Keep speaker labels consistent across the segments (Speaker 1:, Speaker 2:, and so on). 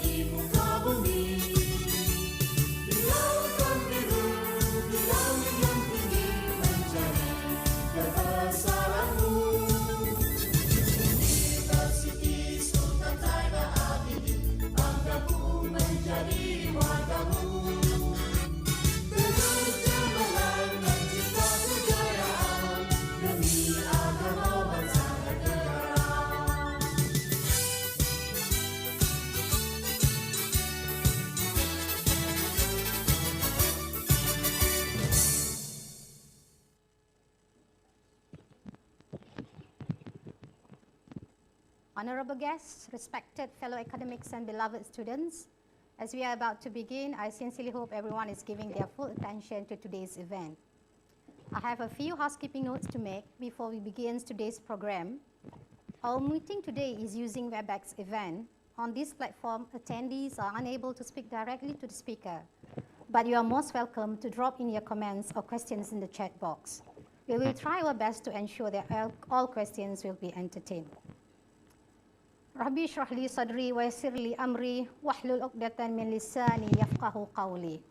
Speaker 1: di muka bumi. Di lautan biru, di langit yang tinggi, mencari kebesaranmu. Universiti Sultan Zainal Abidin, banggaku menjadi wargamu. Terus cemerlang mencipta kejayaan demi agama bangsa dan negara.
Speaker 2: Honorable guests, respected fellow academics and beloved students, as we are about to begin, I sincerely hope everyone is giving their full attention to today's event. I have a few housekeeping notes to make before we begin today's program. Our meeting today is using WebEx event. On this platform, attendees are unable to speak directly to the speaker, but you are most welcome to drop in your comments or questions in the chat box. We will try our best to ensure that all questions will be entertained. Rabbi shrah li sadri wa yassir li amri wahlul 'uqdatan min lisani yafqahu qawli.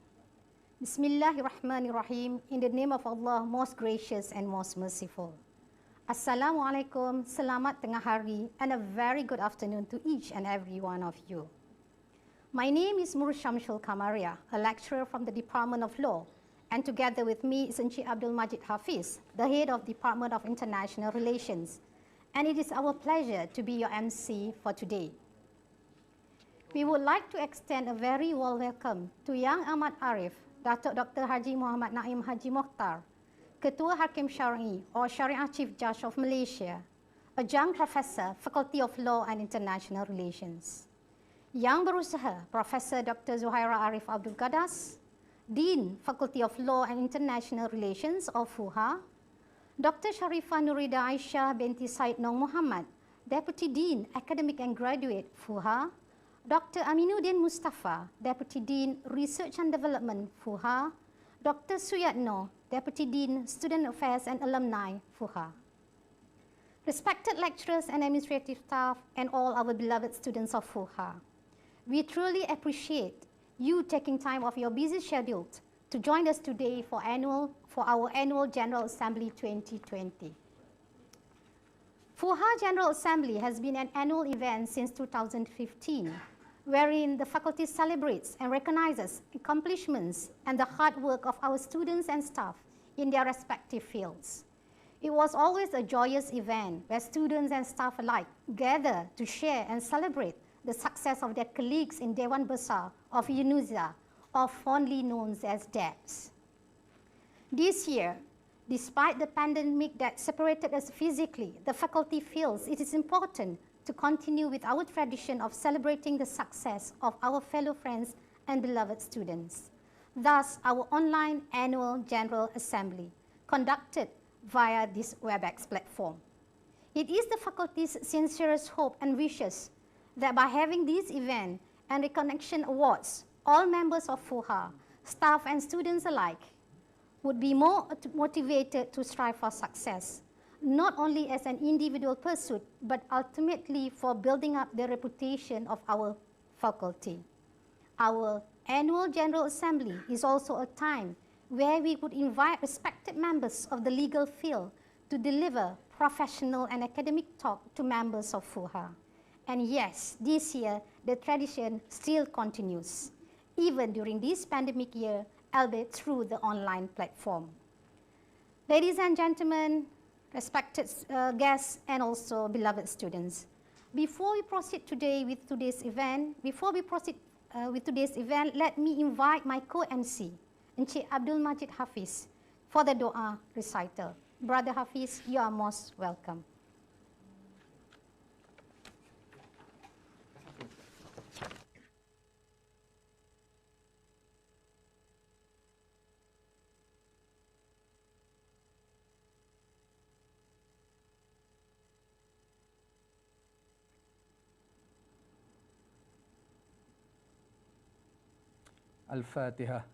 Speaker 2: Bismillahirrahmanirrahim. In the name of Allah, most gracious and most merciful. Assalamualaikum, selamat tengah hari, and a very good afternoon to each and every one of you. My name is Nur Shamsul Kamaria, a lecturer from the Department of Law, and together with me is Encik Abdul Majid Hafiz, the head of Department of International Relations. And it is our pleasure to be your MC for today. We would like to extend a very warm welcome to Yang Amat Arif, Dato' Dr. Haji Muhammad Naim Haji Mokhtar, Ketua Hakim Syari or Sharia Chief Judge of Malaysia, Adjunct Professor, Faculty of Law and International Relations. Yang Berusaha, Professor Dr. Zuhaira Arif Abdul Gadas, Dean, Faculty of Law and International Relations of FUHA, Dr. Sharifah Nurida Aisyah binti Said Nong Muhammad, Deputy Dean, Academic and Graduate, FUHA, Dr. Aminuddin Mustafa, Deputy Dean, Research and Development, FUHA, Dr. Suyatno, Deputy Dean, Student Affairs and Alumni, FUHA. Respected lecturers and administrative staff and all our beloved students of FUHA, we truly appreciate you taking time off your busy schedule to join us today for our annual General Assembly 2020. FUHA General Assembly has been an annual event since 2015, wherein the faculty celebrates and recognizes accomplishments and the hard work of our students and staff in their respective fields. It was always a joyous event where students and staff alike gather to share and celebrate the success of their colleagues in Dewan Besar of Unisa, or fondly known as DAPS. This year, despite the pandemic that separated us physically, the faculty feels it is important to continue with our tradition of celebrating the success of our fellow friends and beloved students. Thus, our online annual General Assembly, conducted via this WebEx platform. It is the faculty's sincerest hope and wishes that by having this event and recognition awards, all members of FUHA, staff and students alike, would be more motivated to strive for success, not only as an individual pursuit, but ultimately for building up the reputation of our faculty. Our annual General Assembly is also a time where we would invite respected members of the legal field to deliver professional and academic talk to members of FUHA. And yes, this year, the tradition still continues, even during this pandemic year, albeit through the online platform. Ladies and gentlemen, respected guests, and also beloved students, before we proceed today with today's event, let me invite my co-MC, Encik Abdul Majid Hafiz, for the Doa recital. Brother Hafiz, you are most welcome.
Speaker 3: Al-Fatiha.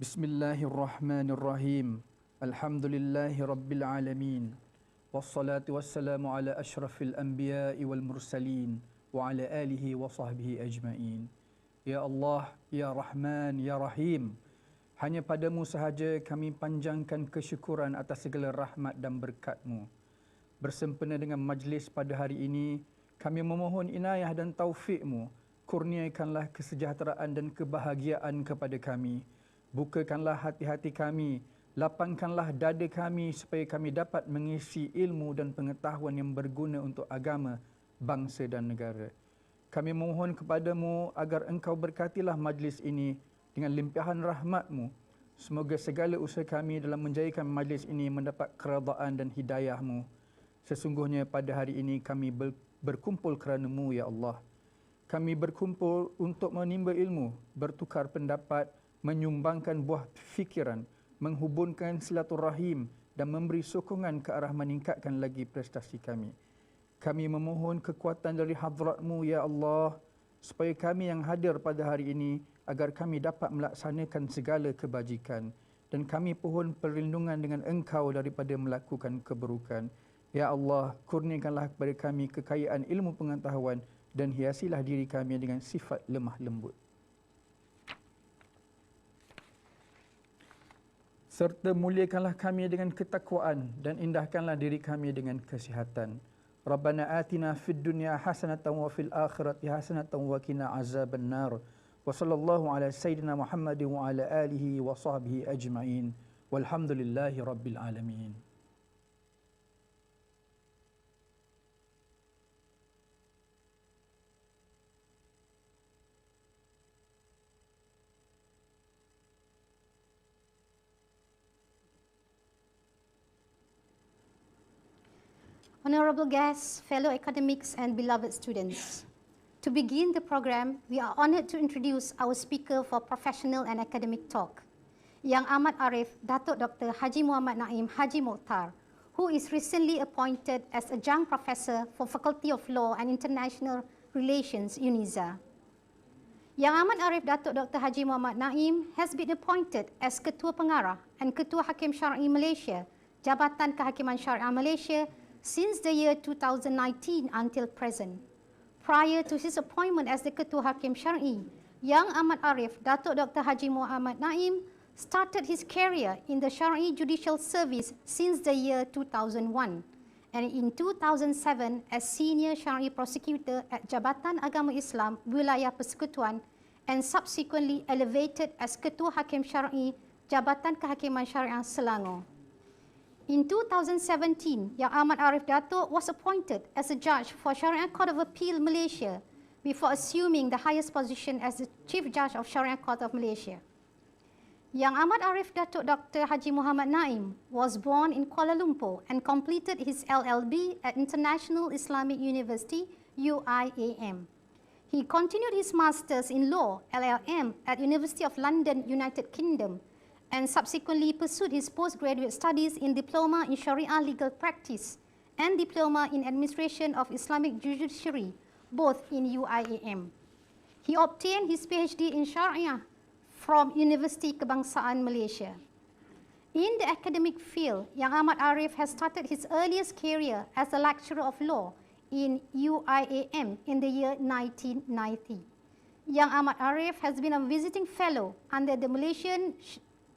Speaker 3: Bismillahirrahmanirrahim. Alhamdulillahi Rabbil Alamin. Wassalatu wassalamu ala ashrafil anbiya'i wal mursalin wa ala alihi wa sahbihi ajma'in. Ya Allah, Ya Rahman, Ya Rahim, hanya padamu sahaja kami panjangkan kesyukuran atas segala rahmat dan berkat-Mu. Bersempena dengan majlis pada hari ini, kami memohon inayah dan taufik-Mu. Kurniakanlah kesejahteraan dan kebahagiaan kepada kami. Bukakanlah hati-hati kami, lapangkanlah dada kami supaya kami dapat mengisi ilmu dan pengetahuan yang berguna untuk agama, bangsa dan negara. Kami mohon kepadamu agar engkau berkatilah majlis ini dengan limpahan rahmat-Mu. Semoga segala usaha kami dalam menjayakan majlis ini mendapat keredaan dan hidayah-Mu. Sesungguhnya pada hari ini kami berkumpul kerana-Mu, Ya Allah. Kami berkumpul untuk menimba ilmu, bertukar pendapat, menyumbangkan buah fikiran, menghubungkan silaturahim dan memberi sokongan ke arah meningkatkan lagi prestasi kami. Kami memohon kekuatan dari hadrat-Mu, Ya Allah, supaya kami yang hadir pada hari ini agar kami dapat melaksanakan segala kebajikan, dan kami pohon perlindungan dengan Engkau daripada melakukan keburukan. Ya Allah, kurniakanlah kepada kami kekayaan ilmu pengetahuan dan hiasilah diri kami dengan sifat lemah lembut. Serta muliakanlah kami dengan ketakwaan dan indahkanlah diri kami dengan kesihatan. Rabbana atina fid dunya hasanatan wa fil akhirati hasanatan wa qina azaban nar. Wa sallallahu ala sayyidina Muhammadin wa ala alihi wa sahbihi ajma'in. Walhamdulillahi rabbil alamin.
Speaker 2: Honorable guests, fellow academics and beloved students. To begin the program, we are honored to introduce our speaker for professional and academic talk, Yang Amat Arif, Datuk Dr. Haji Muhammad Naim Haji Mokhtar, who is recently appointed as Adjunct Professor for Faculty of Law and International Relations, Unisa. Yang Amat Arif Datuk Dr. Haji Muhammad Naim has been appointed as Ketua Pengarah and Ketua Hakim Syar'i Malaysia, Jabatan Kehakiman Syariah Malaysia, since the year 2019 until present. Prior to his appointment as the Ketua Hakim Syar'i, Yang Amat Arif, Datuk Dr. Haji Muhammad Naim, started his career in the Syar'i Judicial Service since the year 2001, and in 2007 as Senior Syar'i Prosecutor at Jabatan Agama Islam Wilayah Persekutuan, and subsequently elevated as Ketua Hakim Syar'i Jabatan Kehakiman Syariah Selangor. In 2017, Yang Amat Arif Datuk was appointed as a judge for Sharia Court of Appeal Malaysia before assuming the highest position as the Chief Judge of Sharia Court of Malaysia. Yang Amat Arif Datuk Dr. Haji Muhammad Naim was born in Kuala Lumpur and completed his LLB at International Islamic University, Y.A.A. He continued his Masters in Law, LLM, at University of London, United Kingdom, and subsequently pursued his postgraduate studies in Diploma in Sharia Legal Practice and Diploma in Administration of Islamic Judiciary, both in Y.A.A. He obtained his PhD in Sharia from Universiti Kebangsaan Malaysia. In the academic field, Yang Amat Arif has started his earliest career as a lecturer of law in Y.A.A. in the year 1990. Yang Amat Arif has been a visiting fellow under the Malaysian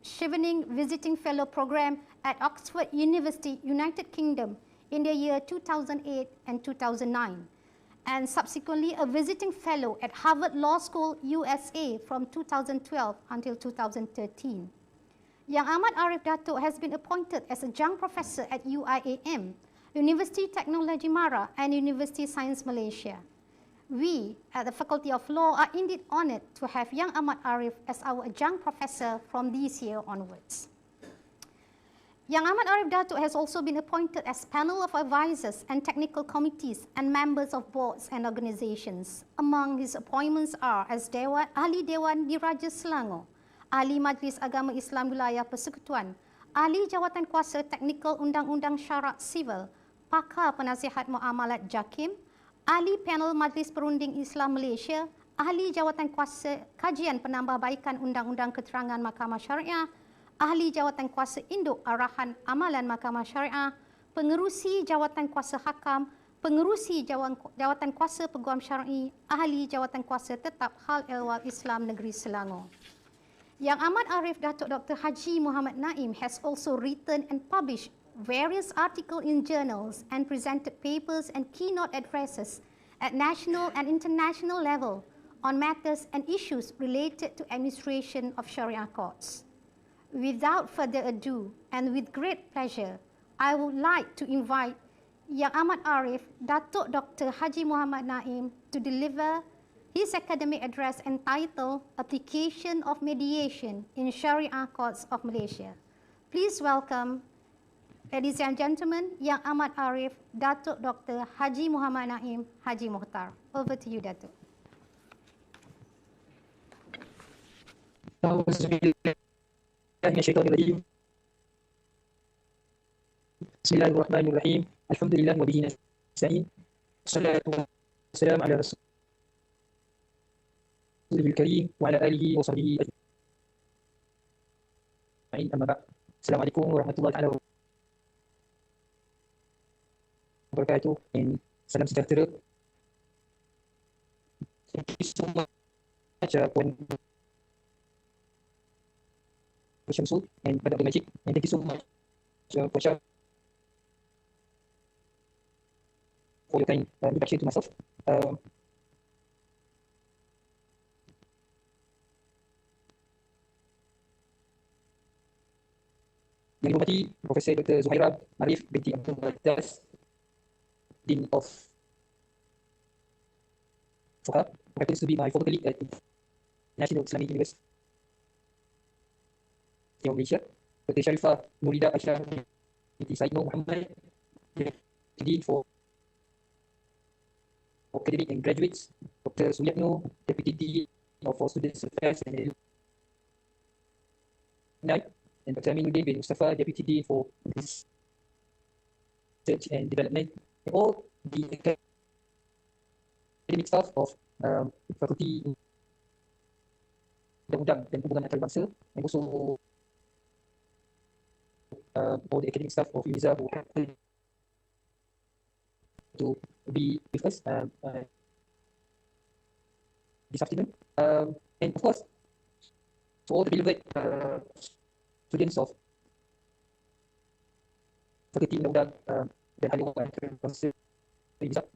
Speaker 2: Chevening Visiting Fellow Program at Oxford University, United Kingdom in the year 2008 and 2009, and subsequently a visiting fellow at Harvard Law School, USA from 2012 until 2013. Yang Amat Arif Datuk has been appointed as Adjunct Professor at Y.A.A., University Technology Mara and University Science Malaysia. We at the Faculty of Law are indeed honored to have Yang Amat Arif as our Adjunct Professor from this year onwards. Yang Amat Arif Datuk has also been appointed as panel of advisors and technical committees and members of boards and organizations. Among his appointments are as Ahli Dewan Diraja Selangor, Ahli Majlis Agama Islam Wilayah Persekutuan, Ahli Jawatan Kuasa Teknikal Undang-Undang Syarat Sivil, Pakar Penasihat Muamalat JAKIM, Ahli Panel Majlis Perunding Islam Malaysia, Ahli Jawatan Kuasa Kajian Penambahbaikan Undang-Undang Keterangan Mahkamah Syariah, ahli jawatan kuasa induk arahan amalan Mahkamah Syariah, pengerusi jawatan kuasa hakam, pengerusi jawatan kuasa peguam syar'i, ahli jawatan kuasa tetap Hal Ehwal Islam Negeri Selangor. Yang Amat Arif Datuk Dr. Haji Muhammad Naim has also written and published various articles in journals and presented papers and keynote addresses at national and international level on matters and issues related to administration of Sharia courts. Without further ado, and with great pleasure, I would like to invite Yang Amat Arif Datuk Dr. Haji Muhammad Naim to deliver his academic address entitled Application of Mediation in Sharia Courts of Malaysia. Please welcome, ladies and gentlemen, Yang Amat Arif Datuk Dr. Haji Muhammad Naim Haji MOKHTAR. Over to you, Datuk.
Speaker 4: Bismillahirrahmanirrahim. Alhamdulillah wa bihi nasta'in. Wassalatu wassalamu ala Rasulihil Karim wa ala alihi wa sahbihi ajma'in. Amma ba'd. Assalamualaikum warahmatullahi wabarakatuh. And salam sejahtera. Thank you so much, Puan Syamsul and Pada Abdul Majid, and thank you so much Puan Syah for your kind introduction to myself. Yang dihormati Profesor Dr. Zuhairah Arif binti Abdul Muqaddas, Dean of Fuqaha, happens to be my former colleague at National Islamic University of Malaysia. Dr. Sharifah Nurida Aisyah binti Said Nur Muhammad, Dean for Academic and Graduates. Dr. Suyatno, Deputy Dean for Students Affairs and Alumni. And Dr. Aminuddin bin Mustafa, Deputy Dean for Research and Development. And all the academic staff of Fakulti Undang-Undang dan Hubungan Antarabangsa, and also all the academic staff of Unisa who happen to be with us this afternoon. And of course, to all the beloved students of Fakulti Undang-Undang dan Hubungan Antarabangsa Unisa,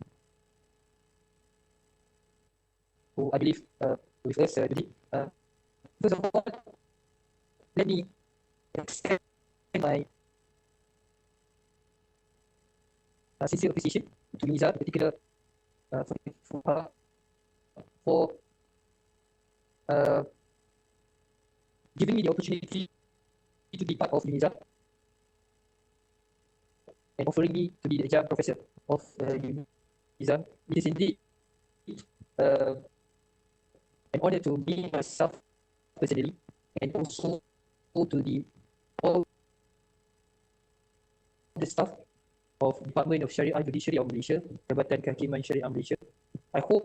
Speaker 4: who I believe with us today. First of all, let me extend my sincere appreciation to Unisa, in particular for giving me the opportunity to be part of Unisa and offering me to be the adjunct professor of Unisa. It is indeed an honor to me myself personally, and also to all the staff of Department of Sharia Judiciary of Malaysia, Jabatan Kehakiman Syariah Malaysia. I hope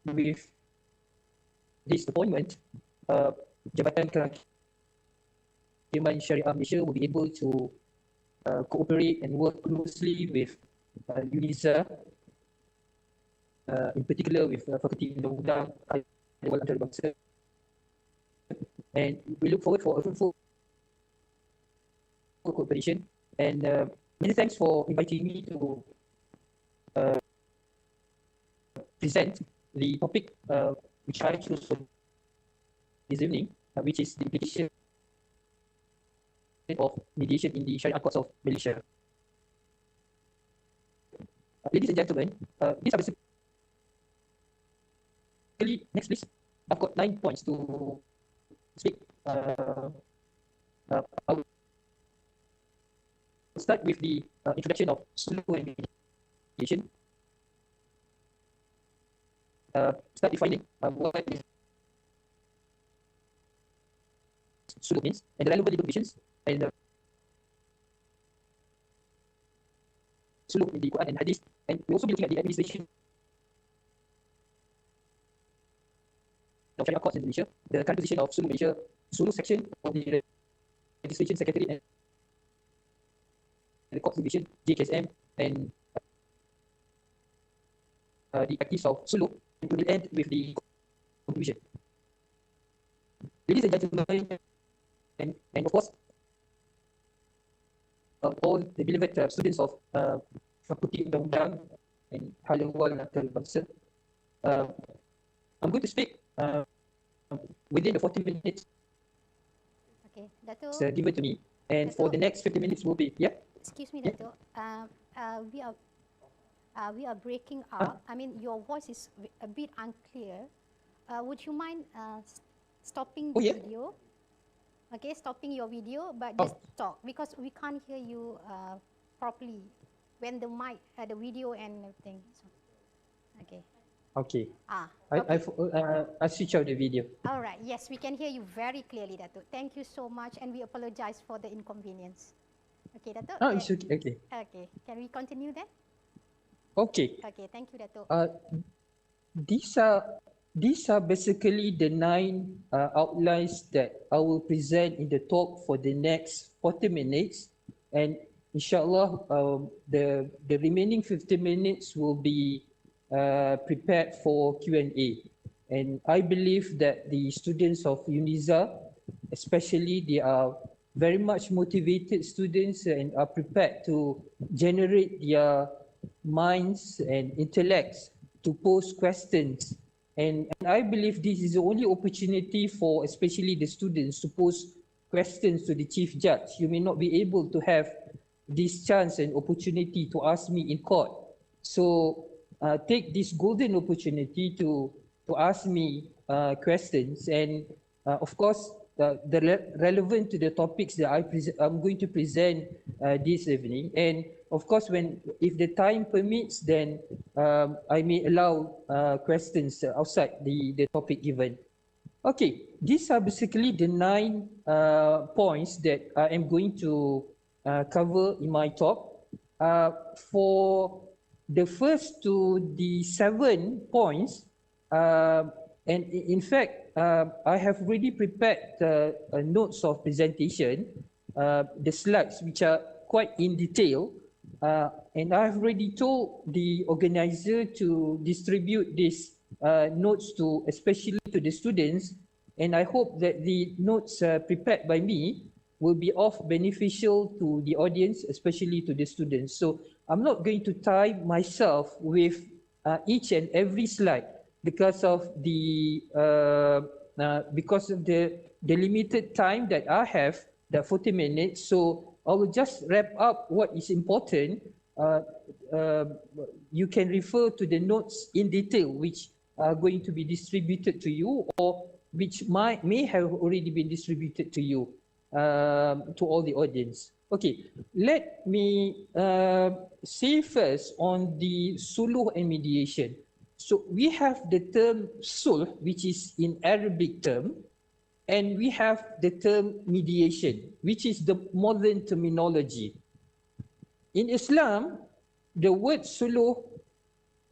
Speaker 4: with this appointment, Jabatan Kehakiman Syariah Malaysia will be able to cooperate and work closely with Unisa, in particular with Fakulti Undang-Undang dan Hubungan Antarabangsa. And we look forward for a fruitful cooperation. And many thanks for inviting me to present the topic which I chose for this evening, which is the implication of mediation in the Sharia courts of Malaysia. Ladies and gentlemen, these are basically, next please. I've got 9 points to speak. I will start with the introduction of suluk and mediation. Start defining what suluk means and the relevant legal provisions, and suluk in the Quran and Hadith, and we'll also be looking at the administration of Sharia courts in Malaysia, the current position of suluk Malaysia, suluk section of the Legislation Secretary and the Court Division, JKSM, and the practice of suluk, and we will end with the conclusion. Ladies and gentlemen, and of course, all the beloved students of Fakulti Undang-Undang and Halal Antarabangsa, I'm going to speak within the 40 minutes
Speaker 2: Okay, Dato.
Speaker 4: given to me, and for the next 50 minutes will be,
Speaker 2: Excuse me, Dato. We are breaking up. I mean, your voice is a bit unclear. Would you mind stopping the video? Okay, stopping your video, but just talk because we can't hear you properly when the mic, the video and everything. So, okay.
Speaker 4: Okay.
Speaker 2: Okay.
Speaker 4: I switch out the video.
Speaker 2: All right. Yes, we can hear you very clearly, Dato. Thank you so much, and we apologize for the inconvenience. Okay, Dato.
Speaker 4: It's okay. Okay.
Speaker 2: Okay. Can we continue then?
Speaker 4: Okay.
Speaker 2: Okay. Thank you, Dato.
Speaker 4: These are basically the 9 outlines that I will present in the talk for the next 40 minutes, and inshallah the remaining 50 minutes will be prepared for Q&A. And I believe that the students of Unisa, especially, they are very much motivated students and are prepared to generate their minds and intellects to pose questions. And I believe this is the only opportunity for especially the students to pose questions to the Chief Judge. You may not be able to have this chance and opportunity to ask me in court. So take this golden opportunity to ask me questions. And of course, relevant to the topics that I'm going to present this evening. And of course, if the time permits, then I may allow questions outside the topic given. Okay, these are basically the 9 points that I am going to cover in my talk. For the first to the 7 points, and in fact, I have already prepared notes of presentation, the slides which are quite in detail, and I have already told the organizer to distribute these notes to, especially to the students, and I hope that the notes prepared by me will be of beneficial to the audience, especially to the students. So I'm not going to tie myself with each and every slide because of the limited time that I have, the 40 minutes. So I will just wrap up what is important. You can refer to the notes in detail, which are going to be distributed to you, or which may have already been distributed to you, to all the audience. Okay, let me say first on the suluh and mediation. So we have the term sulh, which is in Arabic term, and we have the term mediation, which is the modern terminology. In Islam, the word suluh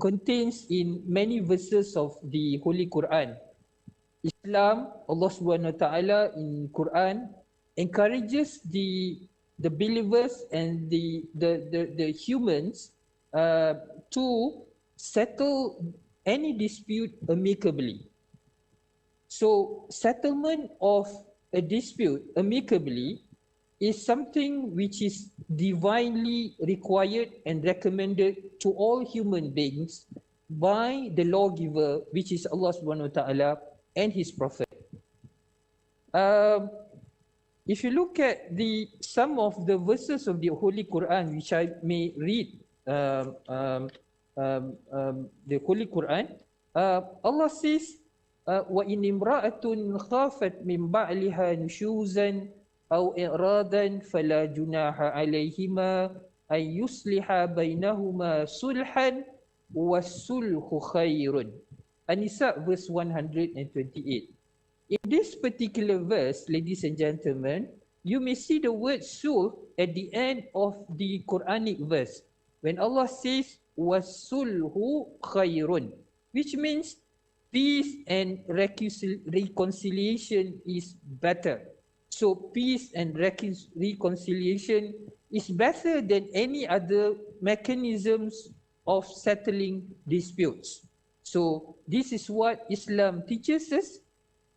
Speaker 4: contains in many verses of the Holy Quran. Islam, Allah Subhanahu Wa Taala in Quran encourages the believers and the humans to settle any dispute amicably. So settlement of a dispute amicably is something which is divinely required and recommended to all human beings by the lawgiver, which is Allah Subhanahu Wa Taala and His Prophet. If you look at some of the verses of the Holy Quran, which I may read, the Holy Quran, Allah says, وَإِنْ إِمْرَأَةٌ خَافَتْ مِنْ بَعْلِهَا نُشُوزًا أَوْ إِعْرَاضًا فَلَا جُنَاحَ عَلَيْهِمَا أَنْ يُصْلِحَا بَيْنَهُمَا صُلْحًا وَالصُّلْحُ خَيْرٌ. An-Nisa verse 128. In this particular verse, ladies and gentlemen, you may see the word sulh at the end of the Quranic verse. When Allah says, وَالصُّلْحُ خَيْرٌ, which means peace and reconciliation is better. So peace and reconciliation is better than any other mechanisms of settling disputes. So this is what Islam teaches us.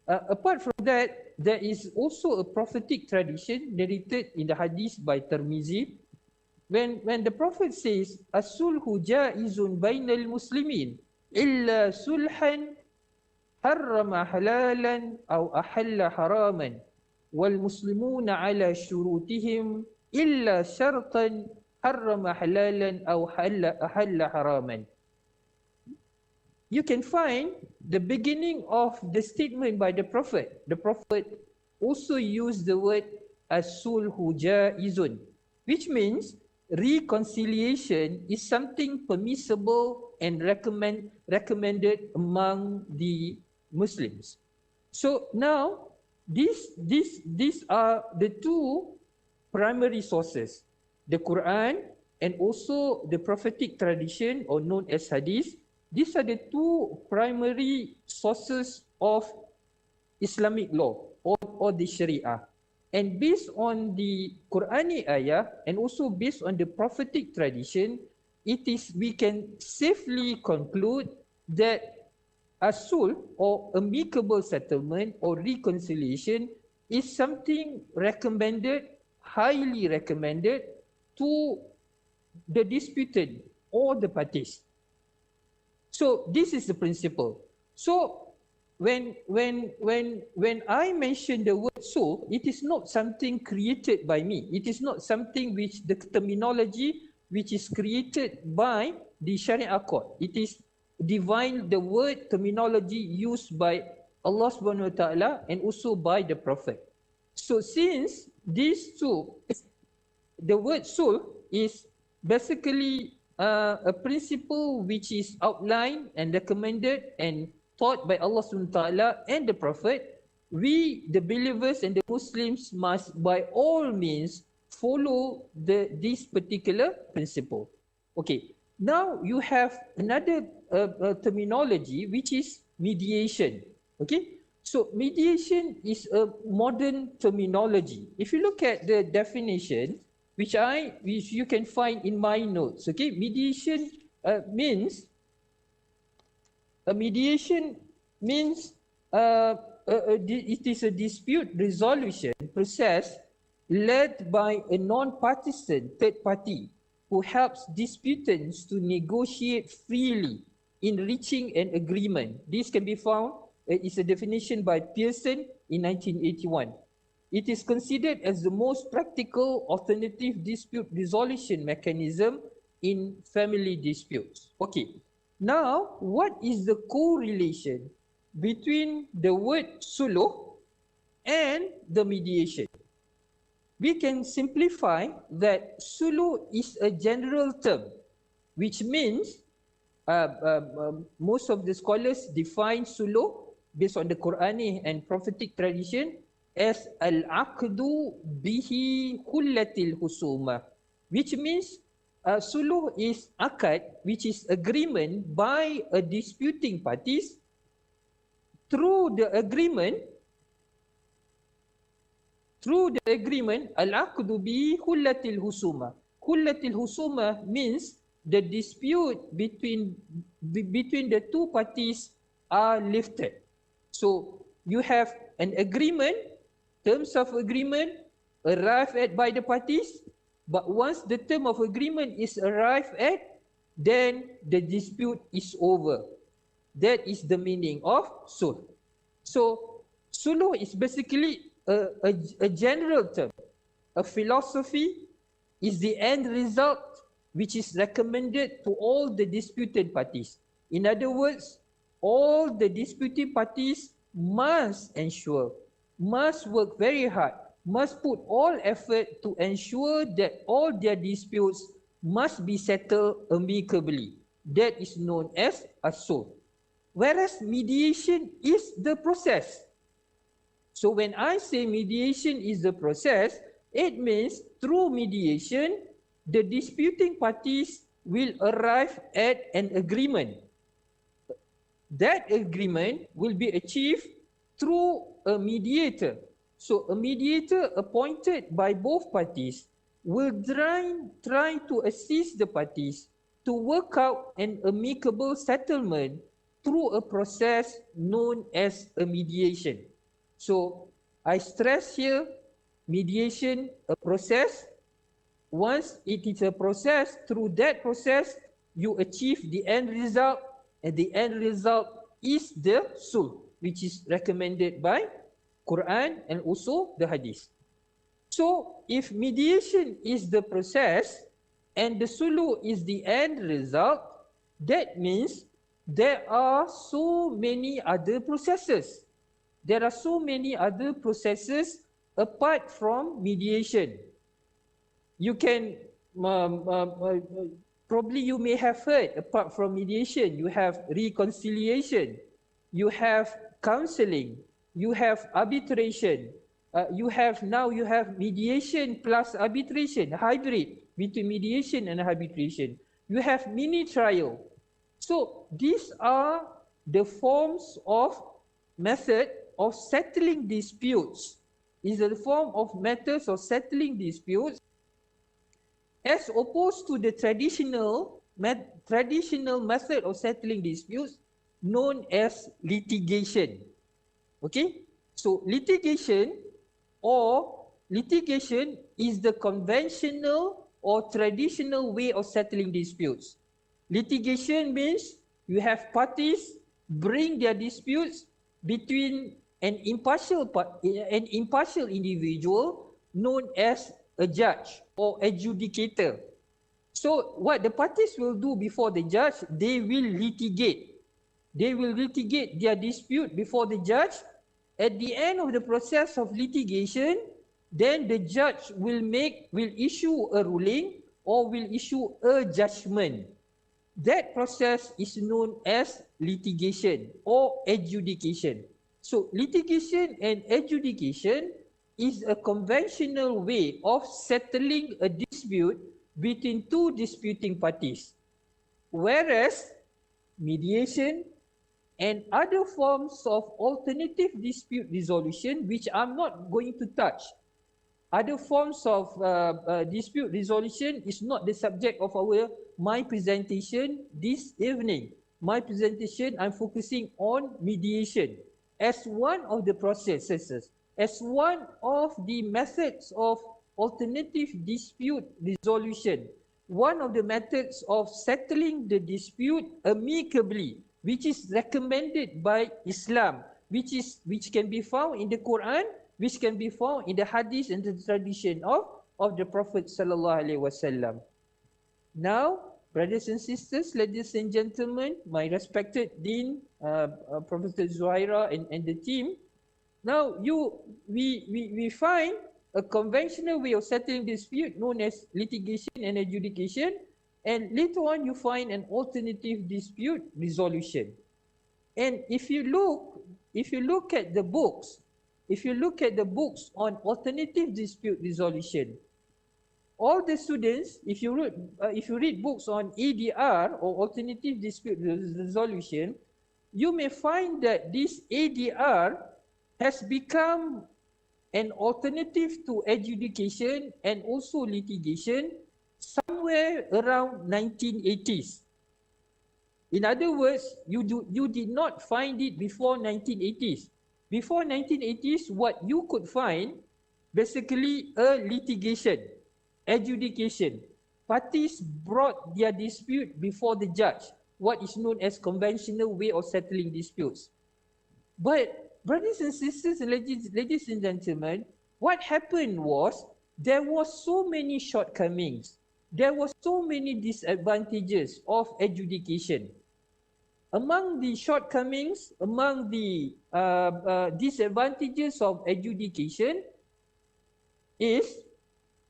Speaker 4: Apart from that, there is also a prophetic tradition narrated in the hadith by Tirmizi. When the Prophet says, "As-sulhu jaizun bainal muslimin illa sulhan harrama halalan aw ahalla haraman wal muslimuna ala syurutihim illa syartan harrama halalan aw ahalla haraman." You can find the beginning of the statement by the Prophet. The Prophet also used the word as-sulhu jaizun, which means reconciliation is something permissible and recommended among the Muslims. So now these are the two primary sources, the Quran and also the prophetic tradition, or known as hadith. These are the two primary sources of Islamic law or the Sharia. And based on the Quranic ayah and also based on the prophetic tradition, we can safely conclude that as-sulh or amicable settlement or reconciliation is something recommended, highly recommended to the disputant or the parties. So this is the principle. So when I mention the word sulh, it is not something created by me. It is not something which the terminology which is created by the Sharia court. It is divine, the word terminology used by Allah Subhanahu Wa Taala and also by the Prophet. So since these two, the word sulh is basically a principle which is outlined and recommended and taught by Allah Subhanahu Wa Taala and the Prophet, we, the believers and the Muslims, must by all means follow this particular principle. Okay, now you have another terminology which is mediation. Okay, so mediation is a modern terminology. If you look at the definition, which you can find in my notes, okay, mediation means it is a dispute resolution process led by a non-partisan third party who helps disputants to negotiate freely in reaching an agreement. This can be found, it's a definition by Pearson in 1981. It is considered as the most practical alternative dispute resolution mechanism in family disputes. Okay, now what is the correlation between the word sulh and the mediation? We can simplify that sulh is a general term, which means most of the scholars define sulh based on the Quranic and prophetic tradition as al-aqdu bihi kullatil husuma, which means sulh is akad, which is agreement by a disputing parties. Through the agreement, al-aqdu bihi kullatil husuma. Kullatil husuma means the dispute between the two parties are lifted. So you have an agreement, terms of agreement arrived at by the parties, but once the term of agreement is arrived at, then the dispute is over. That is the meaning of sulh. So sulh is basically a general term. A philosophy is the end result which is recommended to all the disputed parties. In other words, all the disputed parties must work very hard, must put all effort to ensure that all their disputes must be settled amicably. That is known as as-sulh. Whereas mediation is the process. So when I say mediation is the process, it means through mediation, the disputing parties will arrive at an agreement. That agreement will be achieved through a mediator. So a mediator appointed by both parties will try to assist the parties to work out an amicable settlement through a process known as a mediation. So I stress here, mediation, a process. Once it is a process, through that process, you achieve the end result, and the end result is the sulh, which is recommended by Quran and also the Hadith. So if mediation is the process and the sulh is the end result, that means there are so many other processes. There are so many other processes apart from mediation. You can, probably you may have heard, apart from mediation, you have reconciliation, you have counseling, you have arbitration, you have mediation plus arbitration, hybrid between mediation and arbitration. You have mini trial. So these are the forms of method of settling disputes. Is a form of methods of settling disputes as opposed to the traditional method of settling disputes known as litigation. Okay, so litigation is the conventional or traditional way of settling disputes. Litigation means you have parties bring their disputes between an impartial individual known as a judge or adjudicator. So what the parties will do before the judge, they will litigate. They will litigate their dispute before the judge. At the end of the process of litigation, then the judge will issue a ruling or will issue a judgment. That process is known as litigation or adjudication. So litigation and adjudication is a conventional way of settling a dispute between two disputing parties. Whereas mediation and other forms of alternative dispute resolution, which I'm not going to touch, other forms of dispute resolution is not the subject of my presentation this evening. My presentation, I'm focusing on mediation as one of the processes, as one of the methods of alternative dispute resolution, one of the methods of settling the dispute amicably, which is recommended by Islam, which can be found in the Quran, which can be found in the Hadith and the tradition of the Prophet sallallahu alaihi wasallam. Now, brothers and sisters, ladies and gentlemen, my respected Dean, Professor SYARIAH and the team. Now, we find a conventional way of settling dispute known as litigation and adjudication, and later on you find an alternative dispute resolution. And if you look at the books, on alternative dispute resolution, all the students, if you read books on ADR or alternative dispute resolution, you may find that this ADR has become an alternative to adjudication and also litigation somewhere around 1980s. In other words, you did not find it before 1980s. Before 1980s, what you could find, basically a litigation, adjudication. Parties brought their dispute before the judge, what is known as conventional way of settling disputes. But brothers and sisters and ladies and gentlemen, what happened was there was so many shortcomings. There were so many disadvantages of adjudication. Among the shortcomings, among the disadvantages of adjudication is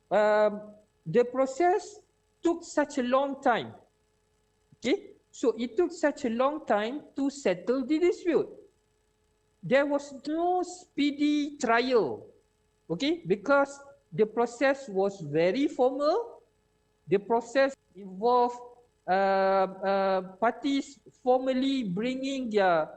Speaker 4: the process took such a long time. Okay, so it took such a long time to settle the dispute. There was no speedy trial, okay, because the process was very formal. The process involved parties formally bringing their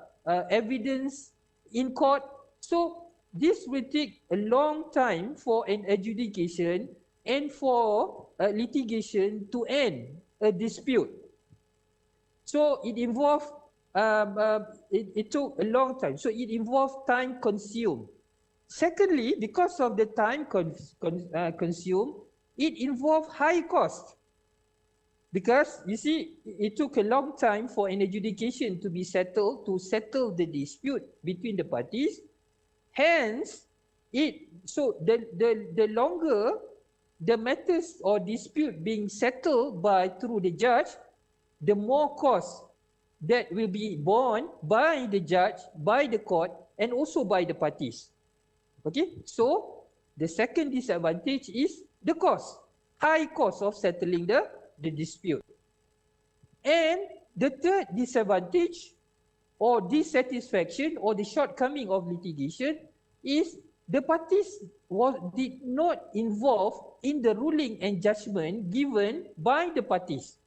Speaker 4: evidence in court. So this will take a long time for an adjudication and for a litigation to end a dispute. So it involved, it took a long time. So it involved time consumed. Secondly, because of the time consumed, it involved high cost. Because you see, it took a long time for an adjudication to be settled, to settle the dispute between the parties. Hence, the longer the matters or dispute being settled through the judge, the more cost that will be borne by the judge, by the court, and also by the parties. Okay, so the second disadvantage is the cost, high cost of settling the dispute. And the third disadvantage or dissatisfaction or the shortcoming of litigation is the parties did not involve in the ruling and judgment given by the parties.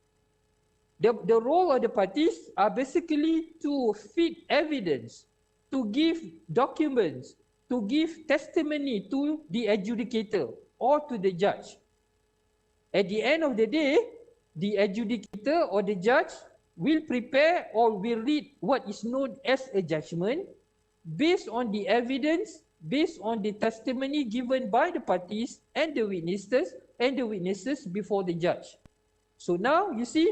Speaker 4: The role of the parties are basically to feed evidence, to give documents, to give testimony to the adjudicator or to the judge. At the end of the day, the adjudicator or the judge will prepare or will read what is known as a judgment based on the evidence, based on the testimony given by the parties and the witnesses before the judge. So now you see,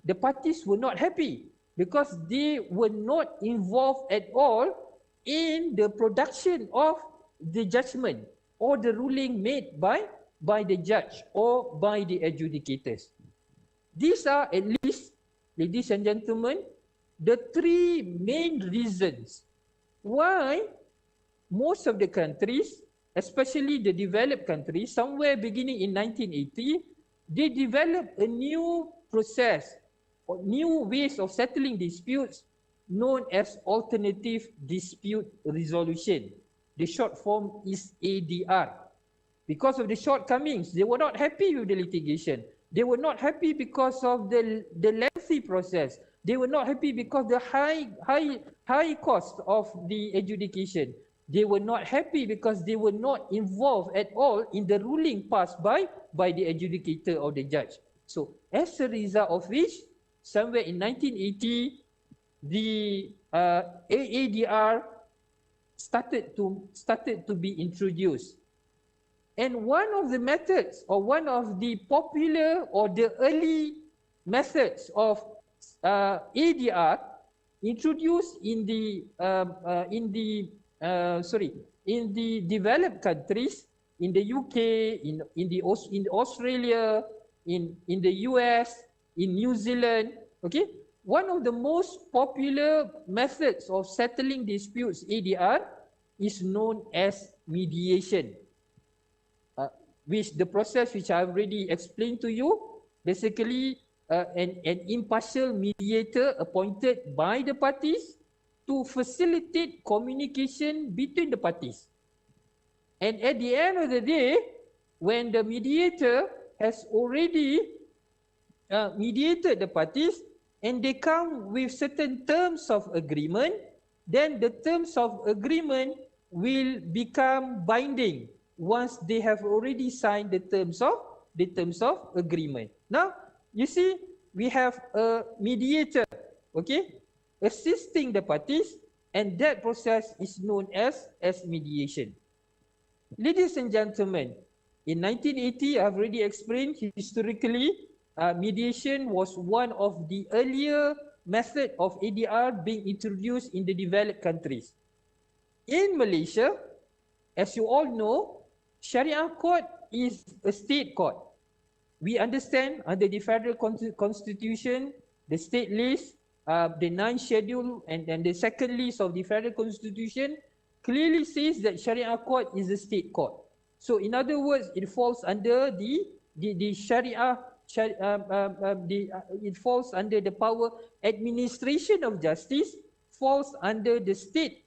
Speaker 4: the parties were not happy because they were not involved at all in the production of the judgment or the ruling made by the judge or by the adjudicators. These are, at least, ladies and gentlemen, the three main reasons why most of the countries, especially the developed countries, somewhere beginning in 1980, they developed a new process or new ways of settling disputes known as alternative dispute resolution. The short form is ADR. Because of the shortcomings, they were not happy with the litigation. They were not happy because of the lengthy process. They were not happy because the high cost of the adjudication. They were not happy because they were not involved at all in the ruling passed by the adjudicator or the judge. So as a result of which, somewhere in 1980, the ADR started to be introduced. And one of the methods, or one of the popular or the early methods of ADR introduced in the developed countries, in the UK, in Australia, in the US, in New Zealand, okay? One of the most popular methods of settling disputes, ADR, is known as mediation. Which the process which I've already explained to you, basically an impartial mediator appointed by the parties to facilitate communication between the parties. And at the end of the day, when the mediator has already mediated the parties and they come with certain terms of agreement, then the terms of agreement will become binding once they have already signed the terms of agreement. Now, you see, we have a mediator, okay, assisting the parties, and that process is known as mediation. Ladies and gentlemen, in 1980, I've already explained historically, mediation was one of the earlier method of ADR being introduced in the developed countries. In Malaysia, as you all know, Sharia court is a state court. We understand under the federal constitution, the state list, the 9th schedule and the second list of the federal constitution clearly says that Sharia court is a state court. So in other words, it falls under the Sharia, it falls under the power administration of justice, falls under the state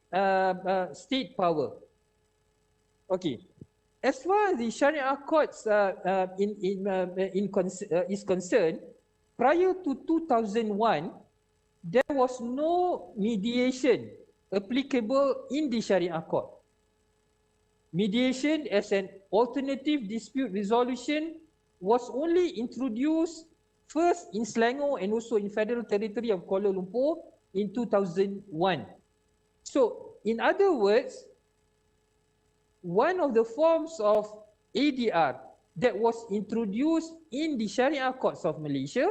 Speaker 4: power. Okay. As far as the Sharia courts is concerned, prior to 2001, there was no mediation applicable in the Sharia court. mediation as an alternative dispute resolution was only introduced first in Selangor and also in Federal Territory of Kuala Lumpur in 2001. So, in other words, one of the forms of ADR that was introduced in the Sharia courts of Malaysia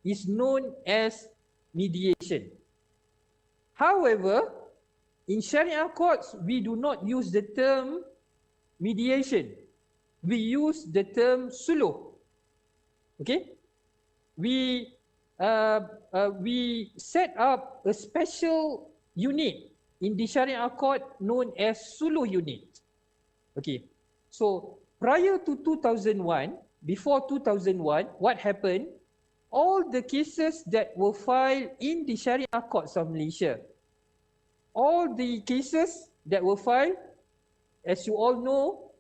Speaker 4: is known as mediation. However, in Sharia courts, we do not use the term mediation. We use the term suluh. Okay? We set up a special unit in the Sharia court known as suluh unit. Okay. So, prior to 2001, before 2001, what happened? All the cases that were filed in the Sharia courts of Malaysia, all the cases that were filed, as you all know,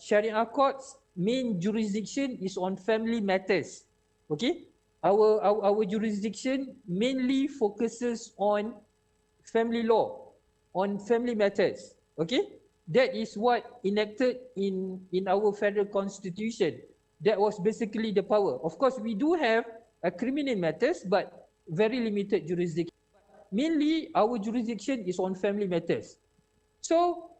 Speaker 4: Sharia courts main jurisdiction is on family matters. Okay, our jurisdiction mainly focuses on family law, on family matters. Okay, that is what enacted in our federal constitution. That was basically the power. Of course, we do have criminal matters, but very limited jurisdiction. Mainly, our jurisdiction is on family matters. So,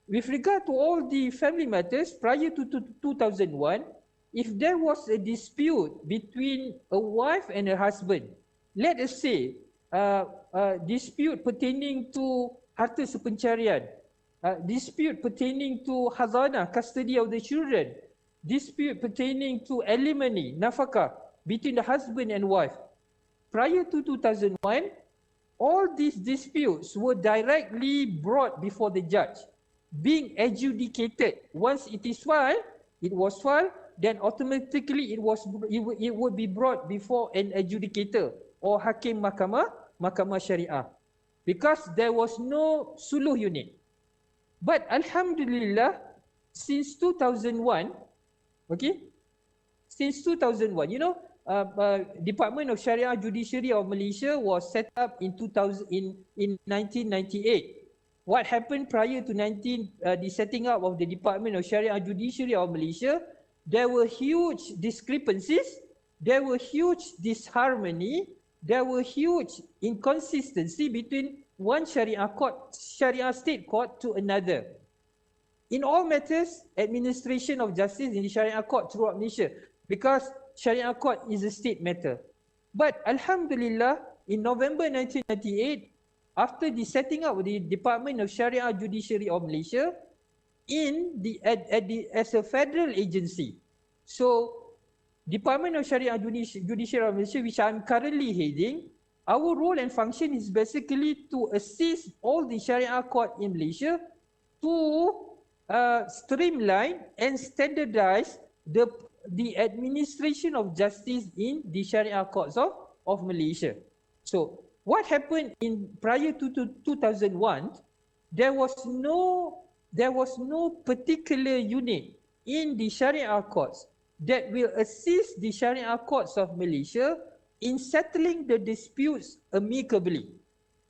Speaker 4: with regard to all the family matters prior to 2001, if there was a dispute between a wife and a husband, let us say dispute pertaining to harta sepencarian, dispute pertaining to hazanah, custody of the children, dispute pertaining to alimony, nafakah between the husband and wife. Prior to 2001, all these disputes were directly brought before the judge, being adjudicated. Once it is filed, it was filed, then automatically it would be brought before an adjudicator or hakim mahkamah syariah, because there was no suluh unit. But alhamdulillah, since 2001, okay, since 2001, you know, Department of Sharia Judiciary of Malaysia was set up in 1998. What happened prior to the setting up of the Department of Sharia Judiciary of Malaysia? There were huge discrepancies, there were huge disharmony, there were huge inconsistency between one Sharia state court to another. In all matters, administration of justice in the Sharia court throughout Malaysia, because Sharia court is a state matter. But alhamdulillah, in November 1998, after the setting up of the Department of Sharia Judiciary of Malaysia, as a federal agency, so Department of Sharia Judiciary of Malaysia, which I'm currently heading, our role and function is basically to assist all the Sharia court in Malaysia to streamline and standardize the administration of justice in the Sharia courts of Malaysia. So, what happened prior to 2001? There was no particular unit in the Sharia courts that will assist the Sharia courts of Malaysia in settling the disputes amicably.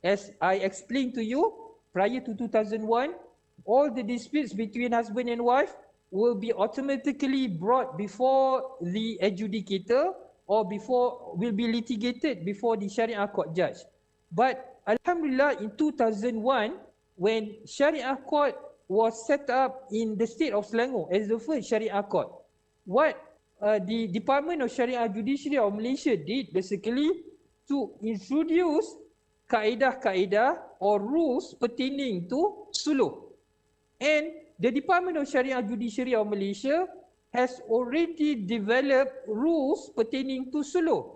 Speaker 4: As I explained to you, prior to 2001, all the disputes between husband and wife will be automatically brought before the adjudicator or will be litigated before the Sharia court judge. But alhamdulillah, in 2001, when Sharia court was set up in the state of Selangor as the first Sharia court, what the Department of Sharia Judiciary of Malaysia did basically to introduce kaedah-kaedah or rules pertaining to suluh. And the Department of Sharia Judiciary of Malaysia has already developed rules pertaining to suluh.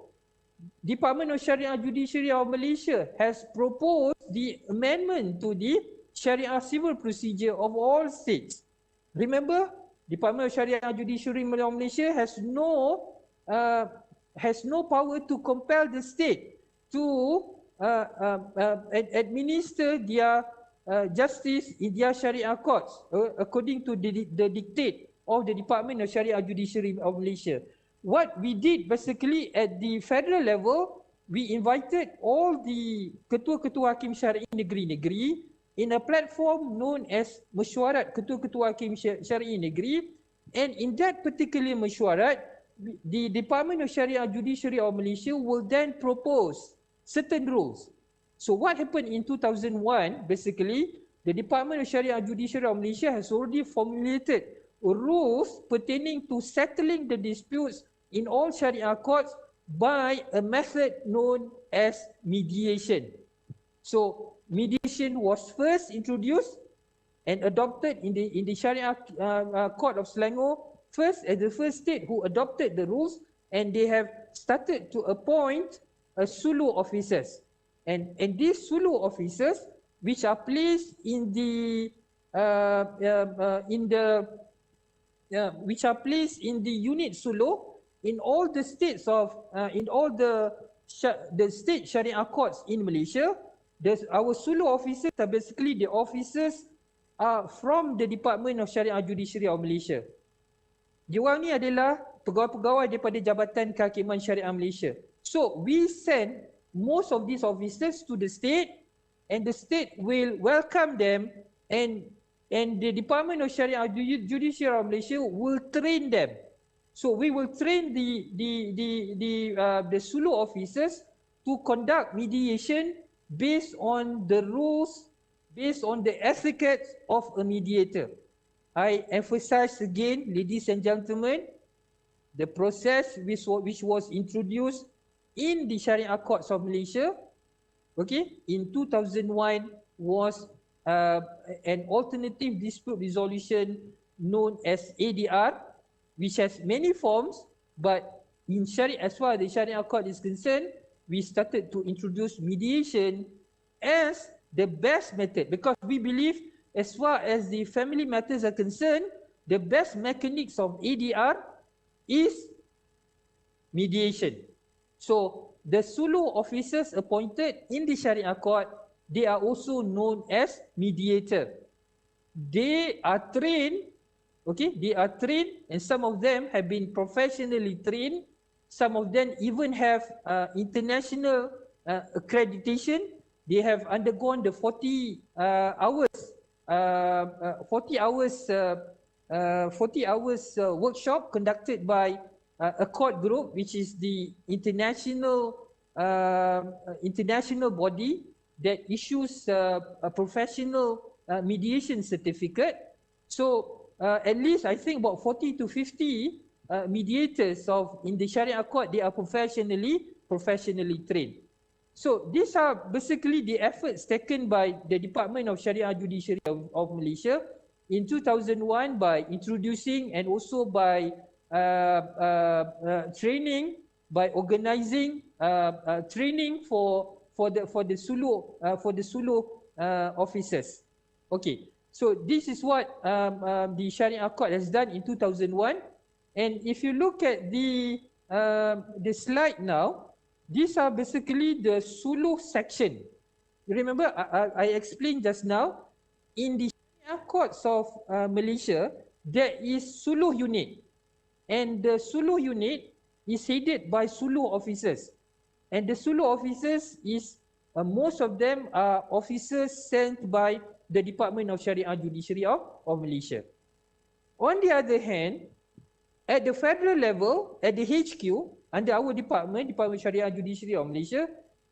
Speaker 4: Department of Sharia Judiciary of Malaysia has proposed the amendment to the Sharia civil procedure of all states. Remember, Department of Sharia Judiciary of Malaysia has no power to compel the state to administer their justice in their Sharia courts according to the dictate of the Department of Sharia Judiciary of Malaysia. What we did basically at the federal level, we invited all the ketua-ketua hakim syar'i negeri-negeri in a platform known as Mesyuarat Ketua-Ketua Hakim Syar'i Negeri, and in that particular mesyuarat, the Department of Sharia and Judiciary of Malaysia will then propose certain rules. So what happened in 2001, basically, the Department of Sharia and Judiciary of Malaysia has already formulated rules pertaining to settling the disputes in all Sharia courts by a method known as mediation. So mediation was first introduced and adopted in the Sharia Court of Selangor first as the first state who adopted the rules, and they have started to appoint a suluh officers, and these suluh officers which are placed in the unit suluh in all the states of in all the state Sharia courts in Malaysia. Our suluh officers are basically the officers from the Department of Sharia Judiciary of Malaysia. Diorang ni adalah pegawai-pegawai daripada Jabatan Kehakiman Syariah Malaysia. So we send most of these officers to the state, and the state will welcome them, and the Department of Sharia Judiciary of Malaysia will train them. So we will train the suluh officers to conduct mediation based on the rules, based on the etiquette of a mediator. I emphasize again, ladies and gentlemen, the process which was introduced in the Sharia Courts of Malaysia, okay, in 2001 was an alternative dispute resolution known as ADR, which has many forms, but in Sharia, as far as the Sharia Court is concerned, we started to introduce mediation as the best method, because we believe as far as the family matters are concerned, the best mechanics of ADR is mediation. So the suluh officers appointed in the Sharia Court, they are also known as mediator. They are trained, okay, they are trained, and some of them have been professionally trained. Some of them even have international accreditation. They have undergone the 40 hours workshop conducted by a court group, which is the international body that issues a professional mediation certificate. So at least I think about 40 to 50 mediators in the Sharia court, they are professionally trained. So these are basically the efforts taken by the Department of Sharia Judiciary of Malaysia in 2001 by introducing and also by training, by organizing training for the suluh officers. Okay, so this is what the Sharia Court has done in 2001. And if you look at the slide now, these are basically the suluh section. You remember I explained just now, in the Sharia courts of Malaysia, there is suluh unit, and the suluh unit is headed by suluh officers, and the suluh officers is most of them are officers sent by the Department of Sharia Judiciary of Malaysia. On the other hand, at the federal level, at the HQ, under our Department of Sharia Judiciary of Malaysia,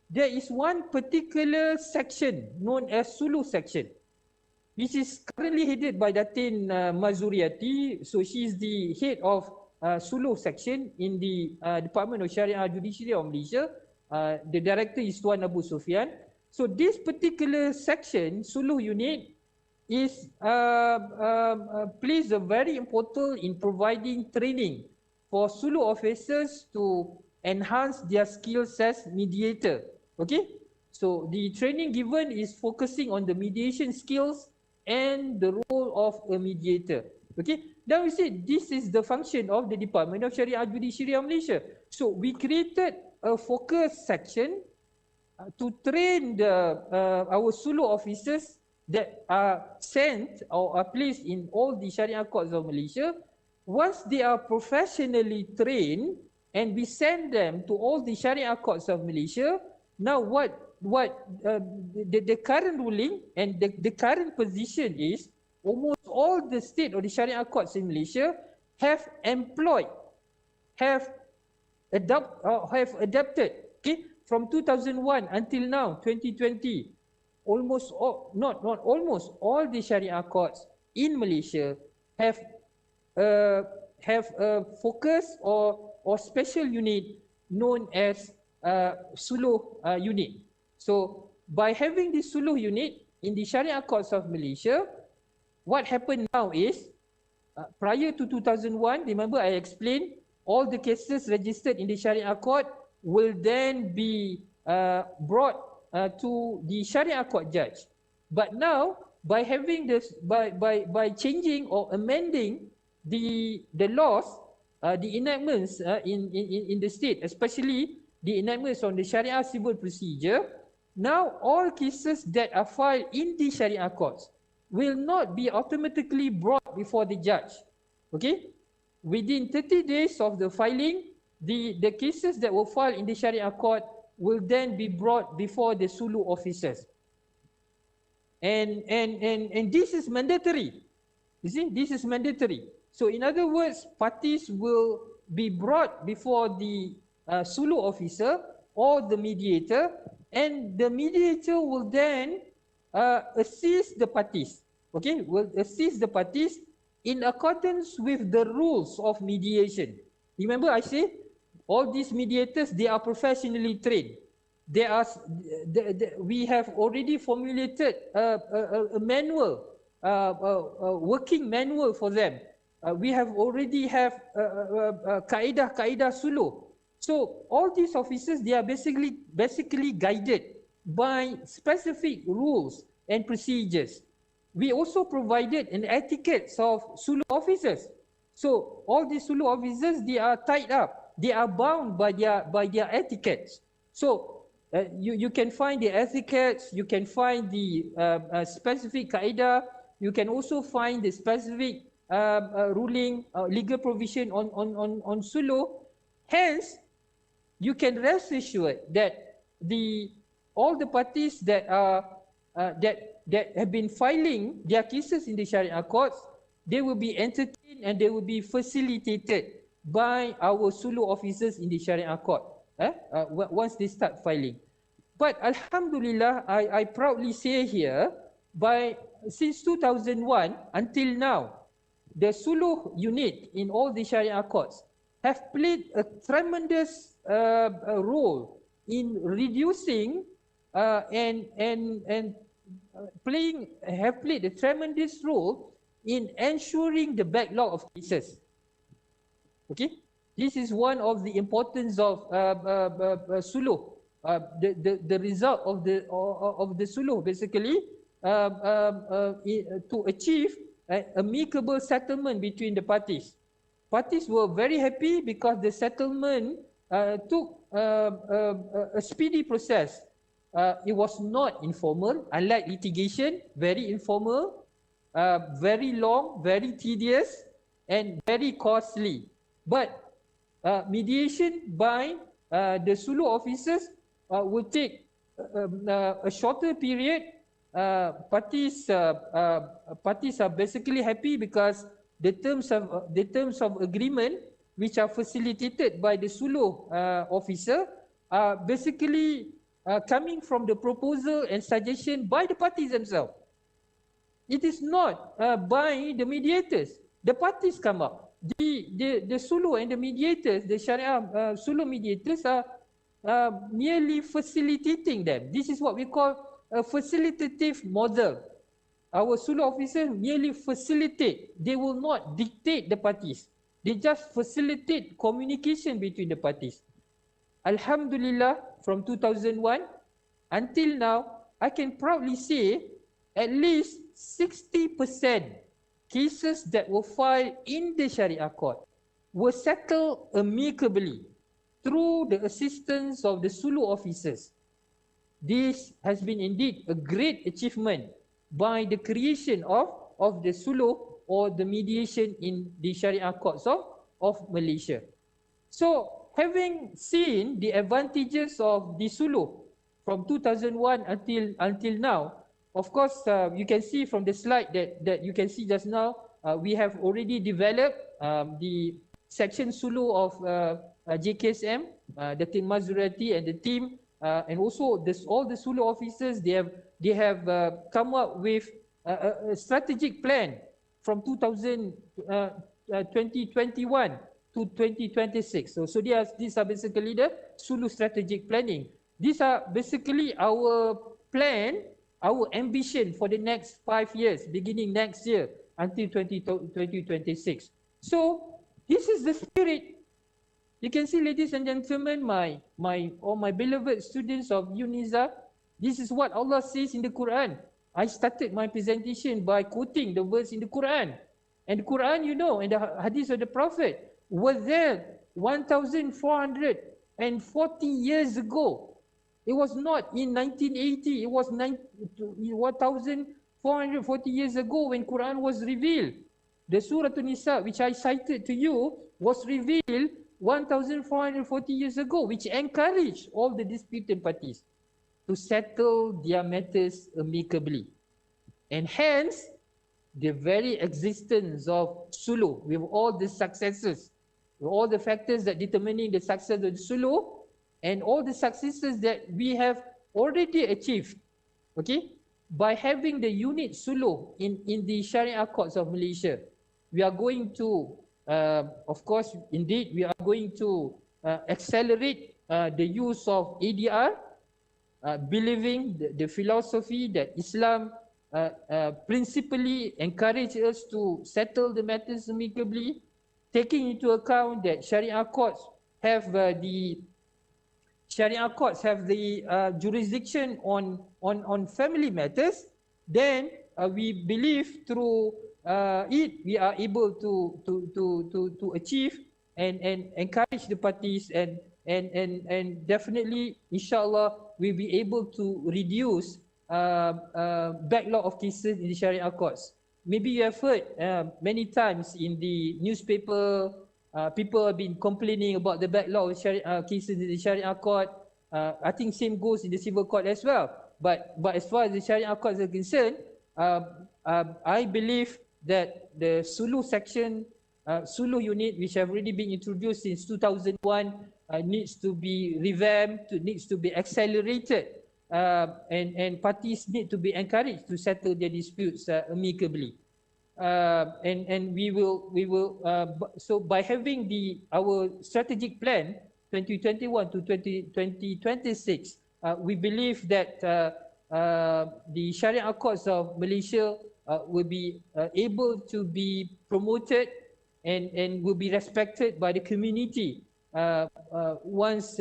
Speaker 4: there is one particular section known as Suluh section, which is currently headed by Datin Mazuriati. So she is the head of Suluh section in the Department of Sharia Judiciary of Malaysia. The director is Tuan Abu Sufyan. So this particular section, Suluh unit, is plays a very important in providing training for suluh officers to enhance their skills as mediator. Okay, so the training given is focusing on the mediation skills and the role of a mediator. Okay, now we see this is the function of the Department of Sharia Judiciary of Malaysia. So we created a focus section to train our suluh officers that are sent or are placed in all the Sharia courts of Malaysia. Once they are professionally trained and we send them to all the Sharia courts of Malaysia, Now the current ruling and the current position is almost all the state or the Sharia courts in Malaysia have employed, have adapted, okay, from 2001 until now 2020, almost all, not almost all the Sharia courts in Malaysia have a focus or special unit known as suluh unit. So by having this suluh unit in the Sharia courts of Malaysia, what happened now is prior to 2001, remember I explained, all the cases registered in the Sharia court will then be brought to the Sharia court judge. But now, by having this, by changing or amending the laws, the enactments in the state, especially the enactments on the Sharia civil procedure, now all cases that are filed in the Sharia courts will not be automatically brought before the judge. Okay? Within 30 days of the filing, the cases that were filed in the Sharia court will then be brought before the suluh officers. And this is mandatory. You see, this is mandatory. So in other words, parties will be brought before the suluh officer or the mediator, and the mediator will then assist the parties. Okay, will assist the parties in accordance with the rules of mediation. Remember I say, all these mediators, they are professionally trained. We have already formulated a manual, working manual for them. We have already have kaedah suluh. So all these officers, they are basically guided by specific rules and procedures. We also provided an etiquette of suluh officers. So all these suluh officers, they are tied up. They are bound by their etiquettes. So you can find the etiquettes, you can find the specific kaedah, you can also find the specific ruling, legal provision on suluh. Hence, you can rest assured that all the parties that are that have been filing their cases in the Sharia courts, they will be entertained and they will be facilitated by our suluh officers in the Sharia court once they start filing. But Alhamdulillah, I proudly say here, since 2001 until now, the suluh unit in all the Sharia courts have played a tremendous role in reducing have played a tremendous role in ensuring the backlog of cases. Okay, this is one of the importance of suluh. The result of the suluh basically to achieve an amicable settlement between the parties. Parties were very happy because the settlement took a speedy process. It was not informal, unlike litigation, very informal, very long, very tedious, and very costly. But mediation by the suluh officers will take a shorter period. Parties are basically happy because the terms of agreement which are facilitated by the suluh officer are basically coming from the proposal and suggestion by the parties themselves. It is not by the mediators. The parties come up. The suluh and the mediators, the Sharia suluh mediators are merely facilitating them. This is what we call a facilitative model. Our suluh officers merely facilitate. They will not dictate the parties. They just facilitate communication between the parties. Alhamdulillah, from 2001 until now, I can proudly say at least 60% cases that were filed in the Sharia court were settled amicably through the assistance of the suluh officers. This has been indeed a great achievement by the creation of the suluh or the mediation in the Sharia courts of Malaysia. So, having seen the advantages of the suluh from 2001 until now. Of course, you can see from the slide that you can see just now, we have already developed the section Sulu of JKSM, Datin Mazurati and the team, and also all the Sulu officers, they have come up with a strategic plan from 2021 to 2026. So these are basically the Sulu strategic planning. These are basically our plan, our ambition for the next 5 years, beginning next year until 2026. So this is the spirit. You can see, ladies and gentlemen, my beloved students of Unisa, this is what Allah says in the Quran. I started my presentation by quoting the verse in the Quran. And the Quran, you know, and the hadith of the Prophet was there 1,440 years ago. It was not in 1980, it was 1,440 years ago when Quran was revealed. The Surah Unisa, which I cited to you, was revealed 1,440 years ago, which encouraged all the disputed parties to settle their matters amicably. And hence, the very existence of Sulu, with all the successes, with all the factors that determining the success of the Sulu, and all the successes that we have already achieved, okay, by having the unit Sulu in the Sharia courts of Malaysia. We are going to, of course, indeed, we are going to accelerate the use of ADR, believing the philosophy that Islam principally encourages us to settle the matters amicably, taking into account that Sharia courts have the jurisdiction on family matters. Then we believe through it we are able to achieve and encourage the parties and definitely, inshallah, we'll be able to reduce backlog of cases in the Sharia courts. Maybe you have heard many times in the newspaper, people have been complaining about the backlog of cases in the Sharia court. I think same goes in the civil court as well. But as far as the Sharia courts are concerned, I believe that the Sulu section, Sulu unit, which have already been introduced since 2001, needs to be revamped, needs to be accelerated, and parties need to be encouraged to settle their disputes amicably. And we will so by having our strategic plan 2021 to 2026, we believe that the Sharia courts of Malaysia will be able to be promoted and will be respected by the community once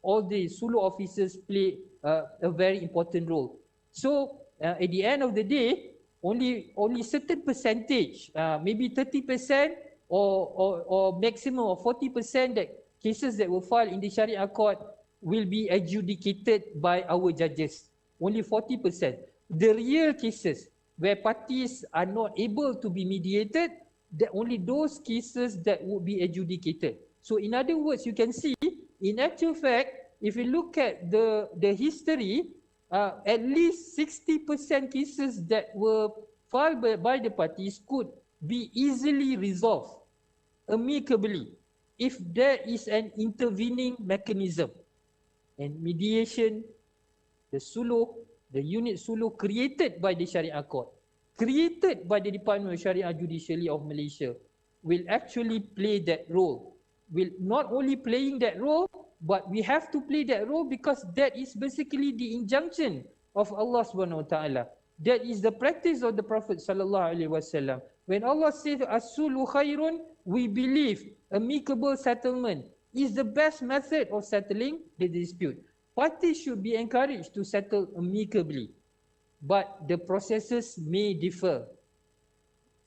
Speaker 4: all the Sulu officers play a very important role. So at the end of the day, only certain percentage, maybe 30% or maximum of 40% that cases that were filed in the Sharia court will be adjudicated by our judges. Only 40%. The real cases where parties are not able to be mediated, that only those cases that would be adjudicated. So in other words, you can see, in actual fact, if you look at the history, at least 60% cases that were filed by the parties could be easily resolved amicably if there is an intervening mechanism. And mediation, the Sulu, the unit Sulu created by the Sharia court, created by the Department of Sharia Judiciary of Malaysia, will actually play that role. Will not only playing that role, but we have to play that role because that is basically the injunction of Allah Subhanahu Wa Taala. That is the practice of the Prophet Sallallahu Alaihi Wasallam. When Allah says as-sulu khairun, we believe amicable settlement is the best method of settling the dispute. Parties should be encouraged to settle amicably, but the processes may differ.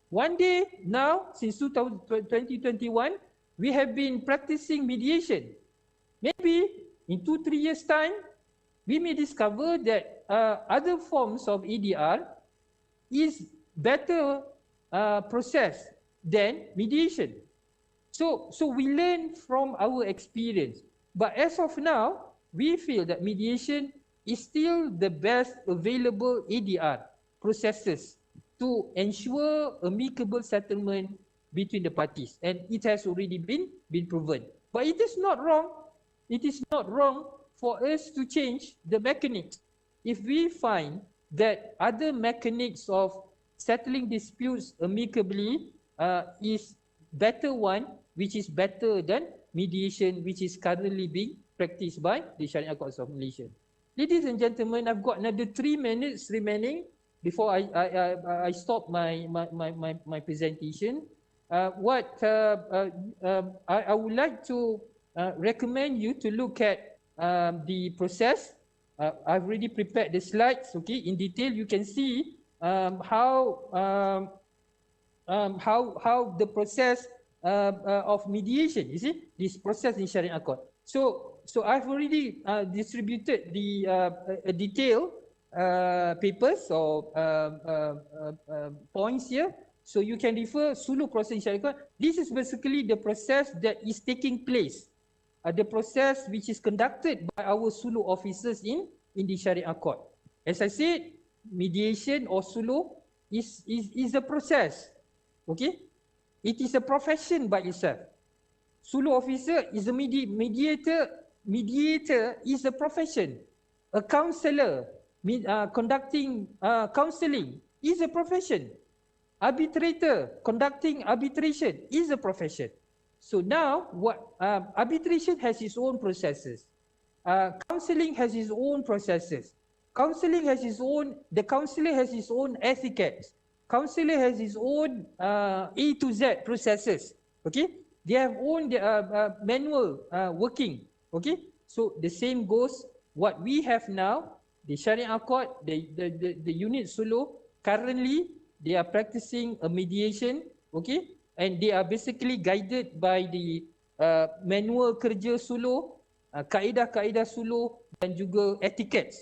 Speaker 4: One day now, since 2021, we have been practicing mediation. Maybe in 2-3 years' time, we may discover that other forms of ADR is better process than mediation. So we learn from our experience. But as of now, we feel that mediation is still the best available ADR processes to ensure amicable settlement between the parties, and it has already been proven. But it is not wrong. It is not wrong for us to change the mechanics. If we find that other mechanics of settling disputes amicably is better one, which is better than mediation, which is currently being practiced by the Sharia Courts of Malaysia. Ladies and gentlemen, I've got another 3 minutes remaining before I stop my presentation. I would like to recommend you to look at the process. I've already prepared the slides. Okay, in detail you can see how the process of mediation. You see this process in Sharia Court. So I've already distributed the detailed papers or points here. So you can refer Suluh process in Sharia Court. This is basically the process that is taking place. The process which is conducted by our Suluh officers in the Sharia Court. As I said, mediation or Suluh is a process. Okay, it is a profession by itself. Suluh officer is a mediator. Mediator is a profession. A counselor conducting counseling is a profession. Arbitrator conducting arbitration is a profession. So now, what arbitration has its own processes. Counseling has its own processes. Counseling has its own. The counselor has his own etiquette. Counselor has his own A to Z processes. Okay, they have own manual working. Okay, so the same goes what we have now. The Sharia Court, the unit Suluh, currently they are practicing a mediation. Okay, and they are basically guided by the manual kerja Suluh, kaedah-kaedah Suluh dan juga etiquette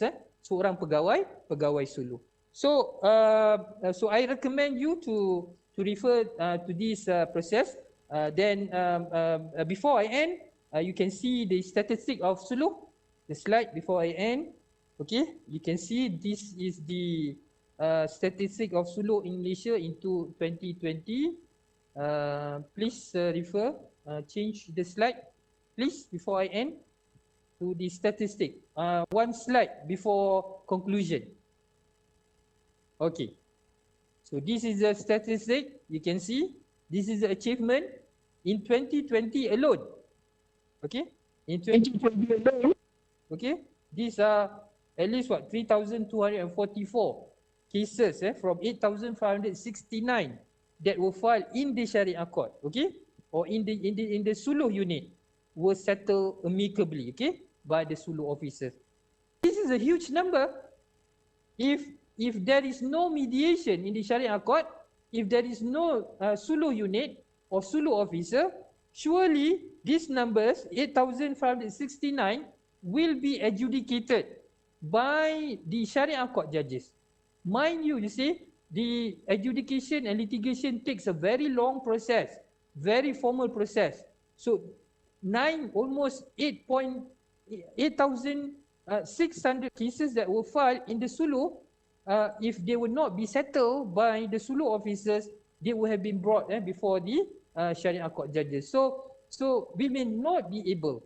Speaker 4: seorang pegawai Suluh. So I recommend you to refer to this process. Then before I end, you can see the statistic of Suluh. The slide before I end. Okay, you can see this is the statistic of Suluh in Malaysia into 2020. Please refer, change the slide, please, before I end, to the statistic. One slide before conclusion. Okay, so this is the statistic. You can see this is the achievement in 2020 alone. Okay, in 2020 alone. Okay, these are at least what 3,244 cases from 8,569 that were filed in the Sharia Court. Okay, or in the Suluh unit were settled amicably. Okay, by the Suluh officers. This is a huge number. If there is no mediation in the Sharia Court, if there is no Suluh unit or Suluh officer, surely these numbers, 8,569, will be adjudicated by the Sharia Court judges. Mind you, you see, the adjudication and litigation takes a very long process, very formal process. So almost 8,600 cases that were filed in the Suluh, if they would not be settled by the Suluh officers, they would have been brought before the Sharia Court judges. So we may not be able,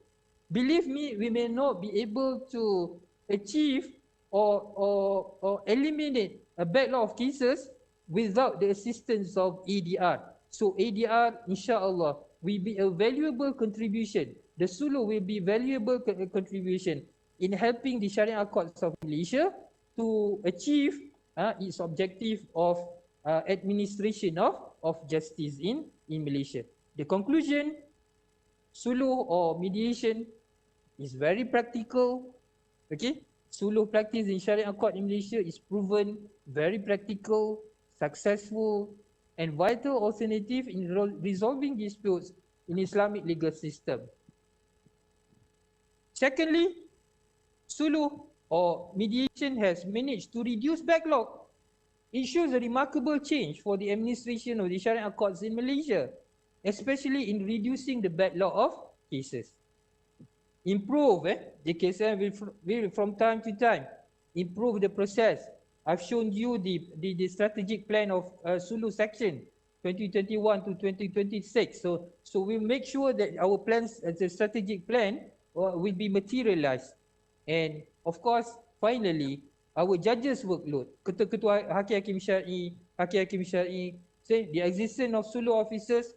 Speaker 4: believe me, we may not be able to achieve or eliminate a backlog of cases without the assistance of ADR. So ADR, inshallah, will be a valuable contribution. The Suluh will be valuable contribution in helping the Sharia Courts of Malaysia to achieve its objective of administration of justice in Malaysia. The conclusion, Suluh or mediation is very practical. Okay, Suluh practice in Sharia Court in Malaysia is proven very practical, successful, and vital alternative in resolving disputes in Islamic legal system. Secondly, Suluh or mediation has managed to reduce backlog. It shows a remarkable change for the administration of the Sharia courts in Malaysia, especially in reducing the backlog of cases. improve, JKSM will from time to time improve the process. I've shown you the strategic plan of Sulu section 2021 to 2026. So we'll make sure that our plans as a strategic plan will be materialized. And of course, finally, our judges workload, ketua-ketua hakim-hakim syar'i, say the existence of Sulu officers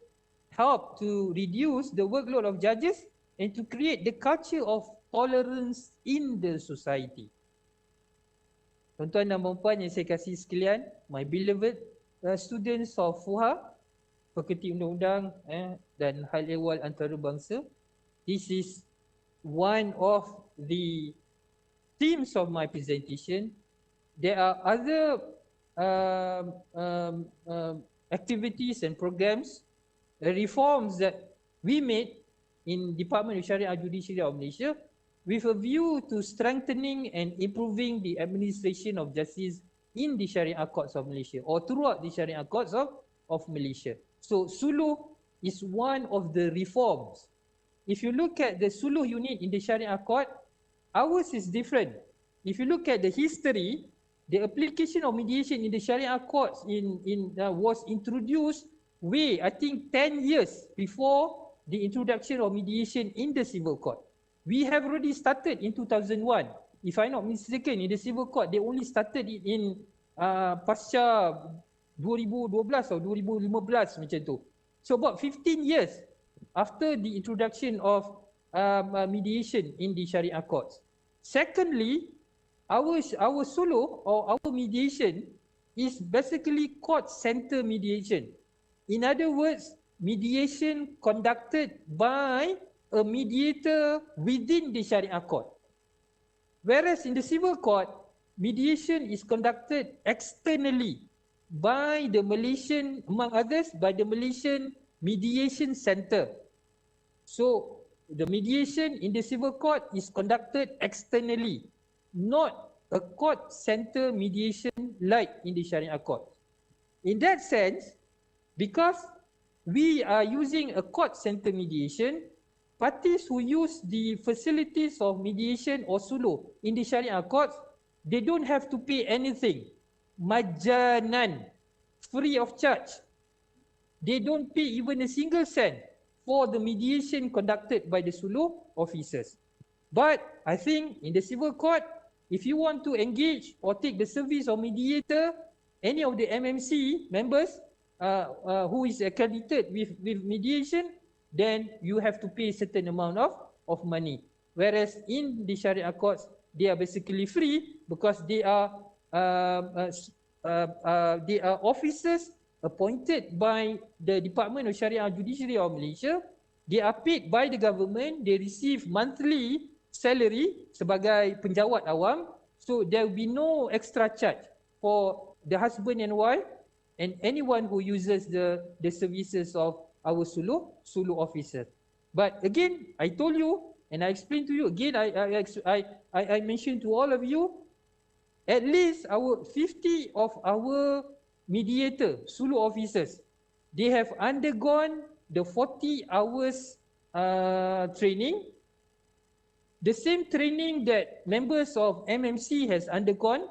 Speaker 4: help to reduce the workload of judges and to create the culture of tolerance in the society. Tuan-tuan dan puan yang saya kasih sekalian, my beloved students of FUHA, Fakulti Undang-Undang dan Hal Ehwal Antarabangsa, this is one of the themes of my presentation. There are other activities and programs, reforms that we made in Department of Sharia Judiciary of Malaysia with a view to strengthening and improving the administration of justice in the Sharia courts of Malaysia or throughout the Sharia courts of Malaysia. So Sulu is one of the reforms. If you look at the Sulu unit in the Sharia court, ours is different. If you look at the history, the application of mediation in the Sharia courts was introduced I think 10 years before the introduction of mediation in the civil court. We have already started in 2001. If I'm not mistaken, in the civil court, they only started it in pasca 2012 atau 2015 macam tu. So about 15 years after the introduction of mediation in the Sharia courts. Secondly, our Sulu or our mediation is basically court center mediation. In other words, mediation conducted by a mediator within the Sharia court. Whereas in the civil court, mediation is conducted externally by the Malaysian, among others, by the Malaysian Mediation Center. So the mediation in the civil court is conducted externally, not a court center mediation like in the Sharia court. In that sense, because we are using a court center mediation, parties who use the facilities of mediation or Sulu in the Sharia courts, they don't have to pay anything. Majanan, free of charge. They don't pay even a single cent for the mediation conducted by the Sulu officers. But I think in the civil court, if you want to engage or take the service of mediator, any of the MMC members who is accredited with mediation, then you have to pay a certain amount of money. Whereas in the Sharia courts, they are basically free because they are officers appointed by the Department of Sharia Judiciary of Malaysia. They are paid by the government. They receive monthly salary sebagai penjawat awam. So there will be no extra charge for the husband and wife and anyone who uses the services of our Sulu officer. But again, I told you and I explained to you again, I mentioned to all of you, at least 50 of our mediator, Sulu officers, they have undergone the 40 hours training, the same training that members of MMC has undergone,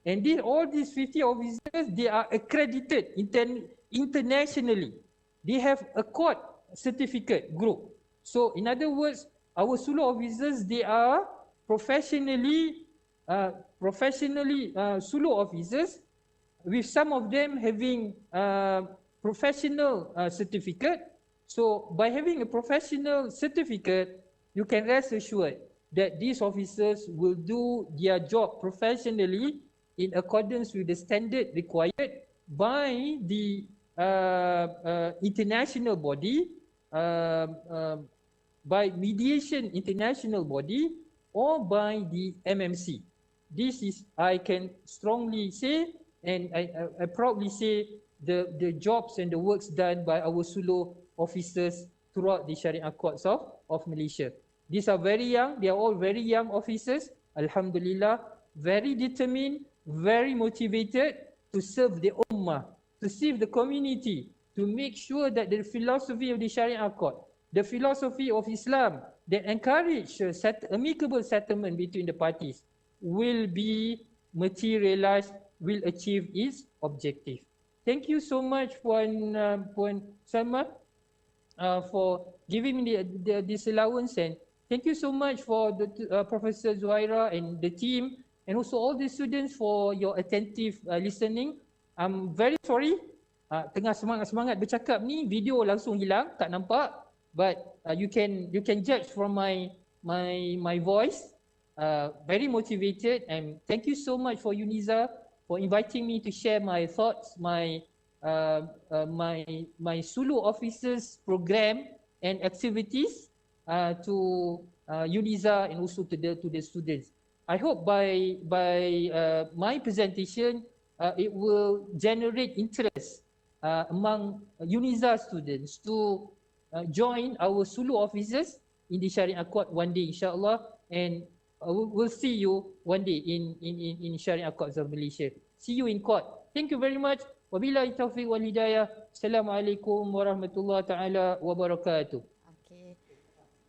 Speaker 4: and all these 50 officers, they are accredited internationally. They have a court certificate group. So in other words, our Sulu officers, they are professionally Sulu officers, with some of them having professional certificate. So by having a professional certificate, you can rest assured that these officers will do their job professionally in accordance with the standard required by the international body, by mediation international body, or by the MMC. This is, I can strongly say, and I proudly say, the jobs and the works done by our Sulu officers throughout the Sharia courts of Malaysia. These are very young, they are all very young officers, Alhamdulillah, very determined, very motivated to serve the Ummah, to serve the community, to make sure that the philosophy of the Sharia court, the philosophy of Islam, that encourage amicable settlement between the parties will be materialized, will achieve its objective. Thank you so much, Puan Salma, for giving me this allowance, and thank you so much for the Professor Zuhairah and the team, and also all the students for your attentive listening. I'm very sorry, tengah semangat bercakap ni video langsung hilang, tak nampak, but you can judge from my voice. Very motivated, and thank you so much for Unisa for inviting me to share my thoughts, my Sulu officers program and activities to Unisa and also to the students. I hope by my presentation it will generate interest among Unisa students to join our Sulu officers in the Sharia Court one day, insyaAllah, and we'll see you one day in Sharia Courts of Malaysia. See you in court. Thank you very much. Wabillahi taufiq wal hidayah. Assalamualaikum warahmatullahi taala wabarakatuh.
Speaker 2: Okay.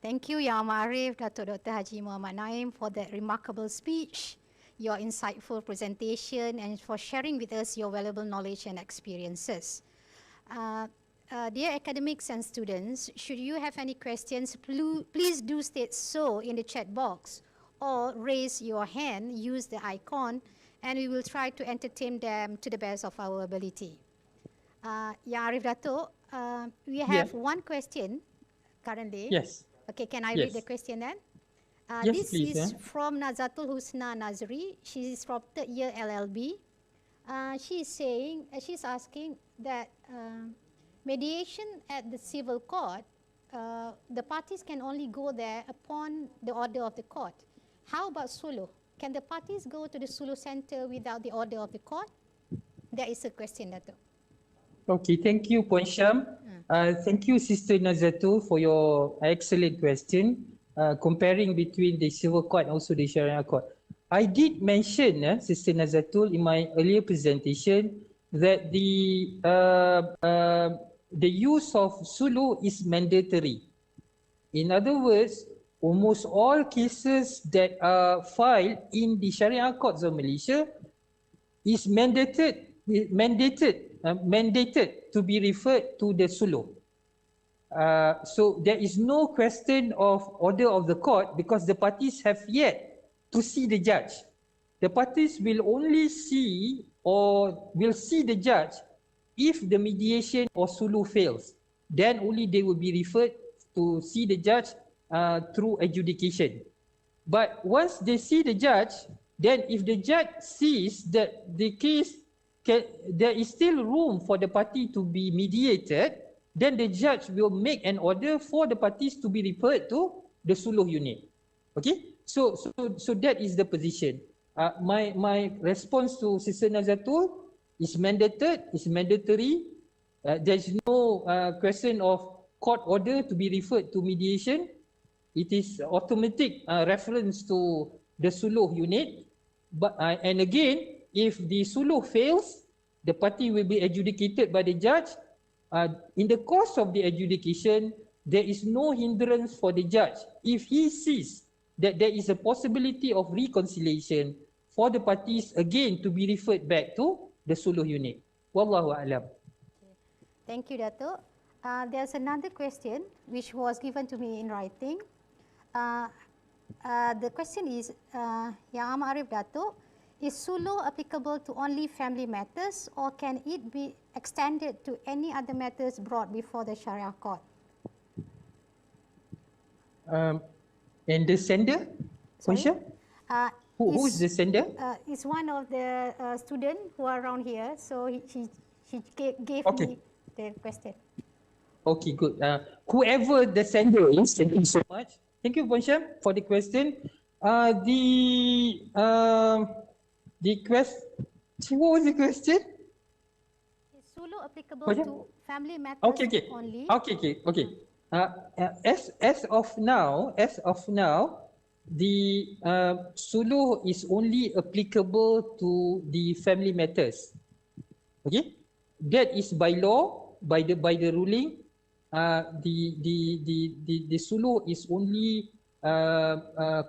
Speaker 2: Thank you, Ya Ma'arif, Dato' Dr. Haji Muhammad Naim, for that remarkable speech, your insightful presentation, and for sharing with us your valuable knowledge and experiences. Dear academics and students, should you have any questions, please do state so in the chat box or raise your hand, use the icon, and we will try to entertain them to the best of our ability. Ya Arif Dato', we have one question currently.
Speaker 4: Yes.
Speaker 2: Okay, can I
Speaker 4: Yes.
Speaker 2: read the question then?
Speaker 4: Yes,
Speaker 2: This
Speaker 4: please,
Speaker 2: is from Nazatul Husna Nazri. She is from third year LLB. She's asking that mediation at the civil court, the parties can only go there upon the order of the court. How about Sulu? Can the parties go to the Sulu Center without the order of the court? That is a question, Dato'.
Speaker 4: Okay, thank you, Puan Syam. Thank you, Sister Nazatul, for your excellent question, comparing between the civil court and also the Sharia court. I did mention, Sister Nazatul, in my earlier presentation that the use of Sulu is mandatory. In other words, almost all cases that are filed in the Sharia courts of Malaysia is mandated to be referred to the Sulu. So there is no question of order of the court because the parties have yet to see the judge. The parties will only see or will see the judge if the mediation or Sulu fails. Then only they will be referred to see the judge through adjudication. But once they see the judge, then if the judge sees that the case there is still room for the party to be mediated, then the judge will make an order for the parties to be referred to the Suluh unit. Okay, so that is the position. My response to Sister Nazatul is mandated, is mandatory. There is no question of court order to be referred to mediation. It is automatic reference to the Suluh unit. But and again, if the Suluh fails, the party will be adjudicated by the judge. In the course of the adjudication, there is no hindrance for the judge if he sees that there is a possibility of reconciliation for the parties again to be referred back to the Suluh unit. Wallahu a'lam.
Speaker 2: Thank you, Dato'. There's another question which was given to me in writing. The question is, Ya Arif Dato', is Sulu applicable to only family matters or can it be extended to any other matters brought before the Sharia court?
Speaker 4: And the sender?
Speaker 2: Sorry?
Speaker 4: Who is the sender?
Speaker 2: It's one of the students who are around here, so she gave me the question.
Speaker 4: Okay, good. Whoever the sender is, thank you so much. Thank you, Puan Syam, for the question. The question, what was the question?
Speaker 2: Is Sulu applicable to family matters only?
Speaker 4: Okay. As of now, the Sulu is only applicable to the family matters. Okay, that is by law, by the ruling. the suluh is only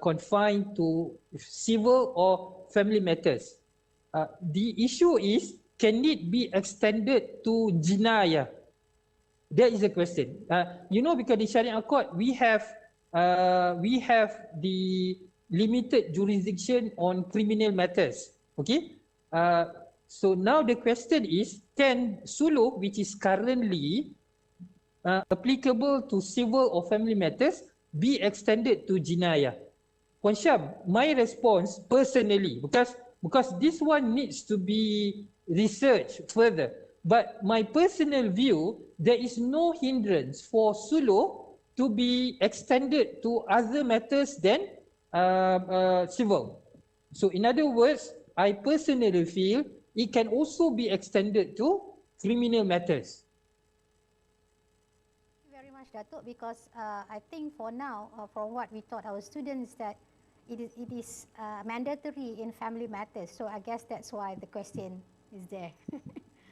Speaker 4: confined to civil or family matters. The issue is, can it be extended to jinayah? That is the question. Because in Sharia court we have the limited jurisdiction on criminal matters. Okay. So now the question is, can suluh, which is currently applicable to civil or family matters, be extended to jinayah? Puan Syam, my response personally, because this one needs to be researched further, but my personal view, there is no hindrance for suluh to be extended to other matters than civil. So in other words, I personally feel it can also be extended to criminal matters.
Speaker 2: Thank you very much, Datuk, because I think for now, from what we taught our students, that it is mandatory in family matters. So I guess that's why the question is there.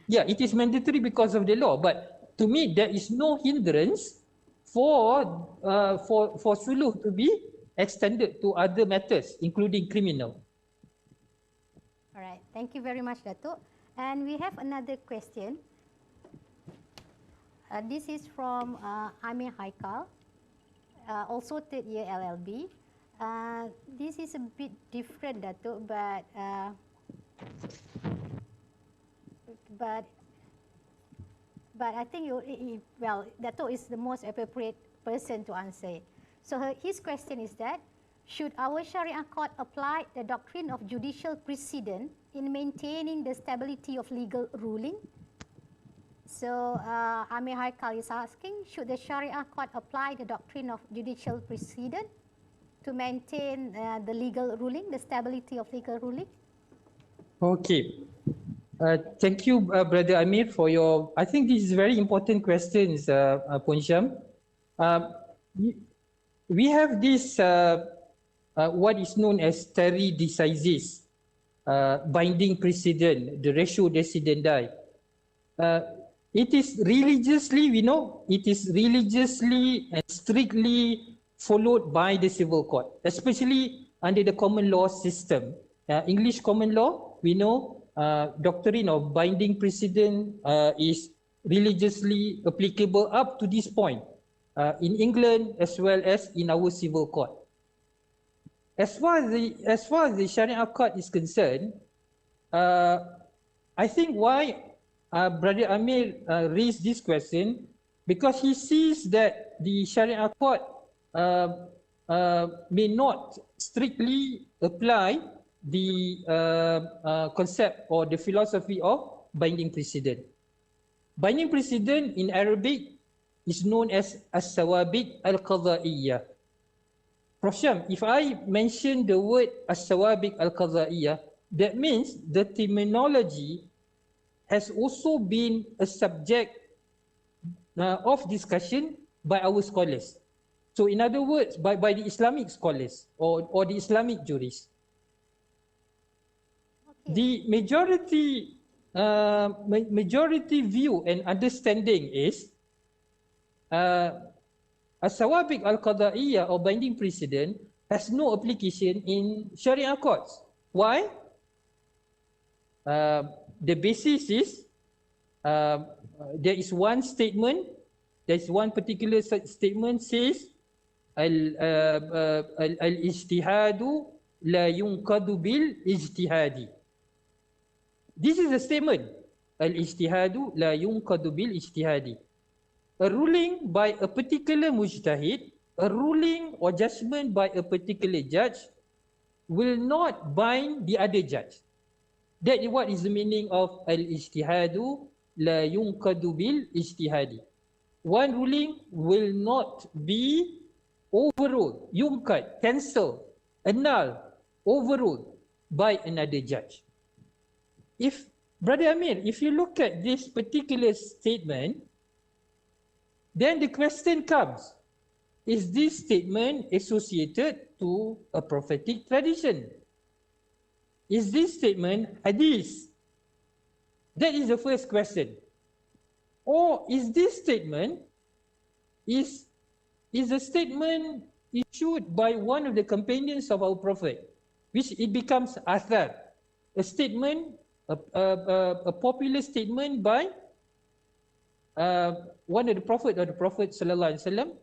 Speaker 4: Yeah, it is mandatory because of the law, but to me there is no hindrance for suluh to be extended to other matters, including criminal.
Speaker 2: All right, thank you very much, Datuk. And we have another question. This is from Amir Haikal, also third year LLB. This is a bit different, Datuk, but I think Datuk is the most appropriate person to answer it. So his question is that, should our Sharia court apply the doctrine of judicial precedent in maintaining the stability of legal ruling? So Amir Haikal is asking, should the Sharia court apply the doctrine of judicial precedent to maintain the legal ruling, the stability of legal ruling?
Speaker 4: Okay. Thank you, Brother Amir, for your, I think this is very important questions, Puan Syam. We have this, what is known as stare decisis, binding precedent, the ratio decidendi. It is religiously, we know, it is religiously and strictly followed by the civil court, especially under the common law system. English common law, we know, doctrine of binding precedent is religiously applicable up to this point in England as well as in our civil court. As far as the Sharia court is concerned, I think why Brother Amir raised this question, because he sees that the Sharia court may not strictly apply the concept or the philosophy of binding precedent. Binding precedent in Arabic is known as as-sawabiq al-qadha'iyah. Prof. Syam, if I mention the word as-sawabiq al-qadha'iyah, that means the terminology has also been a subject of discussion by our scholars. So in other words, by the Islamic scholars or the Islamic jurists. Okay. The majority view and understanding is as-sawabiq al-qadha'iyah or binding precedent has no application in Sharia courts. Why? The basis is there is one statement, there is one particular statement says al-ijtihadu la yunqadu bil ijtihadi. This is a statement. Al-ijtihadu la yunqadu bil ijtihadi. A ruling by a particular mujtahid, a ruling or judgment by a particular judge will not bind the other judge. That is what is the meaning of al-ijtihadu la yunqadu bil ijtihadi. One ruling will not be overruled, yunqad, cancelled, annulled, overruled by another judge. If, Brother Amir, if you look at this particular statement, then the question comes, is this statement associated to a prophetic tradition? Is this statement hadith? That is the first question. Or is this statement is a statement issued by one of the companions of our Prophet, which it becomes athar, a statement, a popular statement by one of the Prophet Sallallahu Alaihi Wasallam,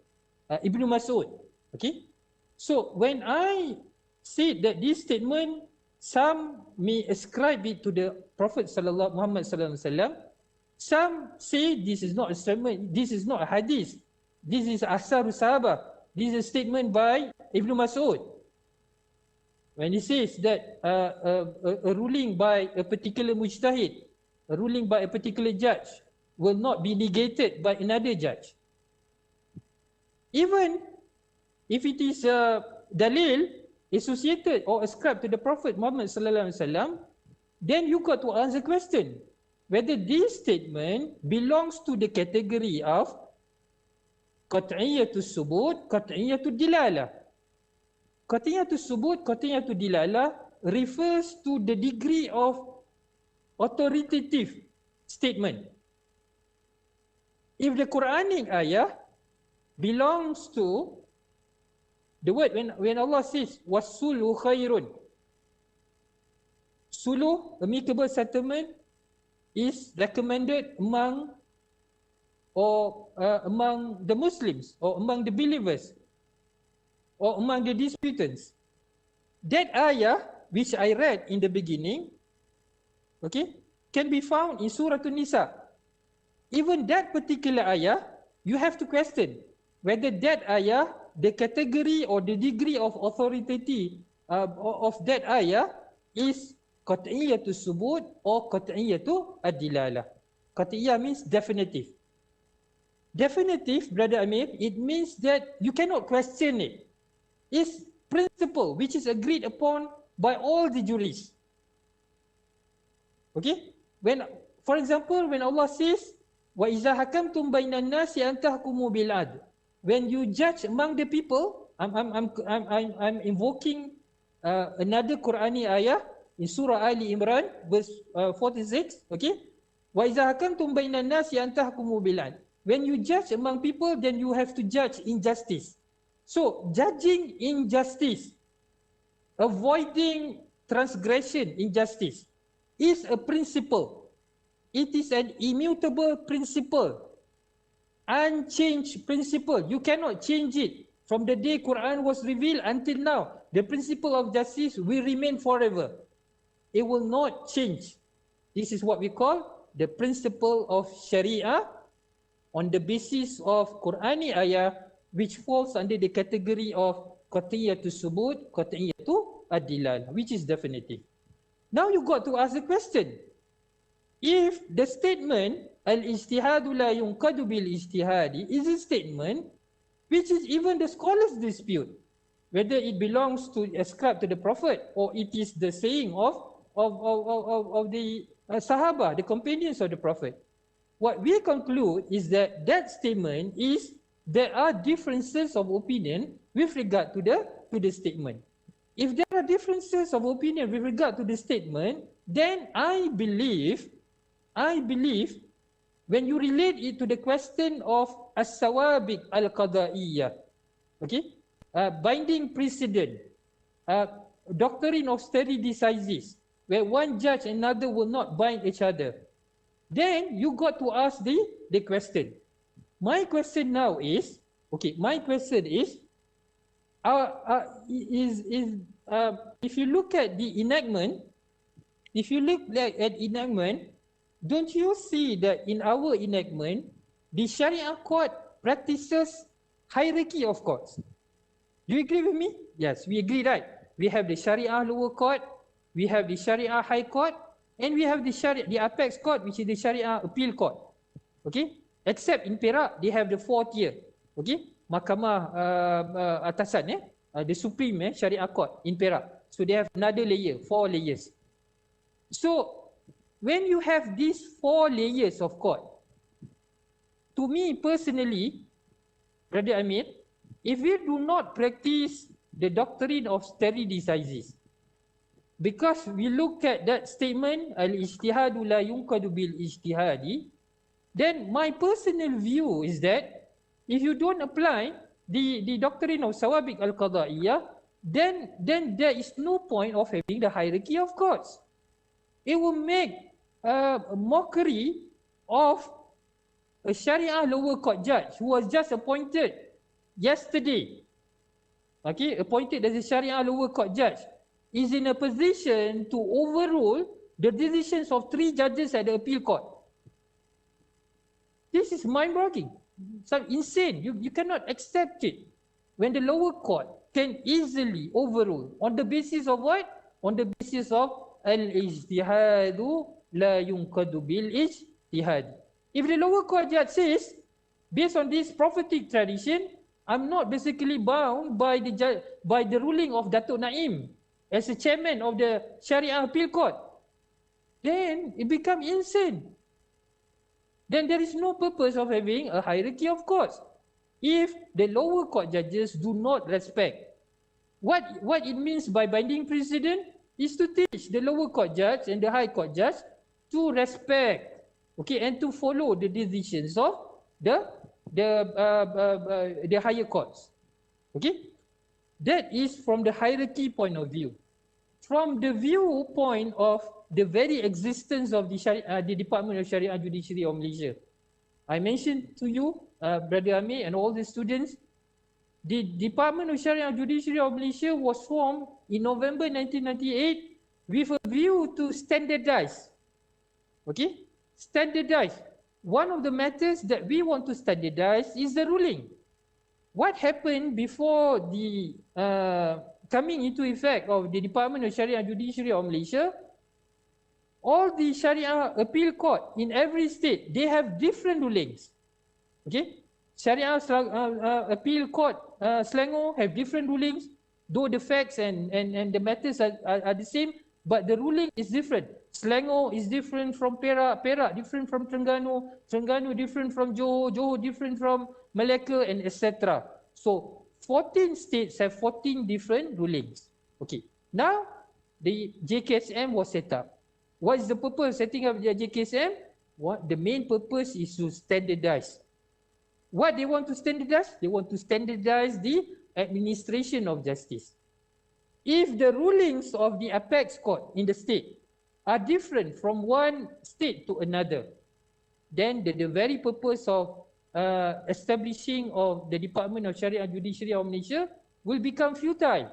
Speaker 4: Ibn Mas'ud. Okay, so when I said that this statement, some may ascribe it to the Prophet Muhammad Sallallahu Alaihi Wasallam. Some say this is not a statement, this is not a hadith, this is Asharu Sahabah, this is a statement by Ibn Mas'ud. When he says that a ruling by a particular mujtahid, a ruling by a particular judge will not be negated by another judge. Even if it is a dalil associated or ascribed to the Prophet Muhammad Sallallahu Alaihi Wasallam, then you got to answer the question whether this statement belongs to the category of qat'iyatus subut, qat'iyatud dilalah. Qat'iyatus subut, qat'iyatud dilalah refers to the degree of authoritative statement. If the Quranic ayah belongs to the word, when Allah says wasulu khairun, suluh, amicable settlement, is recommended among the Muslims or among the believers or among the disputants. That ayah which I read in the beginning, okay, can be found in Surah Unisa. Even that particular ayah, you have to question whether that ayah, the category or the degree of authority of that ayah is qat'iyatu subut or qat'iyatu ad-dilalah. Qat'iyah means definitive. Definitive, Brother Amir, it means that you cannot question it. It's principle which is agreed upon by all the jurists. Okay? When, for example, when Allah says, وَإِذَا حَكَمْتُمْ بَيْنَ النَّاسِ أَنْ تَحْكُمُوا بِالْعَدْلِ, when you judge among the people, I'm invoking another Qurani ayah in Surah Ali Imran, verse 46, okay? وَإِذَا حَكَمْتُمْ بَيْنَ النَّاسِ أَنْ تَحْكُمُوا بِالْعَدْلِ. When you judge among people, then you have to judge injustice. So, judging injustice, avoiding transgression, injustice, is a principle. It is an immutable principle, unchanged principle. You cannot change it. From the day Quran was revealed until now, the principle of justice will remain forever. It will not change. This is what we call the principle of Sharia on the basis of Qurani ayah, which falls under the category of qat'iyatu subut, qat'iyatu ad-dilalah, which is definitive. Now you got to ask the question, if the statement al-ijtihadu la yunqadu bil-ijtihadi is a statement which is even the scholars dispute whether it belongs to ascribed to the Prophet or it is the saying of the Sahaba, the companions of the Prophet. What we conclude is that that statement is, there are differences of opinion with regard to the statement. If there are differences of opinion with regard to the statement, then I believe when you relate it to the question of as-sawabiq al-qada'iyyah, okay, binding precedent, doctrine of stare decisis, where one judge and another will not bind each other, then you got to ask the question. My question now is, okay, my question is if you look at the enactment, don't you see that in our enactment, the Sharia court practices hierarchy of courts? Do you agree with me? Yes, we agree, right? We have the Sharia lower court, we have the Sharia high court, and we have the apex court, which is the Sharia appeal court. Okay? Except in Perak, they have the 4th tier. Okay? Mahkamah atasan, the supreme Sharia court in Perak. So they have another layer, 4 layers. So when you have these 4 layers of court, to me personally, Brother Amir, if we do not practice the doctrine of stare decisis, because we look at that statement, al-ijtihadu la yunqadu bil-ijtihadi, then my personal view is that If you don't apply the doctrine of Sawabiq al-Qada'iyah, then there is no point of having the hierarchy of courts. It will make a mockery of a Sharia lower court judge who was just appointed yesterday, okay, appointed as a Sharia lower court judge, is in a position to overrule the decisions of 3 judges at the appeal court. This is mind-boggling. So insane. You cannot accept it when the lower court can easily overrule on the basis of what? On the basis of al-ijtihadu la yunqadu bil-ijtihad. If the lower court judge says, based on this prophetic tradition, I'm not basically bound by the ruling of Dato' Naim as a chairman of the Sharia appeal court, then it becomes insane. Then there is no purpose of having a hierarchy of courts. If the lower court judges do not respect, what it means by binding precedent is to teach the lower court judge and the high court judge to respect, okay, and to follow the decisions of the higher courts. Okay, that is from the hierarchy point of view. From the viewpoint of the very existence of the Department of Sharia and Judiciary of Malaysia, I mentioned to you, Brother Amir and all the students, the Department of Sharia and Judiciary of Malaysia was formed in November 1998 with a view to standardize. Okay, standardize. One of the matters that we want to standardize is the ruling. What happened before the coming into effect of the Department of Sharia and Judiciary of Malaysia? All the Sharia appeal court in every state, they have different rulings. Okay, Sharia appeal court Selangor have different rulings, though the facts and the matters are the same, but the ruling is different. Selangor is different from Perak, Perak different from Terengganu, Terengganu different from Johor, Johor different from Malacca, and etc. So 14 states have 14 different rulings. Okay, now the JKSM was set up. What is the purpose of setting up the JKSM? The main purpose is to standardize. What they want to standardize? They want to standardize the administration of justice. If the rulings of the apex court in the state are different from one state to another, then the very purpose of establishing of the Department of Sharia and Judiciary of Malaysia will become futile.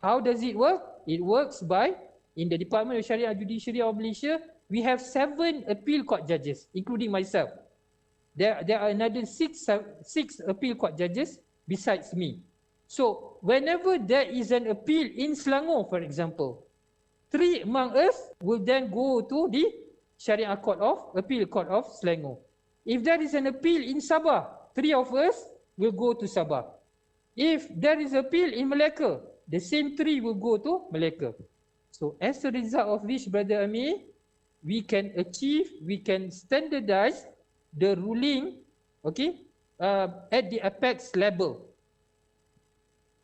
Speaker 4: How does it work? It works by, in the Department of Sharia and Judiciary of Malaysia, we have 7 appeal court judges, including myself. There are another 6 appeal court judges besides me. So whenever there is an appeal in Selangor, for example, 3 among us will then go to the Sharia Appeal Court of Selangor. If there is an appeal in Sabah, 3 of us will go to Sabah. If there is appeal in Malacca, the same 3 will go to Malacca. So as a result of which, Brother Amir, we can standardize the ruling, okay, at the apex level.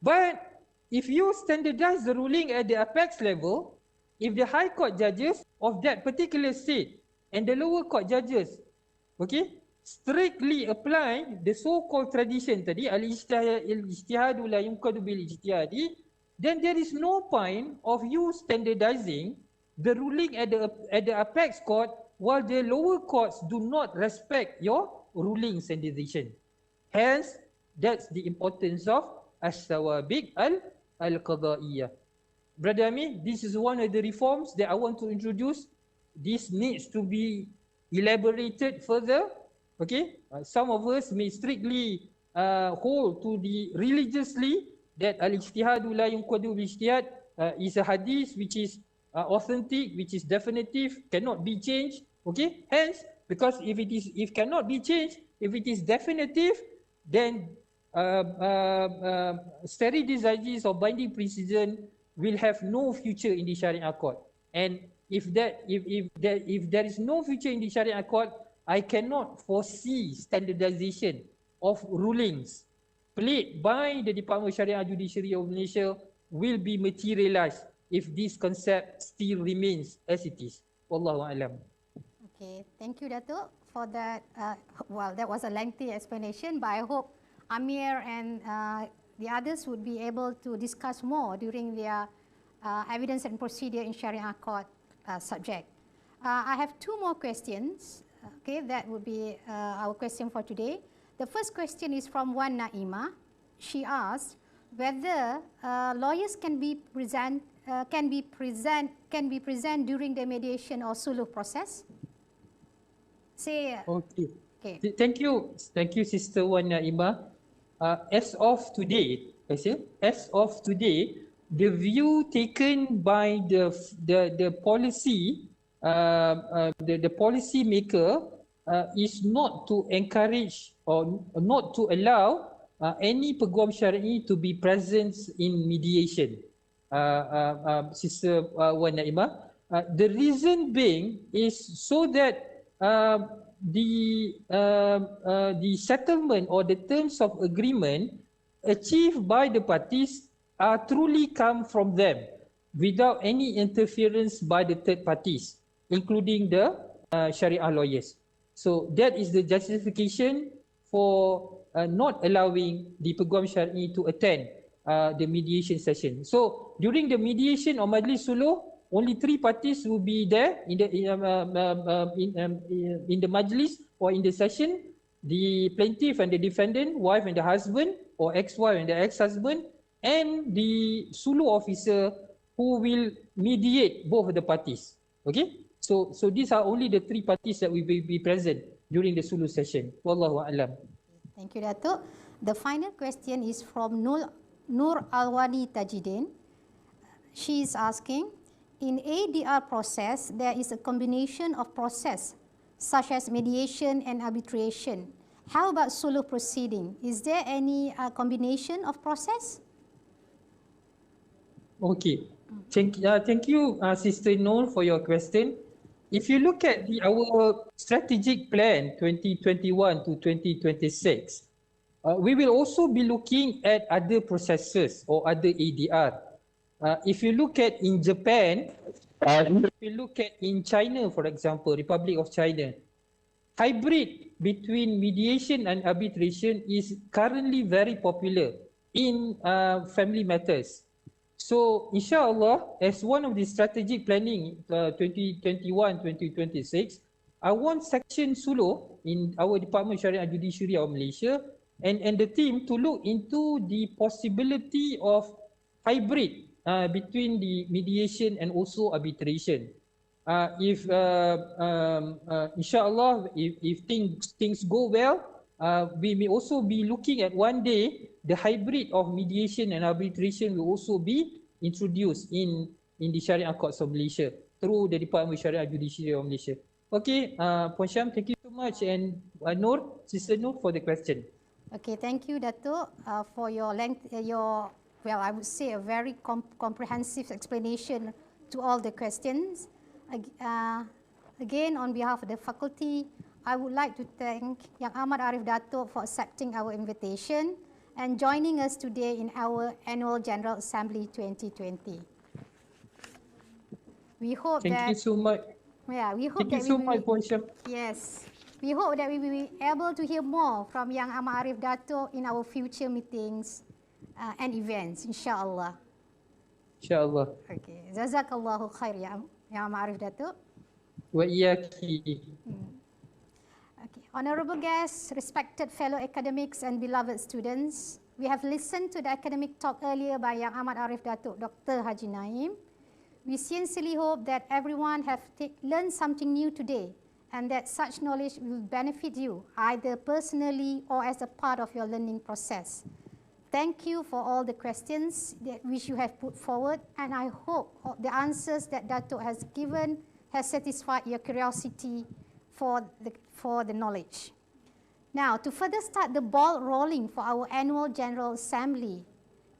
Speaker 4: But if you standardize the ruling at the apex level, if the high court judges of that particular state and the lower court judges, okay, strictly apply the so-called tradition tadi, al-ijtihadu la yunqadu bil-ijtihadi, then there is no point of you standardizing the ruling at the apex court while the lower courts do not respect your rulings and decision. Hence, that's the importance of as-sawabiq al-qada'iyah. Brother Amir, this is one of the reforms that I want to introduce. This needs to be elaborated further. Okay, some of us may strictly hold to the religiously that al-ijtihadu la yunqadu bil-ijtihad is a hadith which is authentic, which is definitive, cannot be changed. Okay, hence, because if cannot be changed, if it is definitive, then sterilization or binding precedent will have no future in the Sharia court. And if there is no future in the Sharia court, I cannot foresee standardization of rulings played by the Department of Sharia and Judiciary of Malaysia will be materialized if this concept still remains as it is. Wallahu a'lam.
Speaker 2: Okay, thank you, Dato', for that. Well, that was a lengthy explanation, but I hope Amir and the others would be able to discuss more during their evidence and procedure in Sharia court subject. I have two more questions. Okay, that would be our question for today. The first question is from one Naima. She asked whether lawyers can be present during the mediation or suluh process. Say.
Speaker 4: Okay.
Speaker 2: Okay.
Speaker 4: Thank you, Sister Wan Naima. As of today, as of today, the view taken by the policy, the policy maker is not to encourage or not to allow any peguam syar'i to be present in mediation. Sister Wan Naima, the reason being is so that the settlement or the terms of agreement achieved by the parties truly come from them without any interference by the third parties, including the Sharia lawyers. So that is the justification for not allowing the peguam syar'i to attend the mediation session. So during the mediation or majlis suluh, only three parties will be there in the majlis or in the session: the plaintiff and the defendant, wife and the husband, or ex-wife and the ex-husband, and the suluh officer who will mediate both of the parties. Okay, so these are only the three parties that will be present during the suluh session. Wallahu a'lam.
Speaker 2: Thank you, Dato'. The final question is from Nur Alwani Tajidin. She is asking, in ADR process, there is a combination of process such as mediation and arbitration. How about suluh proceeding? Is there any combination of process?
Speaker 4: Okay. Thank you, Sister Noor, for your question. If you look at our strategic plan 2021 to 2026, we will also be looking at other processes or other ADR. If you look at in Japan, if you look at in China, for example, Republic of China, hybrid between mediation and arbitration is currently very popular in family matters. So, inshallah, as one of the strategic planning 2021-2026, I want section suluh in our Department of Sharia and Judiciary of Malaysia and the team to look into the possibility of hybrid between the mediation and also arbitration. If inshallah, if things go well, we may also be looking at one day the hybrid of mediation and arbitration will also be introduced in the Sharia Courts of Malaysia through the Department of Sharia and Judiciary of Malaysia. Okay, Puan Syam, thank you so much, and Noor, Sister Noor, for the question.
Speaker 2: Okay, thank you, Dato', for your well, I would say a very comprehensive explanation to all the questions. Again, on behalf of the faculty, I would like to thank Yang Ahmad Arif Dato' for accepting our invitation and joining us today in our Annual General Assembly 2020. We hope
Speaker 4: Thank you so much.
Speaker 2: Yeah, we hope
Speaker 4: Thank you so much, Puan Syam.
Speaker 2: Yes, we hope that we will be able to hear more from Yang Ahmad Arif Dato' in our future meetings and events, insyaAllah.
Speaker 4: InsyaAllah.
Speaker 2: Okay, Jazakallahu khair, Yang Ahmad Arif Dato'.
Speaker 4: Y.A.A.
Speaker 2: Okay. Honorable guests, respected fellow academics and beloved students, we have listened to the academic talk earlier by Yang Ahmad Arif Dato', Dr. Haji Naim. We sincerely hope that everyone have learned something new today and that such knowledge will benefit you either personally or as a part of your learning process. Thank you for all the questions which you have put forward, and I hope the answers that Dato' has given has satisfied your curiosity for the knowledge. Now, to further start the ball rolling for our annual General Assembly,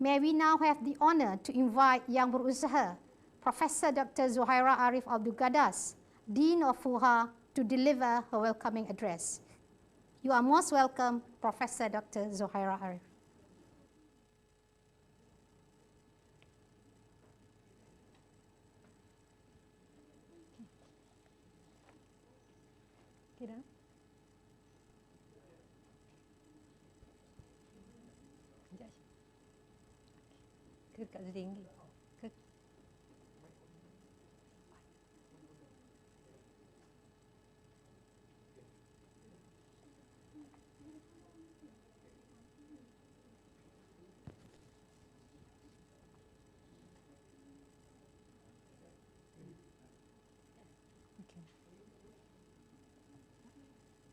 Speaker 2: may we now have the honor to invite Yang Berusaha, Professor Dr. Zuhairah Arif Abdul Gadas, Dean of FUHA, to deliver her welcoming address. You are most welcome, Professor Dr. Zuhairah Arif.
Speaker 5: Sit down. Sekejap. Ke kat tinggi. Ke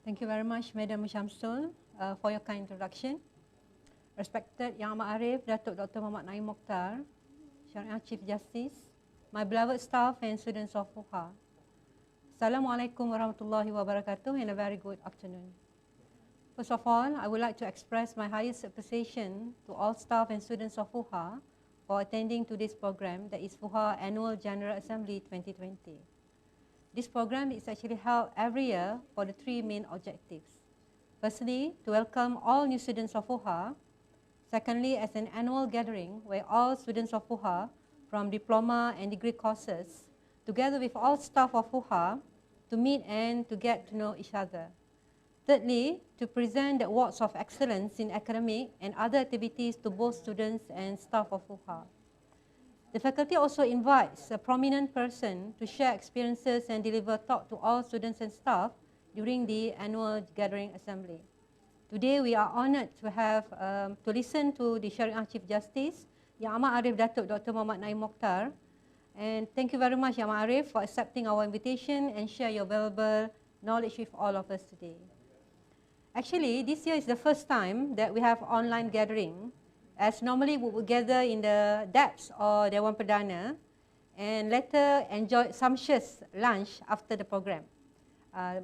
Speaker 5: Thank you very much, Madam Syamsul, for your kind introduction. Respected Yang Amat Arif, Datuk Dr. Muhammad Naim Mokhtar, Syariah Chief Justice, my beloved staff and students of FUHA. Assalamualaikum warahmatullahi wabarakatuh and a very good afternoon. First of all, I would like to express my highest appreciation to all staff and students of FUHA for attending to this program, that is FUHA Annual General Assembly 2020. This program is actually held every year for the three main objectives. Firstly, to welcome all new students of FUHA. Secondly, as an annual gathering where all students of FUHA from diploma and degree courses, together with all staff of FUHA, to meet and to get to know each other. Thirdly, to present the awards of excellence in academic and other activities to both students and staff of FUHA. The faculty also invites a prominent person to share experiences and deliver talk to all students and staff during the annual gathering assembly. Today we are honoured to have to listen to the Sharia Chief Justice, Yang Amat Arif Datuk Dr. Muhammad Naim Mokhtar. And thank you very much, Yang Amat Arif, for accepting our invitation and share your valuable knowledge with all of us today. Actually, this year is the first time that we have online gathering, as normally we would gather in the depths or Dewan Perdana and later enjoy sumptuous lunch after the program.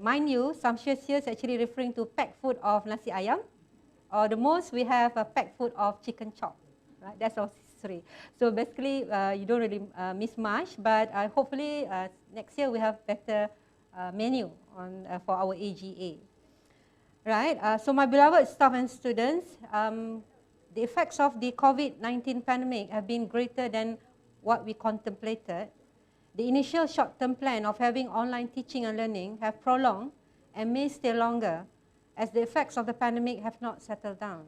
Speaker 5: Mind you, sumptuous here is actually referring to packed food of nasi ayam, or the most we have a packed food of chicken chop. Right? That's our history. So basically, you don't really miss much, but hopefully next year we have better menu on, for our AGA. Right, so my beloved staff and students, the effects of the COVID-19 pandemic have been greater than what we contemplated. The initial short-term plan of having online teaching and learning have prolonged and may stay longer as the effects of the pandemic have not settled down.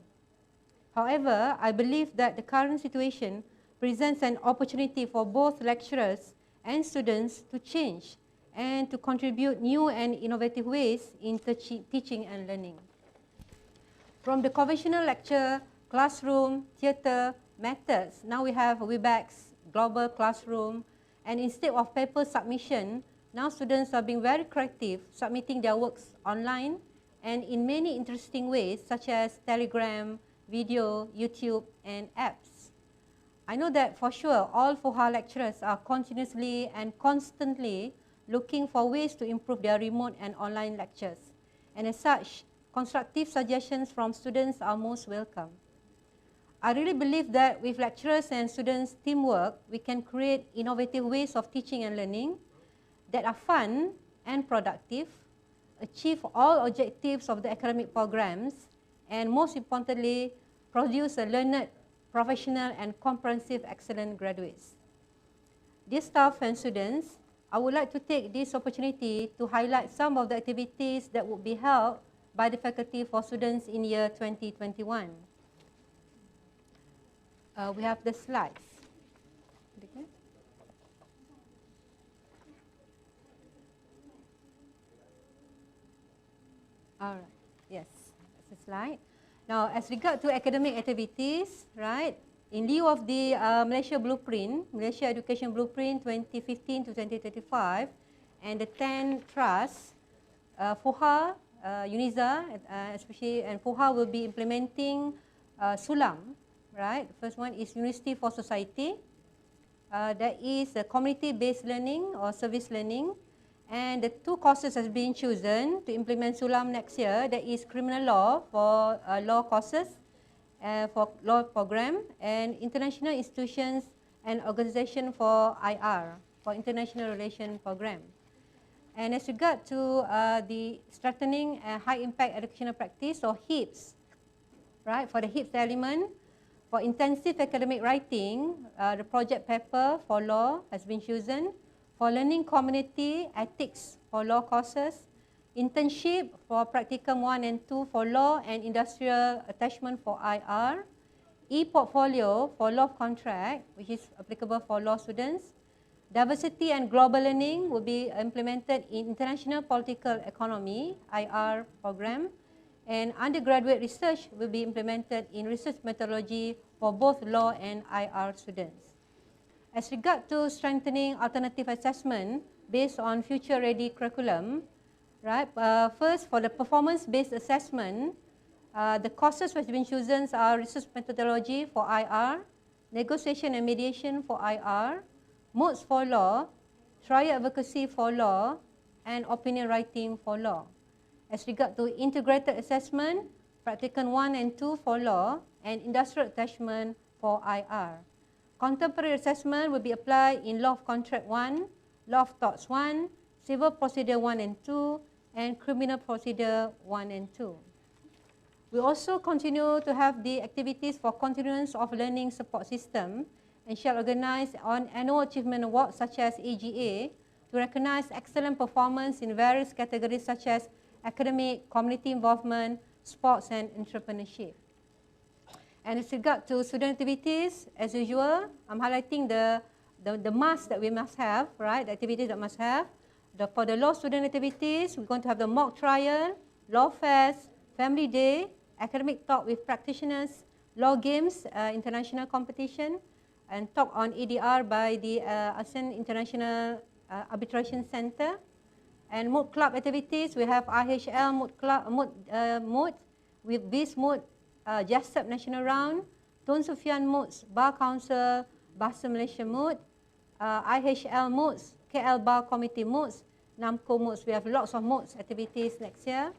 Speaker 5: However, I believe that the current situation presents an opportunity for both lecturers and students to change and to contribute new and innovative ways in teaching and learning. From the conventional lecture, classroom, theatre, methods, now we have Webex, global classroom, and instead of paper submission, now students are being very creative, submitting their works online and in many interesting ways such as Telegram, video, YouTube, and apps. I know that for sure all FUHA lecturers are continuously and constantly looking for ways to improve their remote and online lectures. And as such, constructive suggestions from students are most welcome. I really believe that with lecturers and students' teamwork, we can create innovative ways of teaching and learning that are fun and productive, achieve all objectives of the academic programs, and most importantly, produce a learned, professional, and comprehensive excellent graduates. Dear staff and students, I would like to take this opportunity to highlight some of the activities that would be held by the faculty for students in year 2021. We have the slides. Okay. All right, yes, that's the slide. Now, as regard to academic activities, right, in lieu of the Malaysia Blueprint, Malaysia Education Blueprint 2015 to 2035, and the 10 trusts, FUHA, Unisa, especially, and FUHA will be implementing SULAM. Right, the first one is University for Society. That is a community-based learning or service learning. And the two courses has been chosen to implement SULAM next year. That is criminal law for law courses, for law program, and international institutions and organization for IR, for international relation program. And as regard to the strengthening high impact educational practice or HIPS, right, for the HIPS element, for intensive academic writing, the project paper for law has been chosen. For learning community ethics for law courses, internship for practicum 1 and 2 for law and industrial attachment for IR, e-portfolio for law contract, which is applicable for law students. Diversity and global learning will be implemented in international political economy, IR program, and undergraduate research will be implemented in research methodology for both law and IR students. As regard to strengthening alternative assessment based on future-ready curriculum, right? First, for the performance-based assessment, the courses which have been chosen are research methodology for IR, negotiation and mediation for IR, modes for law, trial advocacy for law, and opinion writing for law. As regard to integrated assessment, practicum 1 and 2 for law, and industrial attachment for IR. Contemporary assessment will be applied in law of contract 1, law of torts 1, civil procedure 1 and 2, and criminal procedure 1 and 2. We also continue to have the activities for continuance of learning support system and shall organize on annual achievement awards such as AGA to recognize excellent performance in various categories such as academic, community involvement, sports and entrepreneurship. And with regard to student activities, as usual, I'm highlighting the must that we must have, right? The activities that must have. For the law student activities, we're going to have the mock trial, law fest, family day, academic talk with practitioners, law games, international competition, and talk on EDR by the ASEAN International Arbitration Center. And mood club activities, we have IHL mood club, mood with this mood, JASAP National Round, Tun Sufyan moods, Bar Council, Bahasa Malaysia mood, IHL moods, KL Bar Committee moods, NAMCO moods. We have lots of moods activities next year.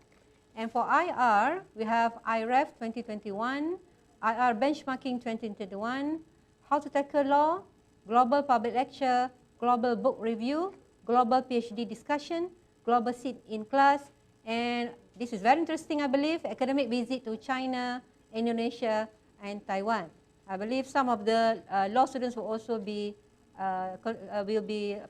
Speaker 5: And for IR, we have IREF 2021, IR Benchmarking 2021, How to Tackle Law, Global Public Lecture, Global Book Review, Global PhD Discussion, Global Sit in Class, and this is very interesting, I believe, academic visit to China, Indonesia, and Taiwan. I believe some of the law students will also be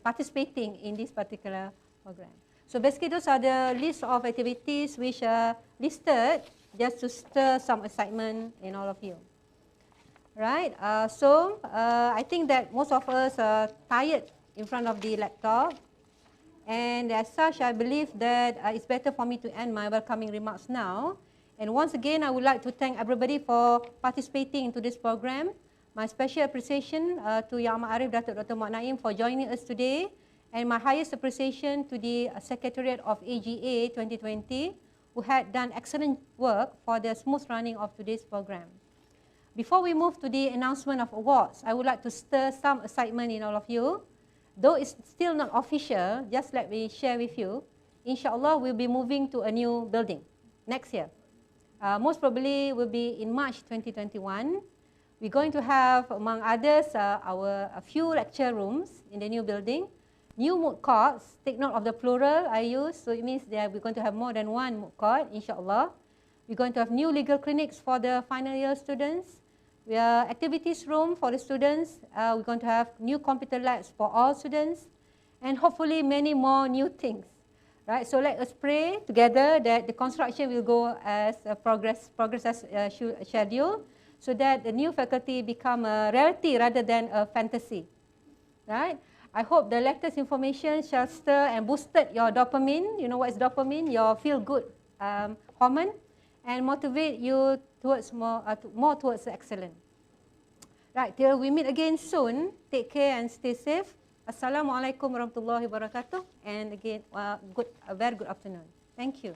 Speaker 5: participating in this particular program. So basically those are the list of activities which are listed just to stir some excitement in all of you. Right, I think that most of us are tired in front of the laptop, and as such I believe that it's better for me to end my welcoming remarks now. And once again I would like to thank everybody for participating into this program. My special appreciation to Yang Amat Arif Datuk Dr. Muhammad Naim for joining us today, and my highest appreciation to the Secretariat of AGA 2020 who had done excellent work for the smooth running of today's program. Before we move to the announcement of awards, I would like to stir some excitement in all of you. Though it's still not official, just let me share with you, inshallah we'll be moving to a new building next year. Most probably will be in March 2021. We're going to have, among others, a few lecture rooms in the new building, new moot courts. Take note of the plural I use, so it means that we're going to have more than one moot court, inshallah. We're going to have new legal clinics for the final year students. We have activities room for the students. We're going to have new computer labs for all students, and hopefully many more new things. Right? So let us pray together that the construction will go as progress as scheduled, so that the new faculty become a reality rather than a fantasy. Right? I hope the lectures information shall stir and boosted your dopamine. You know what is dopamine? Your feel-good hormone, and motivate you towards more towards excellence. Right, till we meet again soon. Take care and stay safe. Assalamualaikum warahmatullahi wabarakatuh. And again, a very good afternoon. Thank you.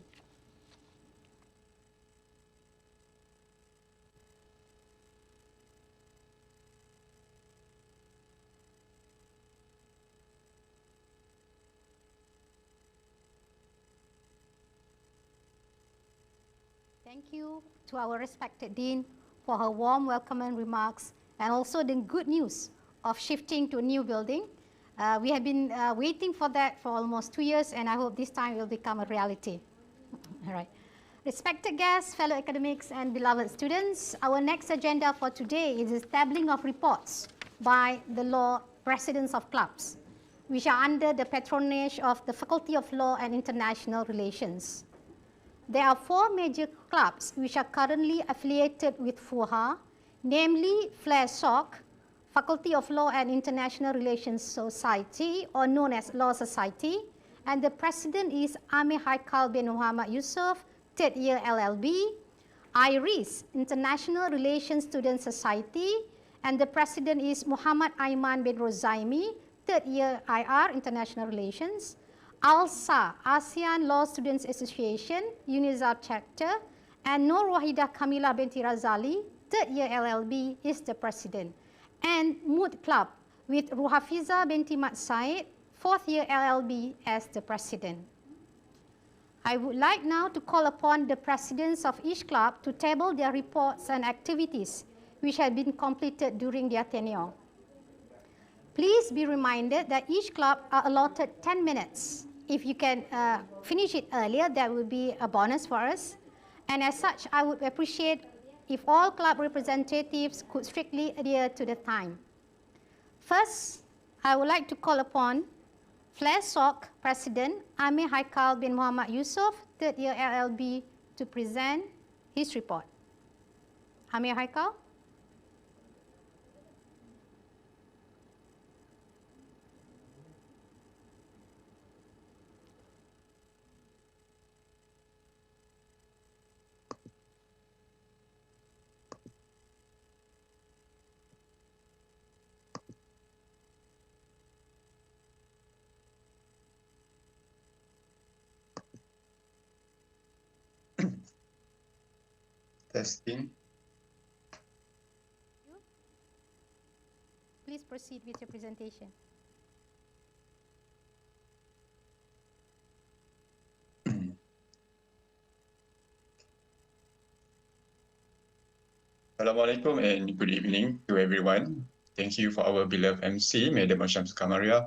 Speaker 2: Thank you to our respected Dean for her warm welcome and remarks, and also the good news of shifting to a new building. We have been waiting for that for almost 2 years, and I hope this time will become a reality. All right. Respected guests, fellow academics, and beloved students, our next agenda for today is the tabling of reports by the law presidents of clubs. which are under the patronage of the Faculty of Law and International Relations. There are 4 major clubs which are currently affiliated with FUHA, namely FLAIR-SOC, Faculty of Law and International Relations Society, or known as Law Society, and the president is Amir Haikal bin Muhammad Yusuf, 3rd year LLB, IRIS, International Relations Student Society, and the president is Muhammad Aiman bin Rozaimi, 3rd year IR, International Relations, Alsa, ASEAN Law Students Association, Unisa Chapter, and Nur Wahidah Kamila binti Razali, 3rd year LLB, is the president, and Mood Club with Ruhafiza binti Mat Said, 4th year LLB, as the president. I would like now to call upon the presidents of each club to table their reports and activities which have been completed during their tenure. Please be reminded that each club are allotted 10 minutes. If you can finish it earlier, that would be a bonus for us. And as such, I would appreciate if all club representatives could strictly adhere to the time. First, I would like to call upon FLAIR-SOC President Amir Haikal bin Muhammad Yusuf, 3rd year LLB, to present his report. Amir Haikal.
Speaker 6: Testing.
Speaker 2: Please proceed with your presentation.
Speaker 6: Assalamualaikum and good evening to everyone. Thank you for our beloved MC, Madam Kamaria,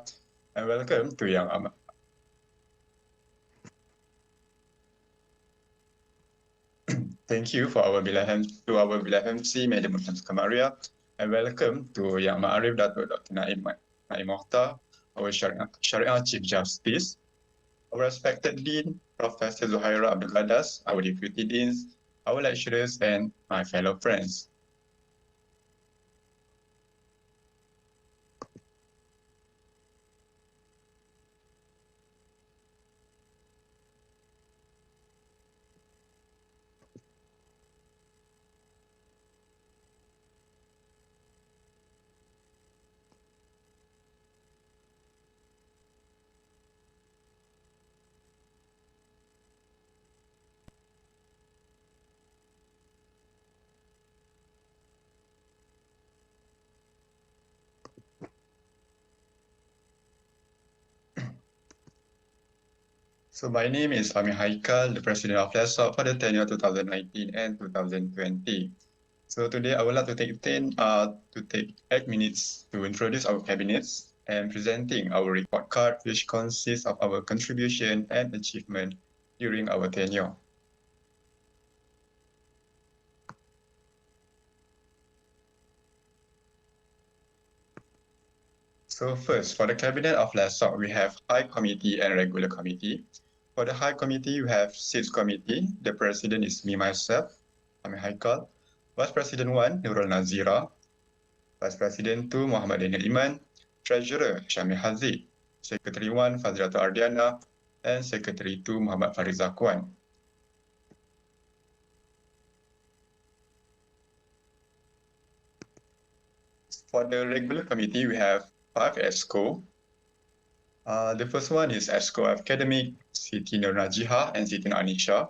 Speaker 6: and welcome to Yang Thank you for our beloved MC, Madam Kamaria, and welcome to Yang Ma'arif Dato Dr. Naim MOKHTAR, our Sharia Chief Justice, our respected Dean, Professor Zuhairah Abdul Qadas, our Deputy Deans, our lecturers, and my fellow friends. So my name is Amir Haikal, the President of FLAIR-SOC for the tenure 2019 and 2020. So today I would like to take 8 minutes to introduce our cabinets and presenting our report card, which consists of our contribution and achievement during our tenure. So first, for the Cabinet of FLAIR-SOC, we have High Committee and Regular Committee. For the High Committee, we have 6 committee. The President is me, myself, Amir Haikal. Vice President 1, Nurul Nazira. Vice President 2, Muhammad Daniel Iman. Treasurer, Syamil Haziq. Secretary 1, Fazliatul Ardiana. And Secretary 2, Muhammad Fariza Kwan. For the Regular Committee, we have 5 EXCO. The first one is EXCO Academic, Siti Nur Najiha and Siti Nur Anisha.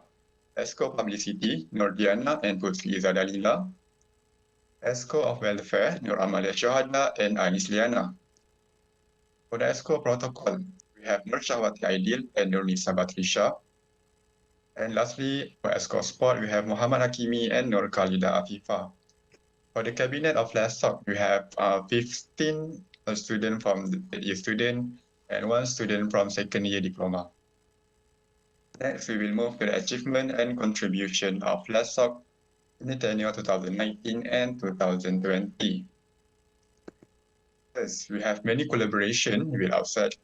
Speaker 6: EXCO Publicity, Nur Diana and Putri Zadalila. EXCO of Welfare, Nur Amalia Syahada and Anis Liana. For the EXCO Protocol, we have Nur Syahwati Aidil and Nur Nisa Batrisha. And lastly, for EXCO Sport, we have Muhammad Hakimi and Nur Khalida Afifa. For the Cabinet of FLAIR-SOC, we have 15 students from the 3rd year student and 1 student from 2nd year diploma. Next, we will move to the achievement and contribution of FLAIR-SOC in the tenure 2019 and 2020. Yes, we have many collaboration with outside.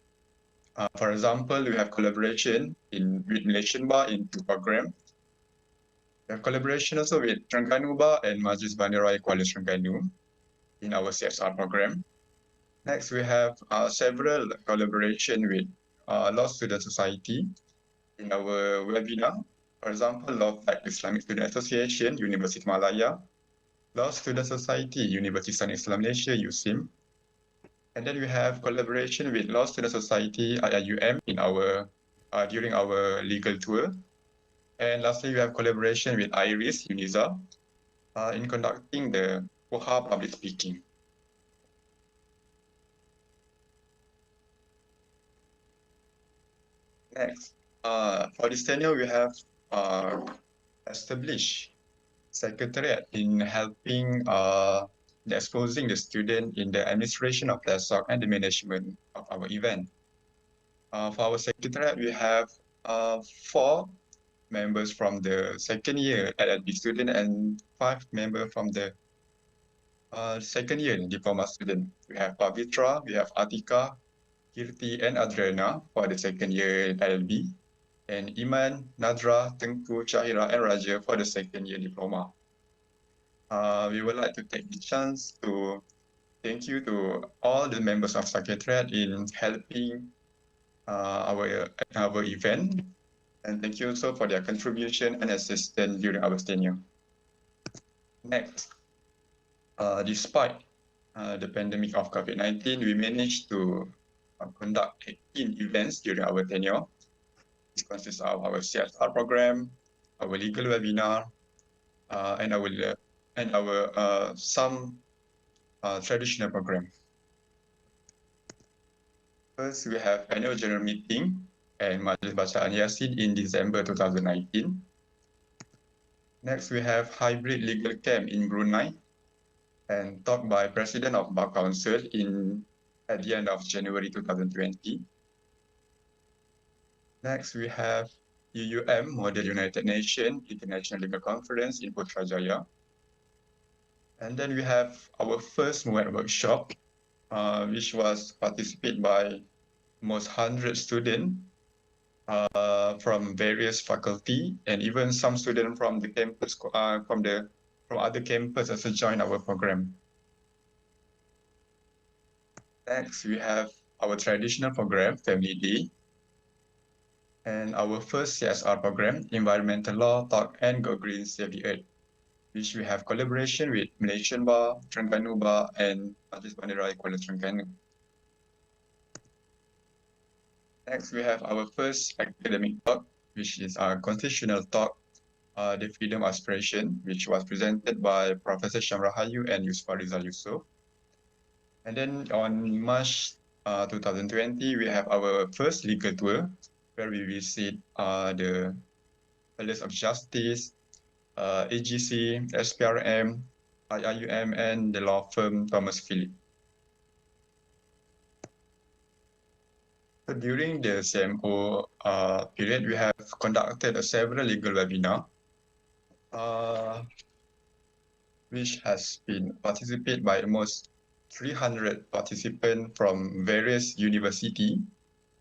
Speaker 6: For example, we have collaboration with Malaysian Bar in two programs. We have collaboration also with Terengganu Bar and Majlis Bandaraya Kuala Terengganu in our CSR program. Next, we have several collaboration with Law Student Society in our webinar. For example, Law Fact Islamic Student Association, University Malaya, Law Student Society, University Islam Islam Malaysia, USIM. And then we have collaboration with Law Student Society, IIUM, in our during our legal tour. And lastly, we have collaboration with IRIS, Unisa, in conducting the WAHA public speaking. Next, for this tenure, we have established secretariat in helping exposing the student in the administration of the SOC and the management of our event. For our secretariat, we have 4 members from the second year LLB student and 5 members from the second year diploma student. We have Pavitra, we have Atika, Kirti, and Adriana for the second year LLB, and Iman, Nadra, Tengku, Syahira, and Raja for the second year diploma. We would like to take the chance to thank you to all the members of Secretariat in helping our event, and thank you also for their contribution and assistance during our tenure. Next, despite the pandemic of COVID-19, we managed to conduct 18 events during our tenure. This consists of our CSR program, our legal webinar, and our some traditional program. First, we have annual general meeting and Majlis Bacaan Yasin in December 2019. Next, we have hybrid legal camp in Brunei and talk by President of Bar Council at the end of January 2020. Next, we have UUM, Model United Nations International Legal Conference in Putrajaya. And then we have our first MOHD workshop, which was participated by almost 100 students from various faculty, and even some students from the campus, from other campuses also join our program. Next, we have our traditional program, Family Day, and our first CSR program, Environmental Law, Talk and Go Green, Save the Earth, which we have collaboration with Malaysian Bar, Terengganu Bar, and Majlis Bandaraya Kuala Terengganu. Next, we have our first academic talk, which is our constitutional talk, The Freedom Aspiration, which was presented by Professor Syamrahayu and Yusfa Rizal Yusof. And then on March 2020, we have our first legal tour, where we visit the Palace of Justice, AGC, SPRM, IIUM, and the law firm Thomas Philip. So during the CMO period, we have conducted several legal webinars, which has been participated by almost 300 participants from various universities,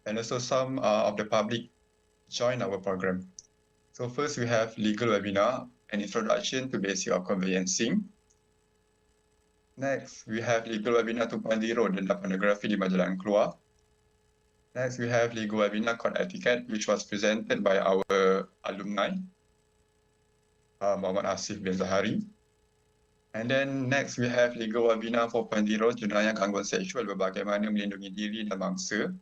Speaker 6: and also some of the public join our program. So first we have legal webinar, an introduction to basic of conveyancing. Next, we have legal webinar 2.0, denda pornografi di majalah yang keluar. Next, we have legal webinar court etiquette, which was presented by our alumni, Muhammad Asif bin Zahari. And then next, we have legal webinar 4.0, jenayah gangguan seksual, bagaimana melindungi diri dan bangsa,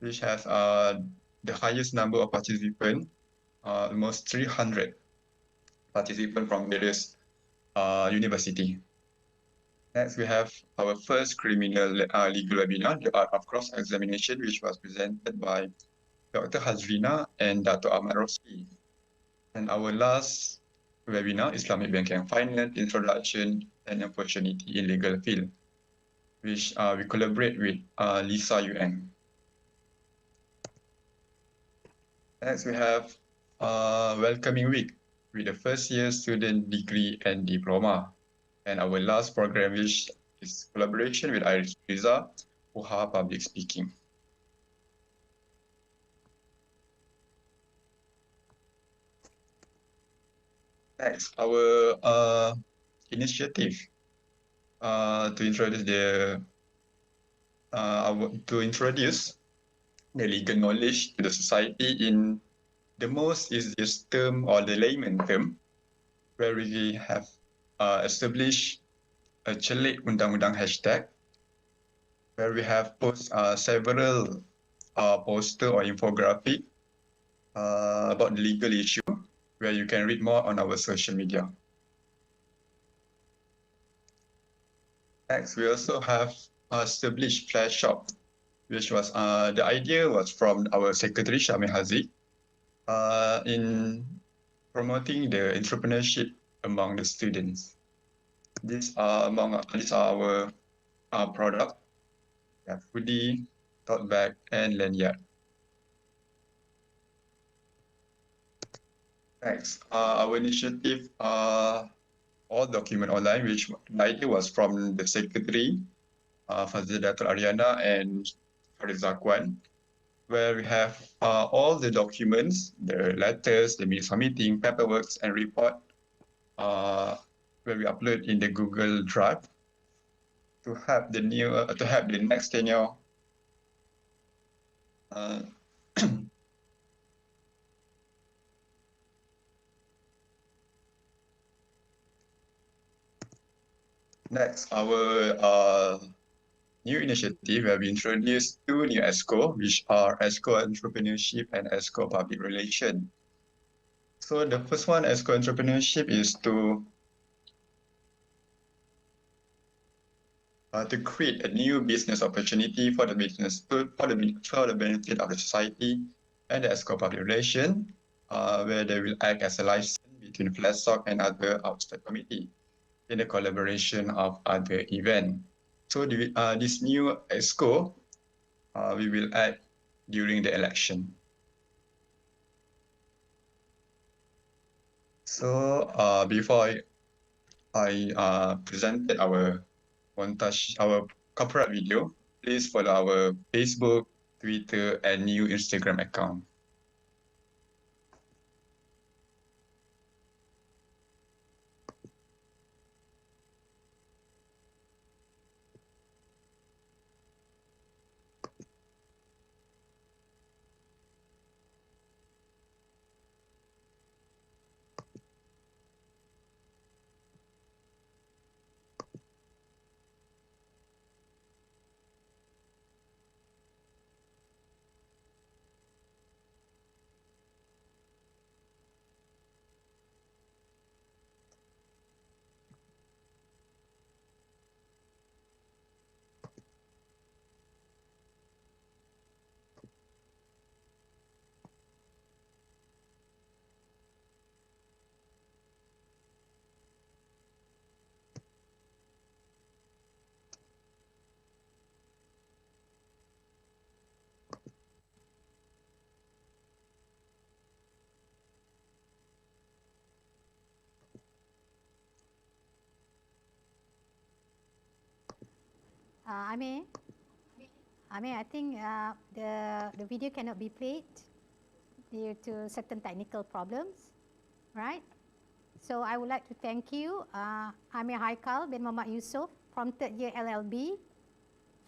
Speaker 6: which has the highest number of participants, almost 300 participants from various universities. Next, we have our first criminal legal webinar, The Art of Cross-Examination, which was presented by Dr. Hazrina and Dato Ahmad Rosli. And our last webinar, Islamic Banking and Finance, Introduction and Opportunity in Legal Field, which we collaborate with Lisa UN. Next, we have Welcoming Week with the first year student degree and diploma. And our last program, which is collaboration with Iris Riza for her public speaking. Next, our initiative to introduce the legal knowledge to the society in the most easiest term or the layman term, where we have established a Celik Undang-Undang hashtag, where we have posted several poster or infographic about the legal issue, where you can read more on our social media. Next, we also have established Flash Shop, which was the idea was from our secretary Syamil Haziq in promoting the entrepreneurship among the students. These are our product. We have hoodie, tote bag, and lanyard. Next, our initiative all document online, which the idea was from the secretary, Fazil Dato Ariana and Farid Zakwan, where we have all the documents, the letters, the minutes of meeting, paperwork, and report, where we upload in the Google Drive to have the next tenure. Next, our new initiative where we introduced two new ESCO, which are ESCO Entrepreneurship and ESCO Public Relation. So the first one, ESCO Entrepreneurship, is to create a new business opportunity for the business for the benefit of the society, and the ESCO Public Relation, where they will act as a license between FLASOC and other outside committee in the collaboration of other events. So this new ESCO, we will add during the election. So before I presented our montage, our corporate video, please follow our Facebook, Twitter, and new Instagram account.
Speaker 2: Amir, I think the video cannot be played due to certain technical problems, right? So I would like to thank you, Amir Haikal bin Muhammad Yusof from third year LLB,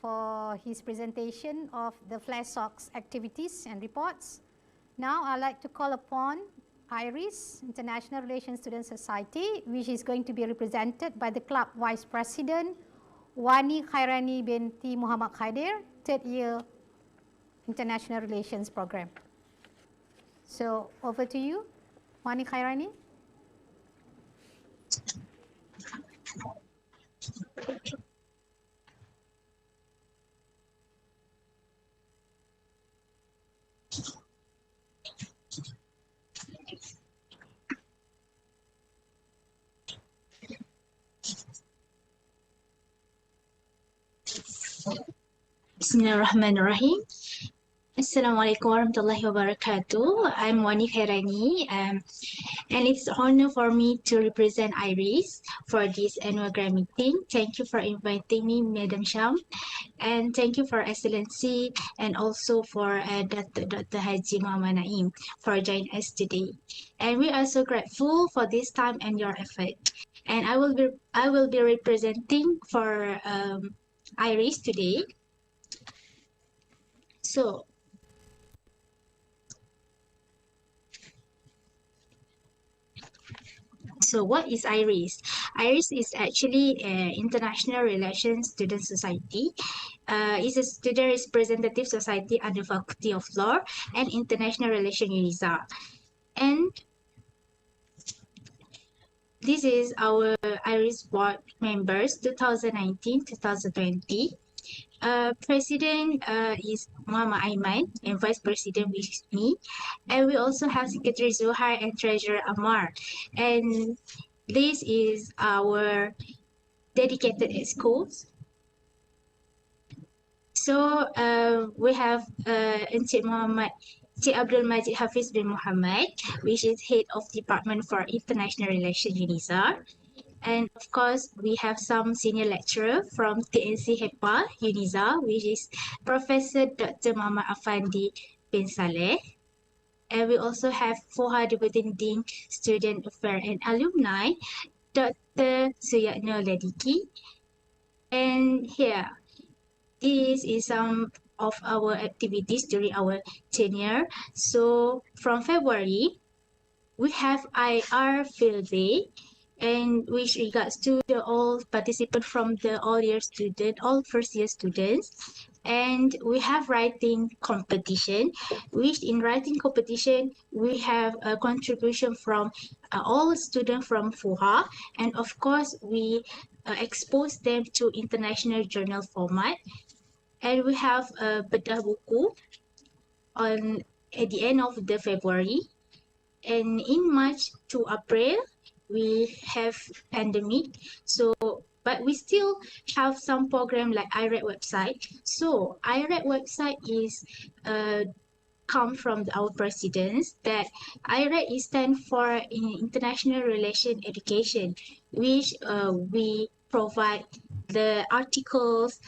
Speaker 2: for his presentation of the FLASOC's activities and reports. Now I'd like to call upon IRIS, International Relations Student Society, which is going to be represented by the club vice president, Wani Khairani binti Muhammad Khadir, third year International Relations program. So over to you, Wani Khairani.
Speaker 7: Bismillahirrahmanirrahim. Assalamualaikum warahmatullahi wabarakatuh. I'm Wani Khairani, and it's an honor for me to represent IRIS for this annual grant meeting. Thank you for inviting me, Madam Sham, and thank you for Excellency and also for Dr. Haji Muhammad Naim for joining us today. And we are so grateful for this time and your effort. And I will be representing for IRIS today. So what is IRIS? IRIS is actually an international relations student society. It's a student representative society under Faculty of Law and International Relations Unisa. And this is our IRIS board members 2019-2020. President is Muhammad Aiman and Vice President is me. And we also have Secretary Zuhair and Treasurer Amar. And this is our dedicated schools. So we have Encik Abdul Majid Hafiz bin Muhammad, which is Head of Department for International Relations Unisa. And of course, we have some senior lecturer from TNC HEPA Unisa, which is Professor Dr. Muhammad Afandi bin Saleh. And we also have FOHA Deputy Dean Student Affairs and Alumni, Dr. Suyatno Lediki. And here, this is some of our activities during our tenure. So from February, we have IR Field Day, and which regards to the all participants from the all first year students. And we have writing competition, which in writing competition, we have a contribution from all students from FUHA. And of course, we expose them to international journal format. And we have a bedah buku at the end of the February. And in March to April, we have pandemic. So, but we still have some program like IRAC website. So IRAC website is come from our presidents that IRAC is stand for International Relation Education, which we provide the articles,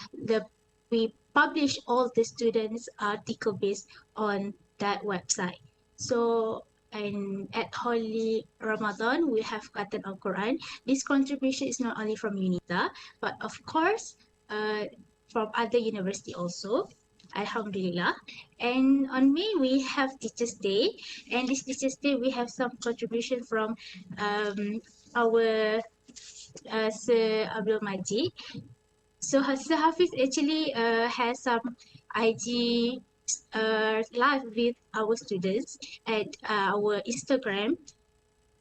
Speaker 7: we publish all the students' article based on that website. So, and at Holy Ramadan, we have Khatam Al-Quran. This contribution is not only from UNITA, but of course, from other university also. Alhamdulillah. And on May, we have Teachers' Day. And this Teachers' Day, we have some contribution from our Sir Abdul Majid. So Sir Hafiz actually has some IG live with our students at our Instagram,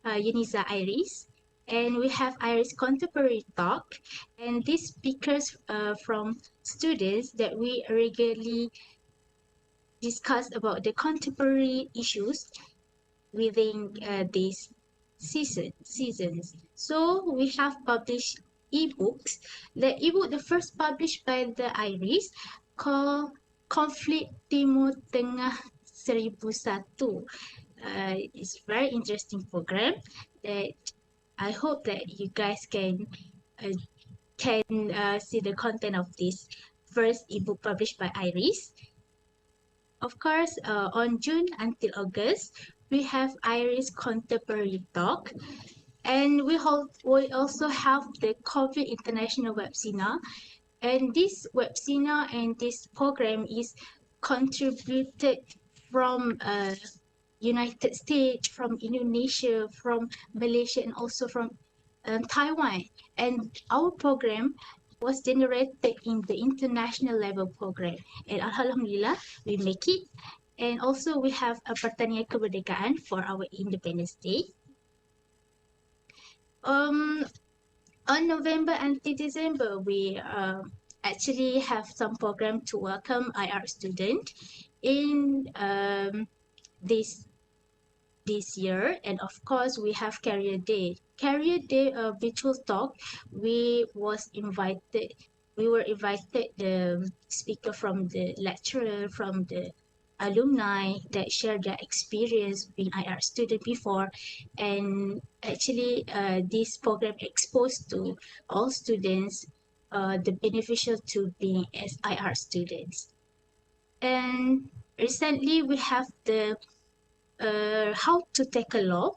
Speaker 7: Unisa Iris. And we have Iris Contemporary Talk. And these speakers from students that we regularly discuss about the contemporary issues within these seasons. So we have published ebooks. The first published by the Iris called Konflik Timur Tengah 1001. It's very interesting program that I hope that you guys can see the content of this first ebook published by Iris. Of course, on June until August, we have Iris Contemporary Talk. And we also have the COVID International Web Seminar. And this web seminar and this program is contributed from United States, from Indonesia, from Malaysia, and also from Taiwan. And our program was generated in the international level program. And Alhamdulillah, we make it. And also we have a Pertanian Kemerdekaan for our Independence Day. On November until December, we actually have some program to welcome IR student in this year. And of course, we have Career Day. Career Day virtual talk. We were invited the speaker from the lecturer from the alumni that share their experience being IR student before, and actually this program exposed to all students the beneficial to being as IR students. And recently we have the how to tackle law.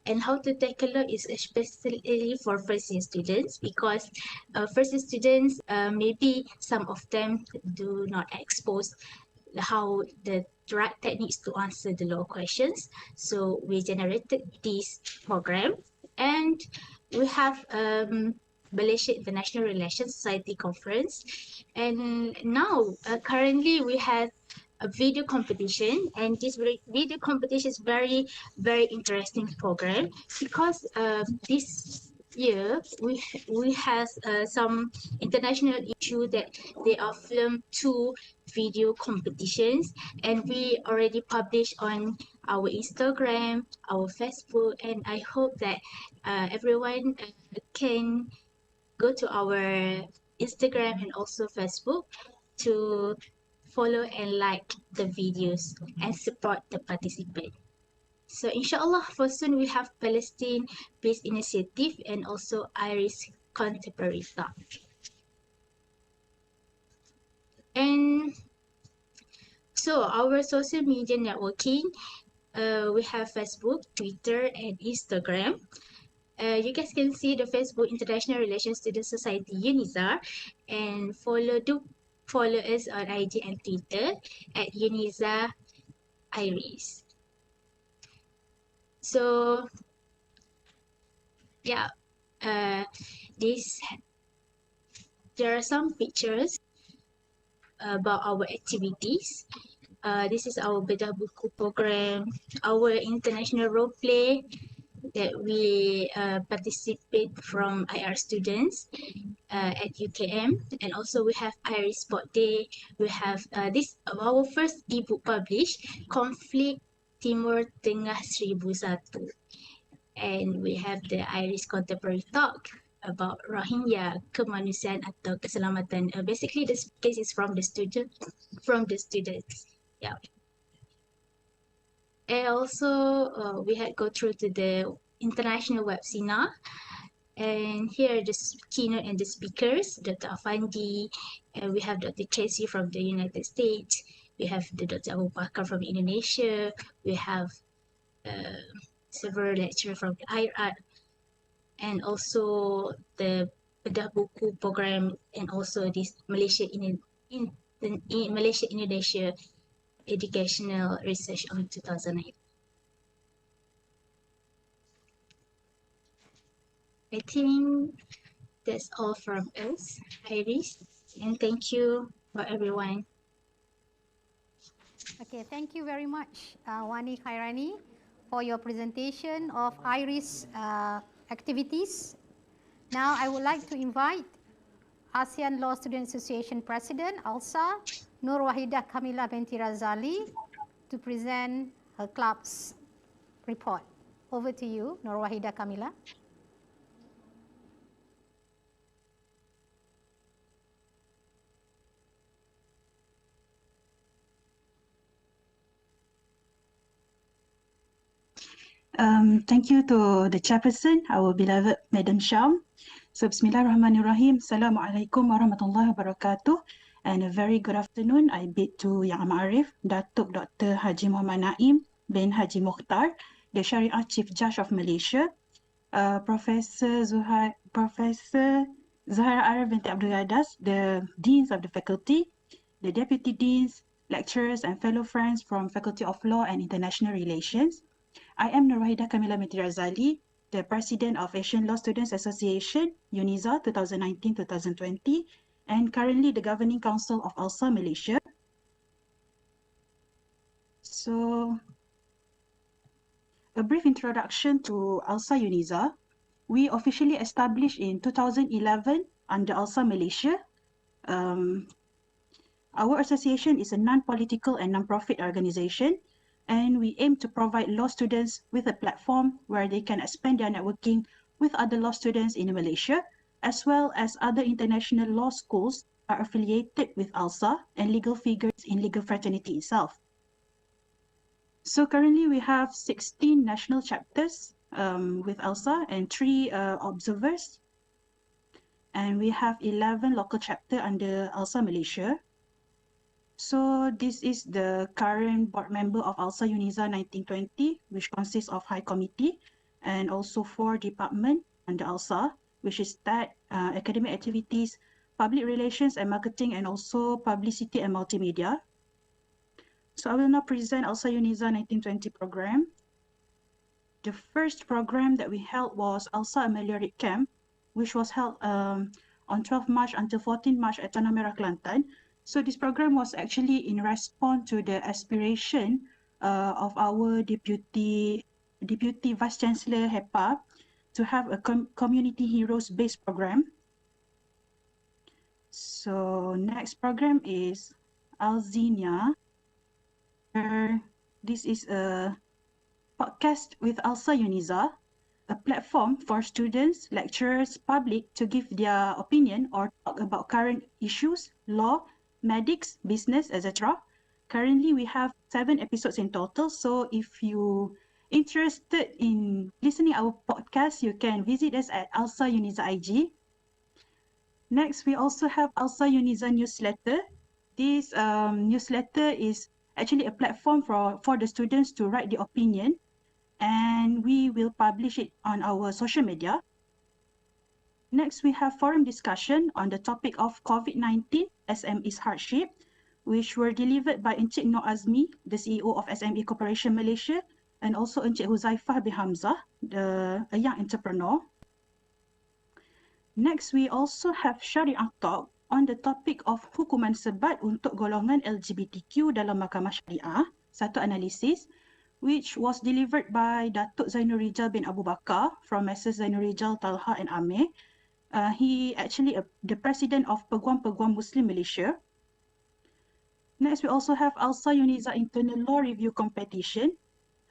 Speaker 7: And how to tackle law is especially for first year students, because first year students, maybe some of them do not expose how the right techniques to answer the law questions. So we generated this program, and we have Malaysia International Relations Society Conference, and now currently we have a video competition, and this video competition is very interesting program, because this year we have some international issue that they are filmed two video competitions, and we already published on our Instagram, our Facebook, and I hope that everyone can go to our Instagram and also Facebook to follow and like the videos and support the participant. So inshallah, for soon we have Palestine Peace Initiative and also Iris Contemporary Thought. And so our social media networking, we have Facebook, Twitter, and Instagram. You guys can see the Facebook International Relations Student Society Unisa, and follow us on IG and Twitter at Unisa Iris. So yeah, there are some pictures about our activities. This is our Bedah Buku program, our international role play that we participate from IR students at UKM, and also we have Iris Sport Day. We have this our first ebook published, Conflict Timur Tengah 1001, and we have the Iris Contemporary Talk about Rohingya, kemanusiaan atau keselamatan. Basically, this case is from the students. Yeah. And also, we had go through to the international web seminar. And here are the keynote and the speakers, Dr. Afandi, and we have Dr. Tracy from the United States. We have the Dr. Abu Bakar from Indonesia. We have several lecturers from the IR, and also the Bedah Buku program, and also this Malaysia Indonesia Educational Research on 2008. I think that's all from us, Iris, and thank you for everyone.
Speaker 2: Okay, thank you very much, Wani Khairani, for your presentation of IRIS activities. Now, I would like to invite ASEAN Law Student Association President, Alsa, Nur Wahidah Kamila binti Razali, to present her club's report. Over to you, Nur Wahidah Kamila.
Speaker 8: Thank you to the chairperson, our beloved Madam Sham. So, Bismillahirrahmanirrahim. Assalamualaikum warahmatullahi wabarakatuh. And a very good afternoon. I bid to Yang Ma'arif, Datuk Dr. Haji Muhammad Naim bin Haji MOKHTAR, the Sharia Chief Judge of Malaysia, Professor Zahra Arif binti Abdul Gadas, the Deans of the Faculty, the Deputy Deans, lecturers and fellow friends from Faculty of Law and International Relations. I am Nur Wahidah Kamila binti Razali, the President of Asian Law Students Association, Unisa 2019-2020, and currently the Governing Council of Alsa, Malaysia. So, a brief introduction to Alsa Unisa. We officially established in 2011 under Alsa, Malaysia. Our association is a non-political and non-profit organization, and we aim to provide law students with a platform where they can expand their networking with other law students in Malaysia, as well as other international law schools are affiliated with ALSA and legal figures in legal fraternity itself. So currently we have 16 national chapters with Alsa and 3 observers. And we have 11 local chapter under Alsa Malaysia. So this is the current board member of Alsa Unisa 1920, which consists of High Committee and also 4 department under Alsa, which is that academic activities, public relations and marketing, and also publicity and multimedia. So I will now present Alsa Unisa 1920 program. The first program that we held was Alsa Ameliorate Camp, which was held on 12 March until 14 March at Tanah Merah, Kelantan. So this program was actually in response to the aspiration of our Deputy Vice Chancellor HEPA to have a community heroes based program. So next program is Alzinia. This is a podcast with Alsa Unisa, a platform for students, lecturers, public to give their opinion or talk about current issues, law, medics, business, etc. Currently, we have 7 episodes in total. So if you interested in listening our podcast, you can visit us at Alsa Unisa IG. Next, we also have Alsa Unisa newsletter. This newsletter is actually a platform for the students to write the opinion, and we will publish it on our social media. Next, we have forum discussion on the topic of COVID-19 SME's hardship, which were delivered by Encik Nur Azmi, the CEO of SME Corporation Malaysia, and also Encik Huzaifah bin Hamzah, a young entrepreneur. Next, we also have Syariah Talk on the topic of hukuman sebat untuk golongan LGBTQ dalam Mahkamah Syariah, satu analisis, which was delivered by Datuk Zainul Rijal bin Abu Bakar from Messrs Zainul Rijal, Talha and Amir. He actually the president of Peguam Muslim Malaysia. Next, we also have Alsa Unisa Internal Law Review Competition.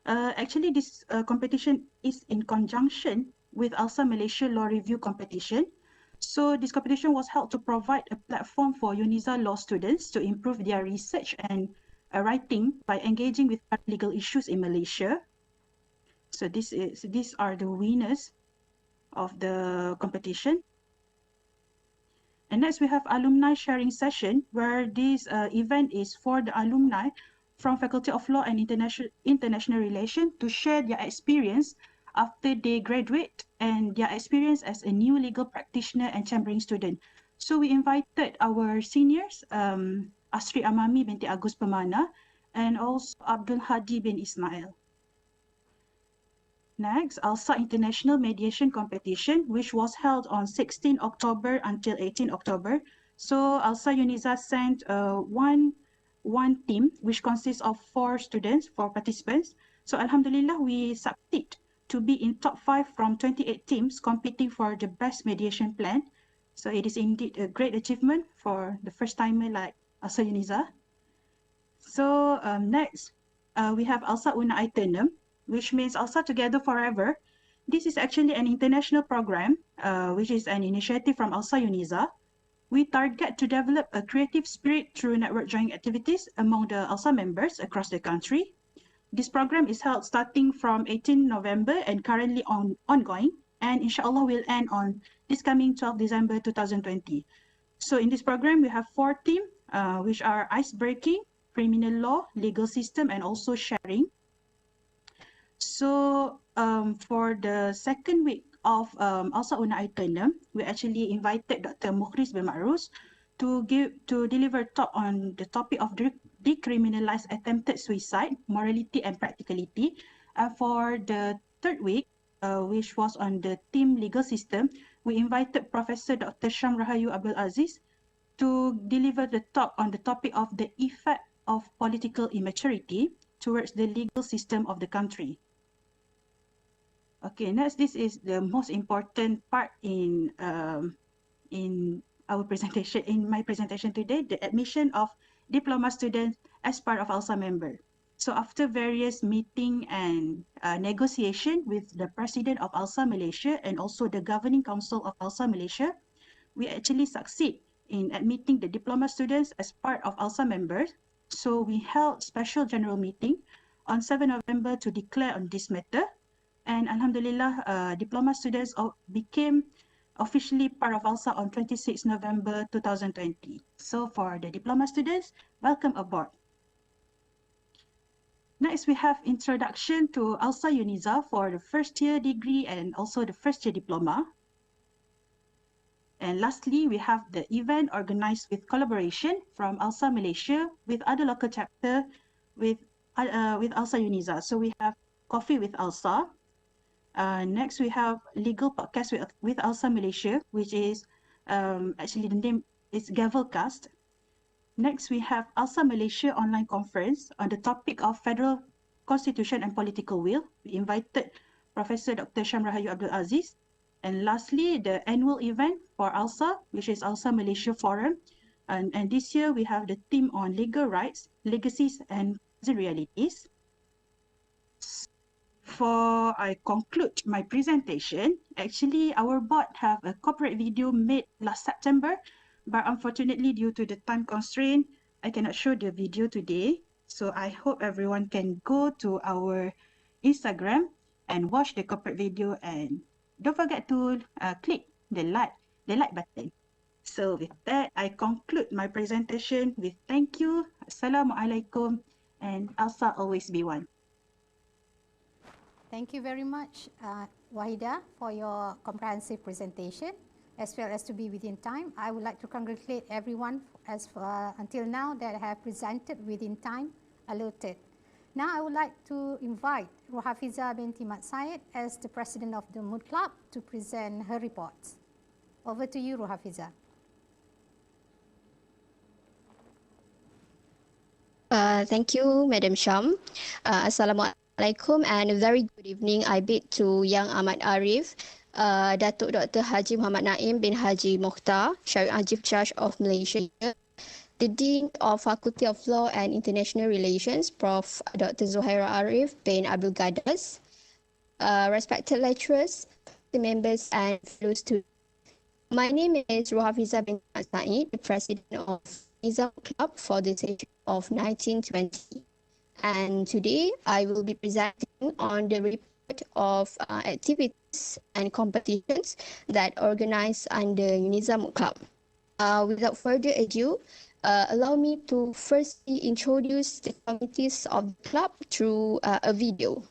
Speaker 8: Actually, this competition is in conjunction with Alsa Malaysia Law Review Competition. So this competition was held to provide a platform for Unisa law students to improve their research and writing by engaging with legal issues in Malaysia. So these are the winners of the competition. And next we have alumni sharing session, where this event is for the alumni from Faculty of Law and International Relations to share their experience after they graduate and their experience as a new legal practitioner and chambering student. So we invited our seniors, Asri Amami binti Agus Pemana, and also Abdul Hadi bin Ismail. Next, Alsa International Mediation Competition, which was held on 16 October until 18 October. So Alsa Unisa sent one team, which consists of 4 participants. So Alhamdulillah, we succeeded to be in top 5 from 28 teams competing for the best mediation plan. So it is indeed a great achievement for the first timer like Alsa Unisa. So next, we have Alsa Una Itenem, which means Alsa Together Forever. This is actually an international program, which is an initiative from Alsa Unisa. We target to develop a creative spirit through network joining activities among the Alsa members across the country. This program is held starting from 18 November and currently ongoing, and inshallah will end on this coming 12 December 2020. So in this program, we have 4 teams, which are ice breaking, criminal law, legal system, and also sharing. So for the second week of Alsa Una Itenem, we actually invited Dr. Mukhris bin Ma'rus to deliver talk on the topic of decriminalize attempted suicide, morality and practicality. For the third week, which was on the theme legal system, we invited Professor Dr. Syam Rahayu Abdul Aziz to deliver the talk on the topic of the effect of political immaturity towards the legal system of the country. Okay, next, this is the most important part in our presentation, in my presentation today, the admission of diploma students as part of Alsa member. So after various meeting and negotiation with the president of Alsa Malaysia and also the governing council of Alsa Malaysia, we actually succeed in admitting the diploma students as part of Alsa members. So we held special general meeting on 7 November to declare on this matter. And Alhamdulillah, diploma students became officially part of Alsa on 26 November 2020. So for the diploma students, welcome aboard. Next, we have introduction to Alsa Unisa for the first year degree and also the first year diploma. And lastly, we have the event organized with collaboration from Alsa Malaysia with other local chapter with Alsa Unisa. So we have Coffee with Alsa. Next, we have legal podcast with Alsa Malaysia, which is actually the name is Gavelcast. Next, we have Alsa Malaysia online conference on the topic of federal constitution and political will. We invited Professor Dr. Shamrahayu Abdul Aziz. And lastly, the annual event for Alsa, which is Alsa Malaysia Forum. And this year, we have the theme on legal rights, legacies, and present realities. Before I conclude my presentation, actually our board have a corporate video made last September, but unfortunately due to the time constraint, I cannot show the video today. So I hope everyone can go to our Instagram and watch the corporate video, and don't forget to click the like button. So with that, I conclude my presentation with thank you, Assalamualaikum, and Alsa always be one.
Speaker 2: Thank you very much, Y.A.A, for your comprehensive presentation, as well as to be within time. I would like to congratulate everyone until now that have presented within time allotted. Now I would like to invite Ruhafiza binti Mat Syed as the president of the Mood Club to present her reports. Over to you, Ruhafiza.
Speaker 9: Thank you, Madam Sham. Assalamualaikum and a very good evening. I bid to Yang Ahmad Arif, Datuk Dr. Haji Muhammad Naim bin Haji MOKHTAR, Sharia Chief Judge of Malaysia, the Dean of Faculty of Law and International Relations, Prof. Dr. Zuhairah Arif bin Abdul Gadas, respected lecturers, members and fellow students. My name is Ruhafiza bin Said, the president of Nizam Club for the session of 1920. And today I will be presenting on the report of activities and competitions that organized under Unisa Club. Without further ado, allow me to firstly introduce the committees of the club through a video.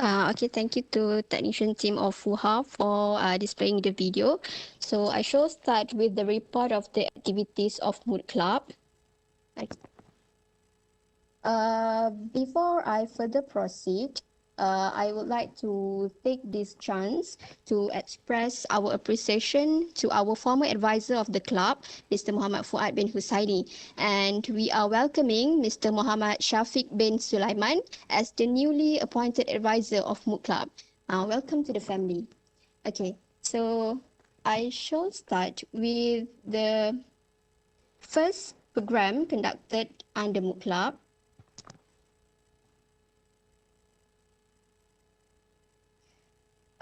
Speaker 9: Okay, thank you to technician team of FUHA for displaying the video. So I shall start with the report of the activities of Mood Club. Before I further proceed, I would like to take this chance to express our appreciation to our former advisor of the club, Mr. Muhammad Fuad bin Husaini, and we are welcoming Mr. Muhammad Shafiq bin Sulaiman as the newly appointed advisor of Mood Club. Welcome to the family. Okay, so I shall start with the first program conducted under Mood Club.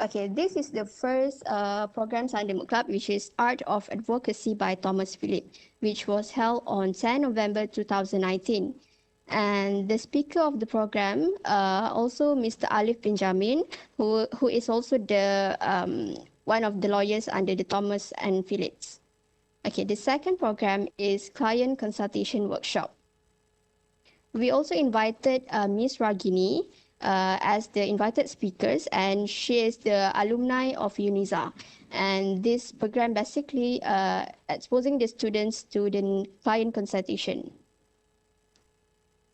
Speaker 9: Okay, this is the first program under Mood Club, which is Art of Advocacy by Thomas Philip, which was held on 10 November 2019. And the speaker of the program, also Mr. Alif Benjamin, who is also the one of the lawyers under the Thomas and Phillips. Okay, the second program is Client Consultation Workshop. We also invited Ms. Ragini as the invited speakers, and she is the alumni of Unisa. And this program basically exposing the students to the client consultation.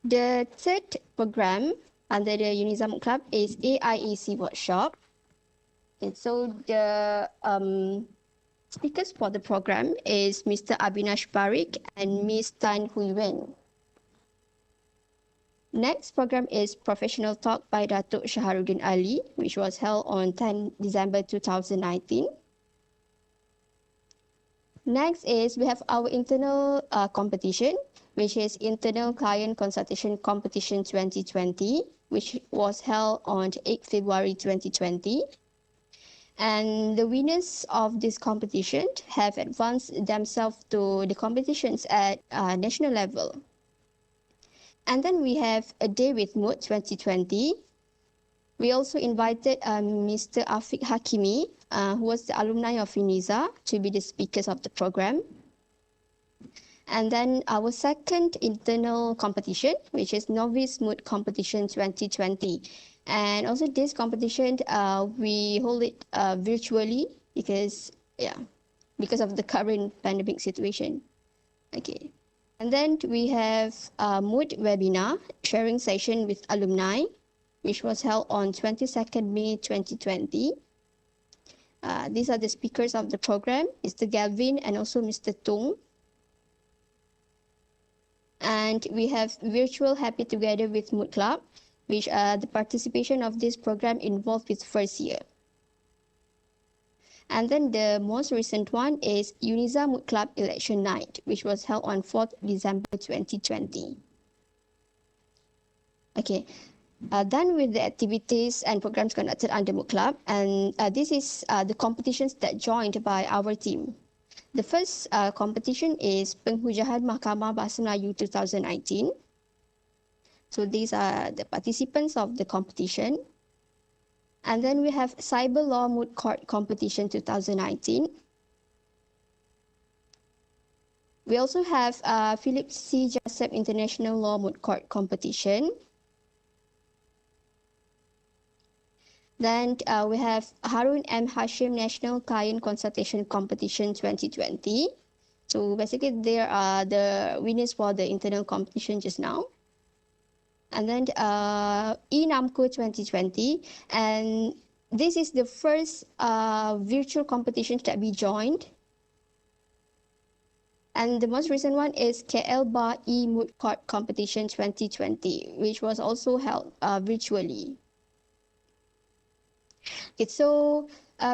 Speaker 9: The third program under the Unisa Mood Club is AIAC Workshop. And so the speakers for the program is Mr. Abinash Barik and Ms. Tan Hui Wen. Next program is Professional Talk by Dato' Shaharuddin Ali, which was held on 10 December 2019. Next is we have our internal competition, which is Internal Client Consultation Competition 2020, which was held on 8 February 2020. And the winners of this competition have advanced themselves to the competitions at national level. And then we have A Day with Mood 2020. We also invited Mr. Afiq Hakimi, who was the alumni of Unisa, to be the speakers of the program. And then our second internal competition, which is Novice Mood Competition 2020. And also this competition, we hold it virtually because of the current pandemic situation. Okay. And then we have a Mood webinar sharing session with alumni, which was held on 22nd May 2020. These are the speakers of the program, Mr. Galvin and also Mr. Tung. And we have virtual Happy Together with Mood Club, which the participation of this program involved with first year. And then the most recent one is Unisa Mood Club Election Night, which was held on 4th December 2020. Okay, done with the activities and programs conducted under Mood Club, and this is the competitions that joined by our team. The first competition is Penghujahan Mahkamah Bahasa Melayu 2019. So these are the participants of the competition. And then we have Cyber Law Mood Court Competition 2019. We also have Philip C. Jessup International Law Mood Court Competition. Then we have Harun M. Hashim National Client Consultation Competition 2020. So basically, there are the winners for the internal competition just now. And then eNAMCO 2020, and this is the first virtual competition that we joined. And the most recent one is KL Bar E-Mood Court Competition 2020, which was also held virtually. Okay, so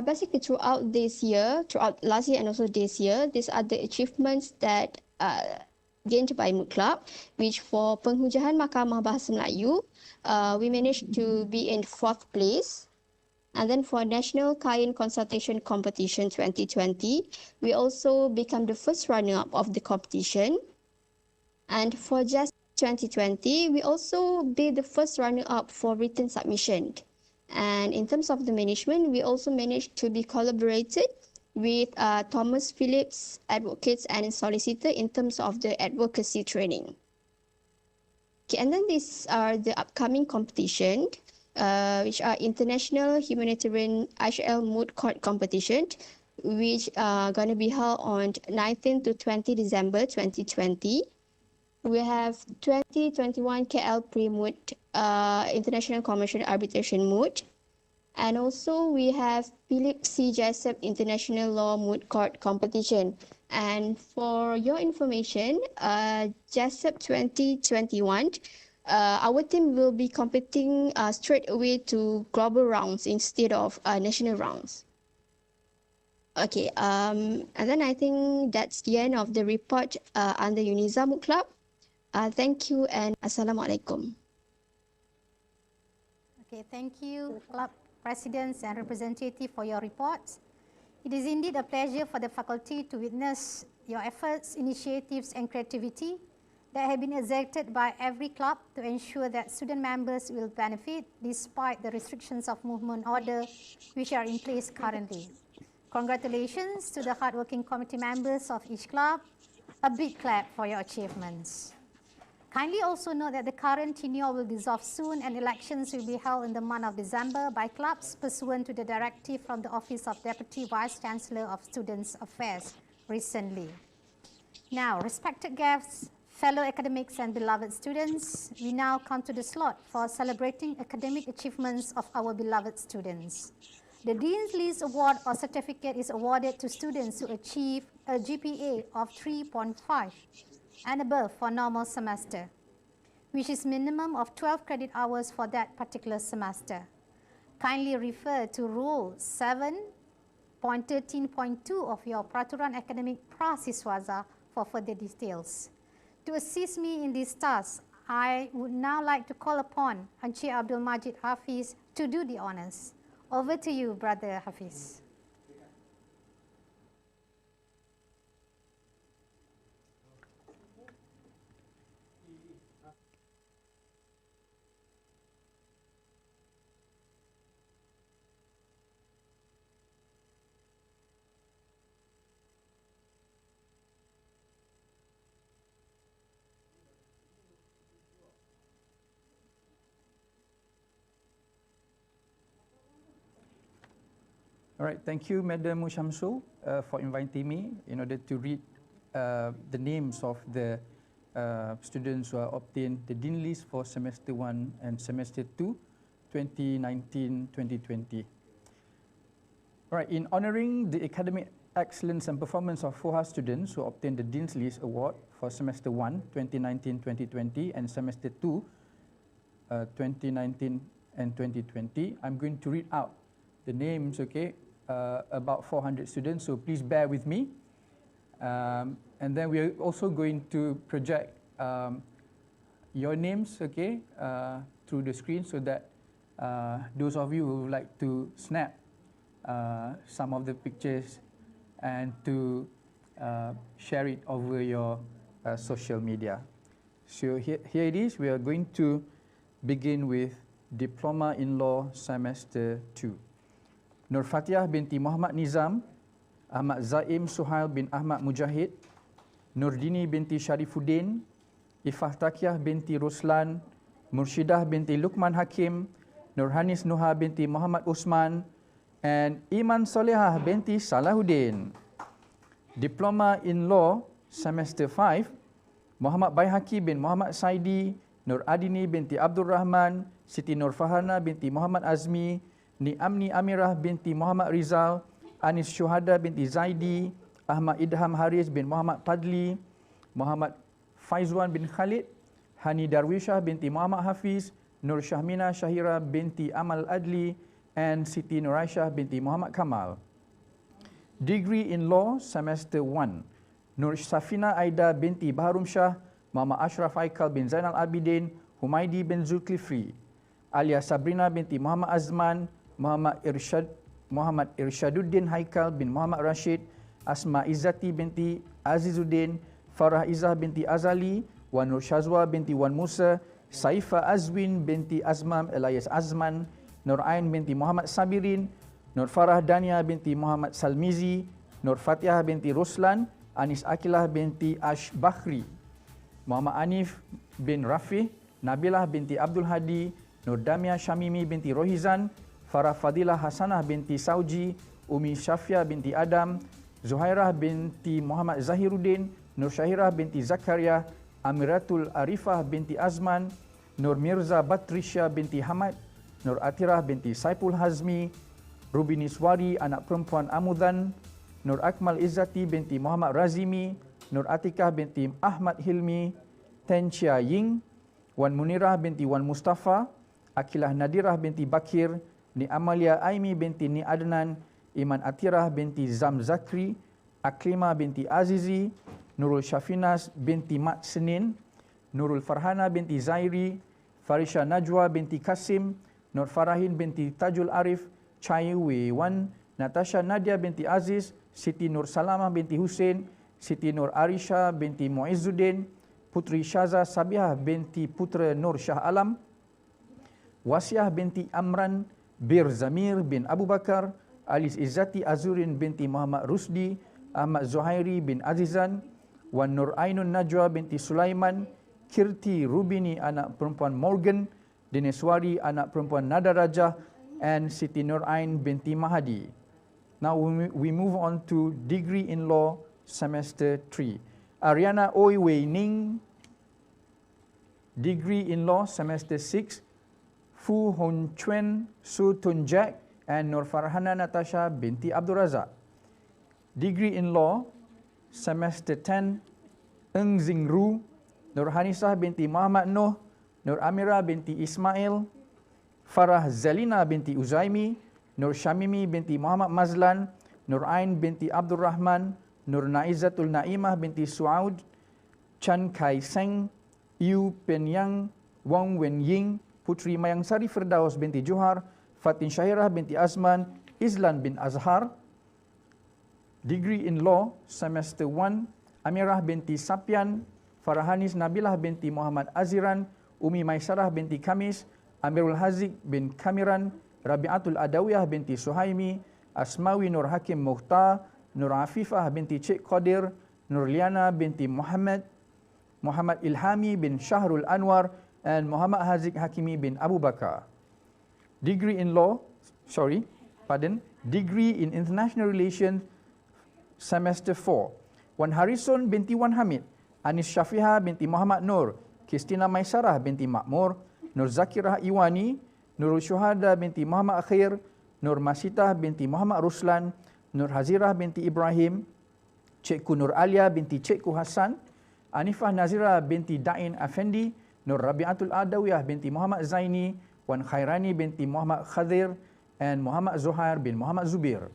Speaker 9: basically throughout last year and also this year, these are the achievements that gained by Mood Club, which for Penghujahan Mahkamah Bahasa Melayu, we managed to be in 4th place. And then for National Client Consultation Competition 2020, we also become the first runner-up of the competition. And for just 2020, we also be the first runner-up for written submission. And in terms of the management, we also managed to be collaborated with Thomas Phillips Advocates and Solicitor in terms of the advocacy training. Okay, and then these are the upcoming competition. which are International Humanitarian IHL Moot Court Competition, which are going to be held on 19 to 20 December 2020. We have 2021 KL Pre-Moot International Commercial Arbitration Moot. And also we have Philip C. Jessup International Law Moot Court Competition. And for your information, Jessup 2021, our team will be competing straight away to global rounds instead of national rounds. Okay, and then I think that's the end of the report under Unisa Moot Club. Thank you and Assalamualaikum.
Speaker 2: Okay, thank you, club presidents and representatives for your reports. It is indeed a pleasure for the faculty to witness your efforts, initiatives and creativity that have been exerted by every club to ensure that student members will benefit despite the restrictions of movement order which are in place currently. Congratulations to the hardworking committee members of each club. A big clap for your achievements. Kindly also note that the current tenure will dissolve soon and elections will be held in the month of December by clubs pursuant to the directive from the Office of Deputy Vice Chancellor of Students' Affairs recently. Now, respected guests, fellow academics and beloved students, we now come to the slot for celebrating academic achievements of our beloved students. The Dean's List Award or certificate is awarded to students who achieve a GPA of 3.5 and above for normal semester, which is minimum of 12 credit hours for that particular semester. Kindly refer to Rule 7.13.2 of your Peraturan Akademik Prasiswaza for further details. To assist me in this task, I would now like to call upon Encik Abdul Majid Hafiz to do the honors. Over to you, Brother Hafiz.
Speaker 3: All right, thank you, Madam Shamsul, for inviting me in order to read the names of the students who are obtained the Dean List for Semester 1 and Semester 2, 2019-2020. All right, in honoring the academic excellence and performance of 4 students who obtained the Dean's List Award for Semester 1, 2019-2020 and Semester 2, 2019 and 2020, I'm going to read out the names, okay, about 400 students, so please bear with me. And then we are also going to project your names, okay, through the screen so that those of you who would like to snap some of the pictures and to share it over your social media. So here it is. We are going to begin with Diploma in Law Semester 2. Nur Fatihah binti Muhammad Nizam, Ahmad Zaim Suhail bin Ahmad Mujahid, Nurdini binti Sharifuddin, Ifah Takiyah binti Ruslan, Murshidah binti Luqman Hakim, Nurhanis Nuha binti Muhammad Usman, and Iman Solehah binti Salahuddin. Diploma in Law Semester 5, Muhammad Baihaqi bin Muhammad Saidi, Nur Adini binti Abdul Rahman, Siti Nur Fahana binti Muhammad Azmi, Ni Amni Amirah binti Muhammad Rizal, Anis Syuhada binti Zaidi, Ahmad Idham Haris bin Muhammad Padli, Muhammad Faizwan bin Khalid, Hani Darwishah binti Muhammad Hafiz, Nur Syahmina Syahira binti Amal Adli, and Siti Nur Aisyah binti Muhammad Kamal. Degree in Law Semester 1, Nur Safina Aida binti Baharum Shah, Muhammad Ashraf Aikal bin Zainal Abidin, Humaidi bin Zulkifli, Alia Sabrina binti Muhammad Azman, Muhammad Irshaduddin Haikal bin Muhammad Rashid, Asma Izzati binti Azizuddin, Farah Izzah binti Azali, Wan Nur Shazwa binti Wan Musa, Saifa Azwin binti Azmam alias Azman, Nur Ain binti Muhammad Sabirin, Nur Farah Dania binti Muhammad Salmizi, Nur Fatihah binti Ruslan, Anis Akilah binti Ash Bakhri, Muhammad Anif bin Rafi, Nabilah binti Abdul Hadi, Nur Damia Syamimi binti Rohizan, Farah Fadilah Hasanah binti Sauji, Umi Syafia binti Adam, Zuhairah binti Muhammad Zahiruddin, Nur Syahirah binti Zakaria, Amiratul Arifah binti Azman, Nur Mirza Batrisha binti Hamad, Nur Atirah binti Saipul Hazmi, Rubini Swari anak perempuan Amudan, Nur Akmal Izzati binti Muhammad Razimi, Nur Atikah binti Ahmad Hilmi, Ten Chia Ying, Wan Munirah binti Wan Mustafa, Akilah Nadirah binti Bakir, Ni Amalia Aimi binti Ni Adnan, Iman Atirah binti Zam Zakri, Aklima binti Azizi, Nurul Syafinas binti Mat Senin, Nurul Farhana binti Zairi, Farisha Najwa binti Kasim, Nur Farahin binti Tajul Arif, Chai Wei Wan, Natasha Nadia binti Aziz, Siti Nur Salamah binti Hussein, Siti Nur Arisha binti Muizzuddin, Putri Syaza Sabiah binti Putra Nur Shah Alam, Wasiah binti Amran, Bir Zamir bin Abu Bakar, Alis Izzati Azurin binti Muhammad Rusdi, Ahmad Zuhairi bin Azizan, Wan Nur Ainun Najwa binti Sulaiman, Kirti Rubini anak perempuan Morgan, Dineswari anak perempuan Nada Rajah, and Siti Nur Ain binti Mahadi. Now we move on to Degree in Law Semester 3. Ariana Oi Wei Ning, Degree in Law Semester 6. Fu Hon Chuen Su Tun Jack and Nur Farhana Natasha binti Abdul Razak. Degree in Law Semester 10. Eng Zingru, Nur Hanisah binti Muhammad Noh, Nur Amira binti Ismail, Farah Zalina binti Uzaimi, Nur Syamimi binti Muhammad Mazlan, Nur Ain binti Abdul Rahman, Nur Naizatul Naimah binti Suaud, Chan Kai Seng, Yu Penyang, Wong Wen Ying, Putri Mayangsari Firdaus binti Johar, Fatin Syahirah binti Azman, Izlan bin Azhar. Degree in Law Semester 1, Amirah binti Sapian, Farahanis Nabilah binti Muhammad Aziran, Umi Maisarah binti Kamis, Amirul Haziq bin Kamiran, Rabi'atul Adawiyah binti Suhaimi, Asmawi Nur Hakim Mokhtar, Nur Afifah binti Cik Qadir, Nur Liana binti Muhammad, Muhammad Ilhami bin Syahrul Anwar, and Muhammad Haziq Hakimi bin Abu Bakar. Degree in Degree in International Relations Semester 4. Wan Harrison binti Wan Hamid, Anis Syafiha binti Muhammad Nur, Kristina Maisarah binti Makmur, Nur Zakirah Iwani, Nurul Syuhada binti Muhammad Akhir, Nur Masitah binti Muhammad Ruslan, Nur Hazirah binti Ibrahim, Cikgu Nur Alia binti Cikgu Hassan, Anifah Nazira binti Dain Afendi, Nur Rabi'atul Adawiyah binti Muhammad Zaini, Wan Khairani binti Muhammad Khadir, and Muhammad Zuhair bin Muhammad Zubir.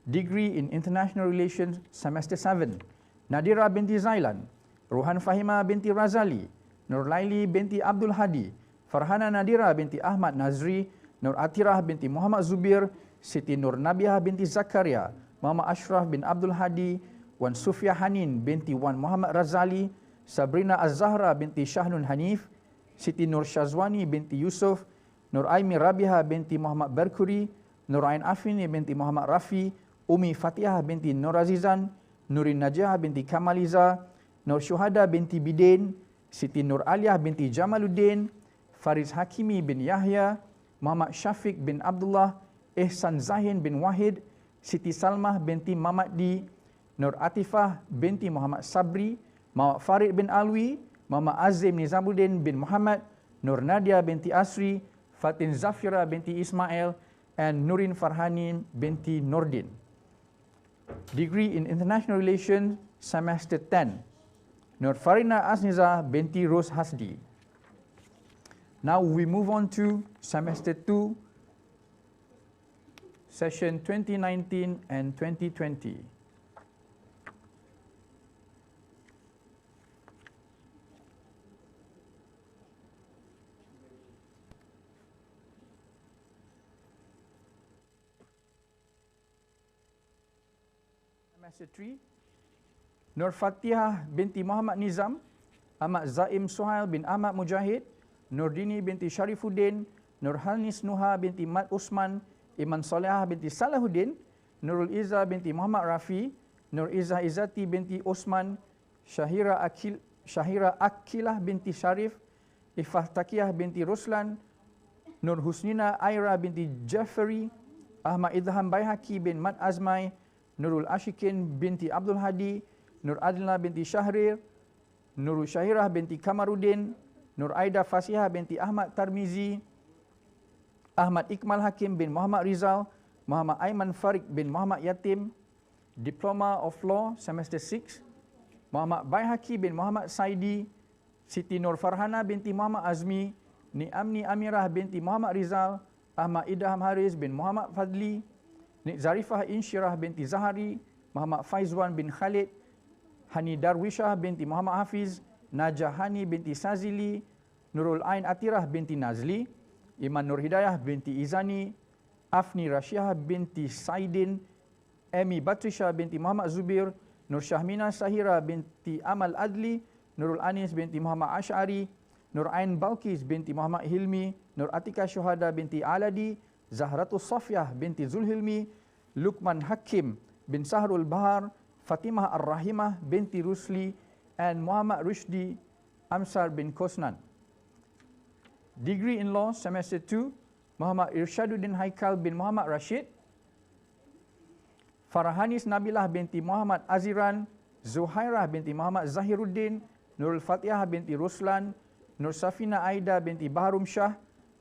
Speaker 3: Degree in International Relations Semester 7. Nadira binti Zailan, Rohan Fahima binti Razali, Nur Laili binti Abdul Hadi, Farhana Nadira binti Ahmad Nazri, Nur Atirah binti Muhammad Zubir, Siti Nur Nabiah binti Zakaria, Muhammad Ashraf bin Abdul Hadi, Wan Sufia Hanin binti Wan Muhammad Razali, Sabrina Az-Zahra binti Shahnun Hanif, Siti Nur Syazwani binti Yusuf, Nur Aimi Rabiha binti Muhammad Berkuri, Nur Ain Afini binti Muhammad Rafi, Umi Fatihah binti Nur Azizan, Nurin Najah binti Kamaliza, Nur Syuhada binti Bidin, Siti Nur Aliyah binti Jamaluddin, Fariz Hakimi bin Yahya, Muhammad Syafiq bin Abdullah, Ihsan Zahin bin Wahid, Siti Salmah binti Mamadi, Nur Atifah binti Muhammad Sabri, Muhammad Farid bin Alwi, Muhammad Azim Nizamuddin bin Muhammad, Nur Nadia binti Asri, Fatin Zafira binti Ismail, and Nurin Farhanin binti Nordin. Degree in International Relations Semester 10. Nur Farina Asniza binti Ros Hasdi. Now we move on to Semester 2, Session 2019 and 2020. Semester 3, Nur Fatihah binti Muhammad Nizam, Ahmad Zaim Suhail bin Ahmad Mujahid, Nurdini binti Sharifuddin, Nur Hanis Nuha binti Mat Usman, Iman Solehah binti Salahuddin, Nurul Izzah binti Muhammad Rafi, Nur Izzah Izzati binti Osman, Syahira Akilah binti Syarif, Ifah Takiyah binti Ruslan, Nur Husnina Aira binti Jafari, Ahmad Idham Baihaqi bin Mat Azmai, Nurul Ashikin binti Abdul Hadi, Nur Adlina binti Syahrir, Nurul Syahirah binti Kamaruddin, Nur Aida Fasihah binti Ahmad Tarmizi, Ahmad Ikmal Hakim bin Muhammad Rizal, Muhammad Aiman Farid bin Muhammad Yatim, Diploma of Law Semester 6, Muhammad Baihaqi bin Muhammad Saidi, Siti Nur Farhana binti Muhammad Azmi, Ni'amni Amirah binti Muhammad Rizal, Ahmad Idham Haris bin Muhammad Fadli, Nik Zarifah Insyirah binti Zahari, Muhammad Faizwan bin Khalid, Hani Darwishah binti Muhammad Hafiz, Najah Hani binti Sazili, Nurul Ain Atirah binti Nazli, Iman Nur Hidayah binti Izani, Afni Rashiah binti Saidin, Emi Batrisha binti Muhammad Zubir, Nur Syahmina Sahira binti Amal Adli, Nurul Anis binti Muhammad Ash'ari, Nur Ain Balkis binti Muhammad Hilmi, Nur Atika Syuhada binti Aladi, Zahratus Safiyah binti Zulhilmi, Luqman Hakim bin Sahrul Bahar, Fatimah Ar-Rahimah binti Rusli, and Muhammad Rushdi Amsar bin Kosnan. Degree in Law Semester 2, Muhammad Irshaduddin Haikal bin Muhammad Rashid, Farahanis Nabilah binti Muhammad Aziran, Zuhairah binti Muhammad Zahiruddin, Nurul Fatihah binti Ruslan, Nur Safina Aida binti Baharum Shah,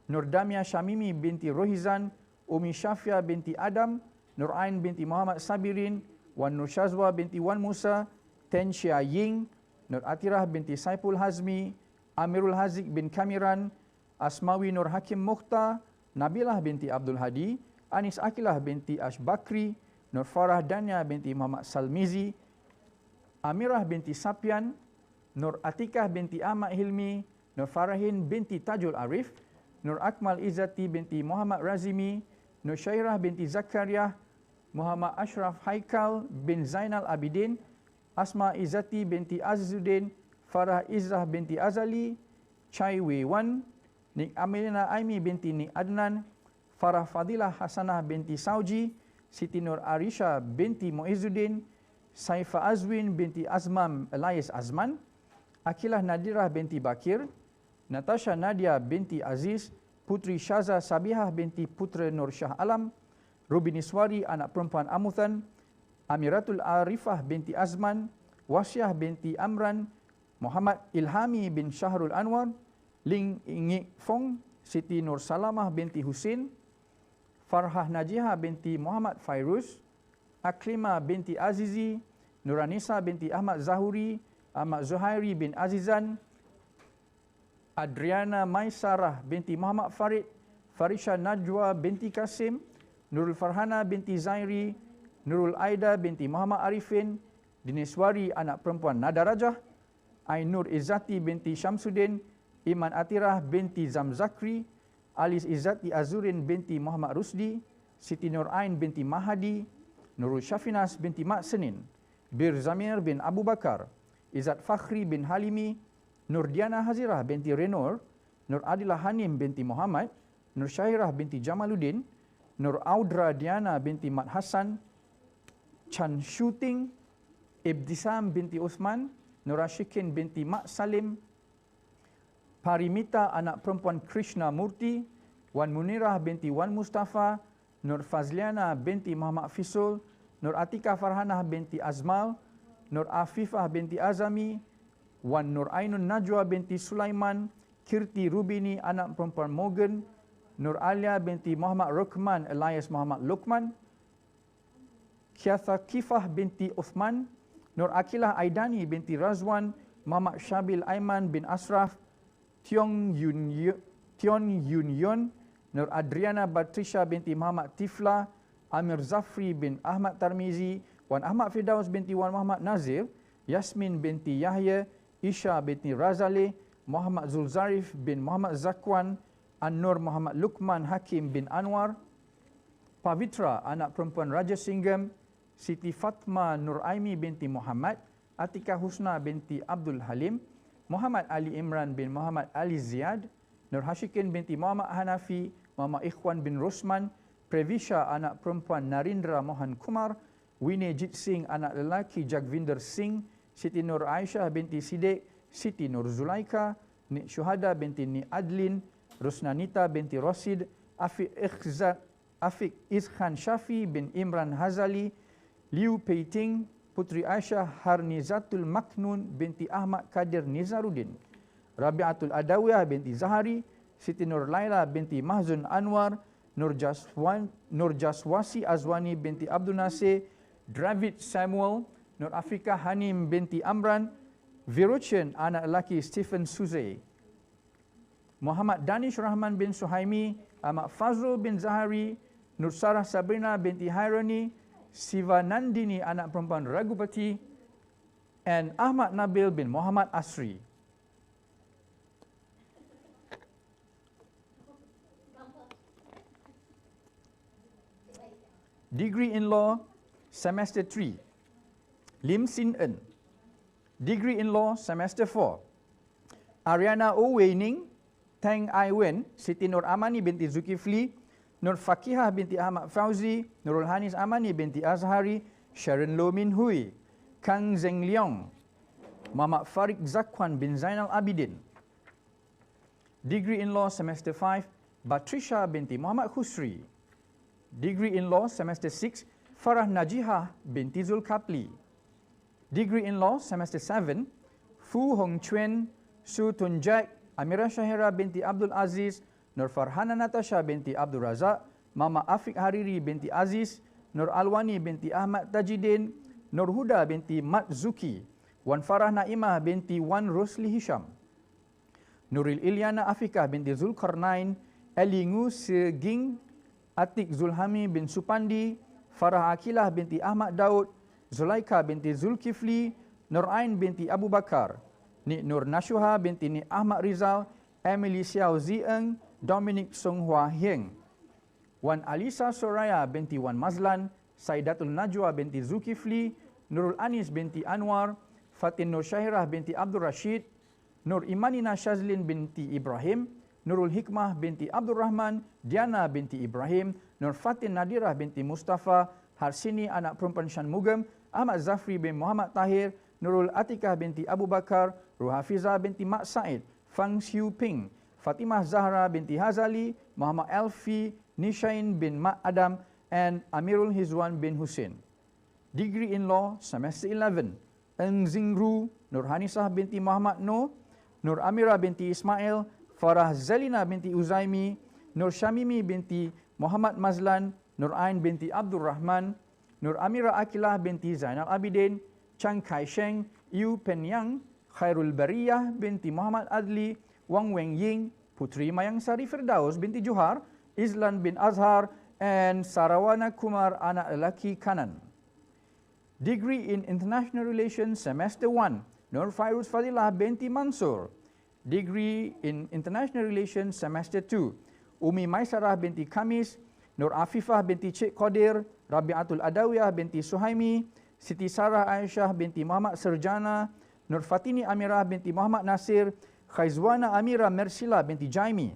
Speaker 3: Nur Damia Syamimi binti Rohizan, Umi Syafia binti Adam, Nur Ain binti Muhammad Sabirin, Wan Nur Shazwa binti Wan Musa, Ten Shia Ying, Nur Atirah binti Saipul Hazmi, Amirul Haziq bin Kamiran, Asmawi Nur Hakim Mokhtar, Nabilah binti Abdul Hadi, Anis Akilah binti Ash Bakri, Nur Farah Dania binti Muhammad Salmizi, Amirah binti Sapian, Nur Atikah binti Ahmad Hilmi, Nur Farahin binti Tajul Arif, Nur Akmal Izzati binti Muhammad Razimi, Nur Syairah binti Zakaria, Muhammad Ashraf Haikal bin Zainal Abidin, Asma Izzati binti Azizuddin, Farah Izzah binti Azali, Chai Wei Wan, Nik Amelina Aimi binti Nik Adnan, Farah Fadilah Hasanah binti Sauji, Siti Nur Arisha binti Muizzuddin, Saifa Azwin binti Azmam Elias Azman, Akilah Nadirah binti Bakir, Natasha Nadia binti Aziz, Putri Syaza Sabihah binti Putra Nur Shah Alam, Rubini Swari anak perempuan Amuthan, Amiratul Arifah binti Azman, Wasyah binti Amran, Muhammad Ilhami bin Syahrul Anwar, Ling Ingik Fong, Siti Nur Salamah binti Husin, Farhah Najihah binti Muhammad Fairuz, Aklimah binti Azizi, Nuranisa binti Ahmad Zahuri, Ahmad Zuhairi bin Azizan, Adriana Maisarah binti Muhammad Farid, Farisha Najwa binti Kasim, Nurul Farhana binti Zairi, Nurul Aida binti Muhammad Arifin, Diniswari anak perempuan Nada Rajah, Ainur Izzati binti Syamsuddin, Iman Atirah binti Zamzakri, Alis Izzati Azurin binti Muhammad Rusdi, Siti Nur Ain binti Mahadi, Nurul Syafinas binti Mak Senin, Bir Zamir bin Abu Bakar, Izzat Fakhri bin Halimi, Nur Diana Hazirah binti Renor, Nur Adilah Hanim binti Muhammad, Nur Syahirah binti Jamaluddin, Nur Audra Diana binti Mat Hassan, Chan Shooting, Ibtisam binti Uthman, Nur Ashikin binti Mak Salim, Parimita anak perempuan Krishna Murti, Wan Munirah binti Wan Mustafa, Nur Fazliana binti Muhammad Fisul, Nur Atika Farhanah binti Azmal, Nur Afifah binti Azami, Wan Nur Ainun Najwa binti Sulaiman, Kirti Rubini anak perempuan Morgan, Nur Alia binti Muhammad Rukman alias Muhammad Luqman, Kiatha Kifah binti Uthman, Nur Akilah Aidani binti Razwan, Muhammad Syabil Aiman bin Asraf, Tion Yun Yun, Nur Adriana Batrisha binti Muhammad Tifla, Amir Zafri bin Ahmad Tarmizi, Wan Ahmad Firdaus binti Wan Muhammad Nazir, Yasmin binti Yahya, Isha binti Razali, Muhammad Zulzarif bin Muhammad Zakwan, An-Nur Muhammad Luqman Hakim bin Anwar, Pavitra anak perempuan Raja Singgam, Siti Fatma Nur Aimi binti Muhammad, Atika Husna binti Abdul Halim, Muhammad Ali Imran bin Muhammad Ali Ziyad, Nur Hashikin binti Muhammad Hanafi, Muhammad Ikhwan bin Rosman, Previsha anak perempuan Narindra Mohan Kumar, Winnie Jit Singh anak lelaki Jagvinder Singh, Siti Nur Aisyah binti Siddiq, Siti Nur Zulaika, Nik Syuhada binti Nik Adlin, Rusnanita binti Rasid, Afiq Izkhan Shafi bin Imran Hazali, Liu Peiting, Putri Aisyah Harnizatul Maknun binti Ahmad Kadir Nizaruddin, Rabiatul Adawiyah binti Zahari, Siti Nur Laila binti Mahzun Anwar, Nur Jaswasi Azwani binti Abdul Nasir, Dravid Samuel, Nur Afrika Hanim binti Amran, Viruchen anak lelaki Stephen Suze, Muhammad Danish Rahman bin Suhaimi, Ahmad Fazrul bin Zahari, Nur Sarah Sabrina binti Hairani, Siva Nandini anak perempuan Ragupati, and Ahmad Nabil bin Muhammad Asri. Degree in Law, Semester 3, Lim Sin En. Degree in Law, Semester 4, Ariana O. Weining, Tang Ai Wen, Siti Nur Amani binti Zulkifli, Nur Fakihah binti Ahmad Fauzi, Nurul Hanis Amani binti Azhari, Sharon Lo Min Hui, Kang Zeng Leong, Muhammad Farid Zakwan bin Zainal Abidin. Degree in Law, Semester 5, Batrisha binti Muhammad Khusri. Degree in Law, Semester 6, Farah Najihah binti Zulkapli. Degree in Law, Semester 7, Fu Hong Chuen, Su Tun Jack, Amira Shahira binti Abdul Aziz, Nur Farhana Natasha binti Abdul Razak, Mama Afiq Hariri binti Aziz, Nur Alwani binti Ahmad Tajidin, Nur Huda binti Mat Zuki, Wan Farah Naimah binti Wan Rosli Hisham, Nuril Ilyana Afikah binti Zulkarnain, Elingu Seging, Atik Zulhami bin Supandi, Farah Akilah binti Ahmad Daud, Zulaika binti Zulkifli, Nur Ain binti Abu Bakar, Nik Nur Nashuha binti Nik Ahmad Rizal, Emily Xiao Zieng, Dominic Song Hua Hieng, Wan Alisa Soraya binti Wan Mazlan, Saidatul Najwa binti Zulkifli, Nurul Anis binti Anwar, Fatin Nur Syahirah binti Abdul Rashid, Nur Imanina Shazlin binti Ibrahim, Nurul Hikmah binti Abdul Rahman, Diana binti Ibrahim, Nur Fatin Nadirah binti Mustafa, Harsini anak perempuan Shanmugam, Ahmad Zafri bin Muhammad Tahir, Nurul Atikah binti Abu Bakar, Ruhafizah binti Mak Said, Fang Xiu Ping, Fatimah Zahra binti Hazali, Muhammad Elfi, Nishain bin Mak Adam, and Amirul Hizwan bin Hussein. Degree in Law, Semester 11, Eng Zingru, Nur Hanisah binti Muhammad Noor, Nur Amira binti Ismail, Farah Zalina binti Uzaimi, Nur Syamimi binti Muhammad Mazlan, Nur Ain binti Abdul Rahman, Nur Amira Akilah binti Zainal Abidin, Chang Kai Sheng, Yu Penyang, Khairul Bariyah binti Muhammad Adli, Wang Weng Ying, Putri Mayang Sari Firdaus binti Johar, Izlan bin Azhar, and Sarawana Kumar anak lelaki kanan. Degree in International Relations, Semester 1, Nur Fairuz Fadilah binti Mansur. Degree in International Relations, Semester 2, Umi Maisarah binti Kamis, Nur Afifah binti Cik Qadir, Rabiatul Adawiyah binti Suhaimi, Siti Sarah Aisyah binti Muhammad Serjana, Nur Fatini Amirah binti Muhammad Nasir, Khaizwana Amira Mersila binti Jaimi,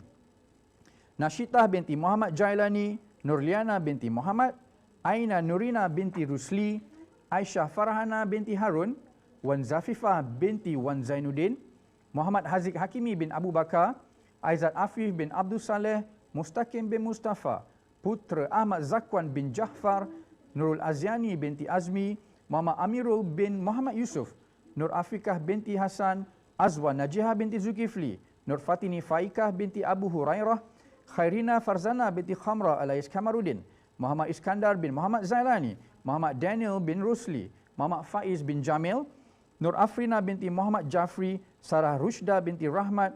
Speaker 3: Nashitah binti Muhammad Jailani, Nurliana binti Muhammad, Aina Nurina binti Rusli, Aisyah Farhana binti Harun, Wan Zafifah binti Wan Zainuddin, Muhammad Haziq Hakimi bin Abu Bakar, Aizat Afif bin Abdul Saleh, Mustaqim bin Mustafa, Putra Ahmad Zakwan bin Jahfar, Nurul Aziani binti Azmi, Muhammad Amirul bin Muhammad Yusuf, Nur Afikah binti Hasan, Azwa Najihah binti Zulkifli, Nur Fatini Faikah binti Abu Hurairah, Khairina Farzana binti Khamra alias Kamaruddin, Muhammad Iskandar bin Muhammad Zailani, Muhammad Daniel bin Rusli, Muhammad Faiz bin Jamil, Nur Afrina binti Muhammad Jafri, Sarah Rushda binti Rahmat,